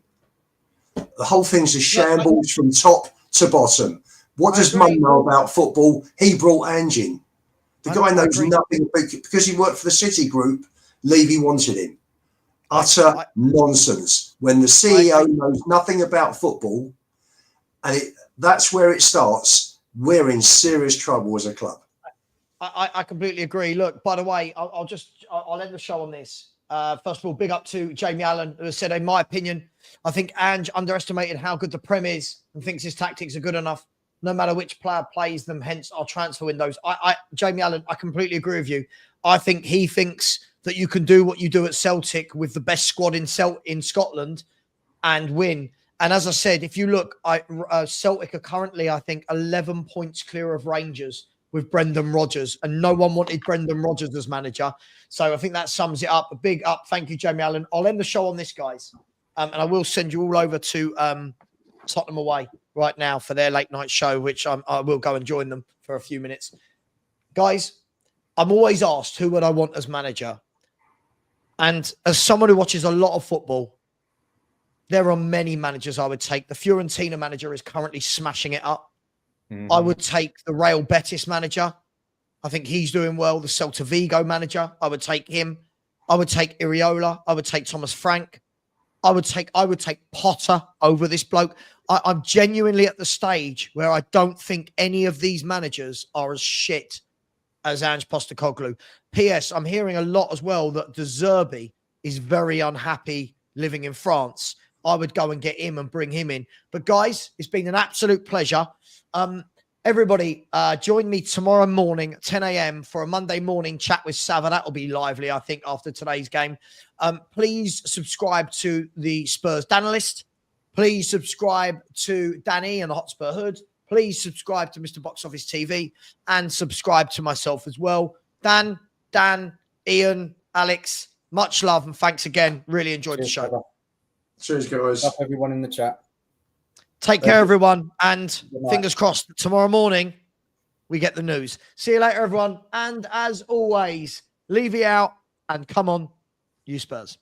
S4: The whole thing's a shambles from top to bottom. What does Mum know about football? He brought Ange in. The guy knows nothing because he worked for the City Group. Levy wanted him. Utter nonsense. When the CEO knows nothing about football, and that's where it starts, we're in serious trouble as a club.
S1: I completely agree. Look, by the way, I'll end the show on this. First of all, big up to Jamie Allen, who has said, in my opinion, I think Ange underestimated how good the Prem is and thinks his tactics are good enough, no matter which player plays them, hence our transfer windows. Jamie Allen, I completely agree with you. I think he thinks that you can do what you do at Celtic with the best squad in Scotland and win. And as I said, if you look, Celtic are currently, I think, 11 points clear of Rangers with Brendan Rodgers, and no one wanted Brendan Rodgers as manager. So I think that sums it up. A big up. Thank you, Jamie Allen. I'll end the show on this, guys. And I will send you all over to Tottenham away right now for their late night show, which I will go and join them for a few minutes. Guys, I'm always asked who would I want as manager. And as someone who watches a lot of football, there are many managers I would take. The Fiorentina manager is currently smashing it up. I would take the Real Betis manager. I think he's doing well. The Celta Vigo manager, I would take him. I would take Iriola. I would take Thomas Frank. I would take Potter over this bloke. I'm genuinely at the stage where I don't think any of these managers are as shit as Ange Postecoglou. P.S. I'm hearing a lot as well that De Zerbi is very unhappy living in France, I would go and get him and bring him in. But guys, it's been an absolute pleasure. Everybody, join me tomorrow morning, 10 a.m. for a Monday morning chat with Savva. That will be lively, I think, after today's game. Please subscribe to the Spurs Danalist. Please subscribe to Danny and the Hotspur Hood. Please subscribe to Mr. Box Office TV and subscribe to myself as well. Dan, Ian, Alex, much love and thanks again. Really enjoyed the show.
S3: Brother.
S4: Cheers, guys.
S3: Love everyone in the chat.
S1: Take care, everyone. And fingers crossed, tomorrow morning, we get the news. See you later, everyone. And as always, Levy out and come on, you Spurs.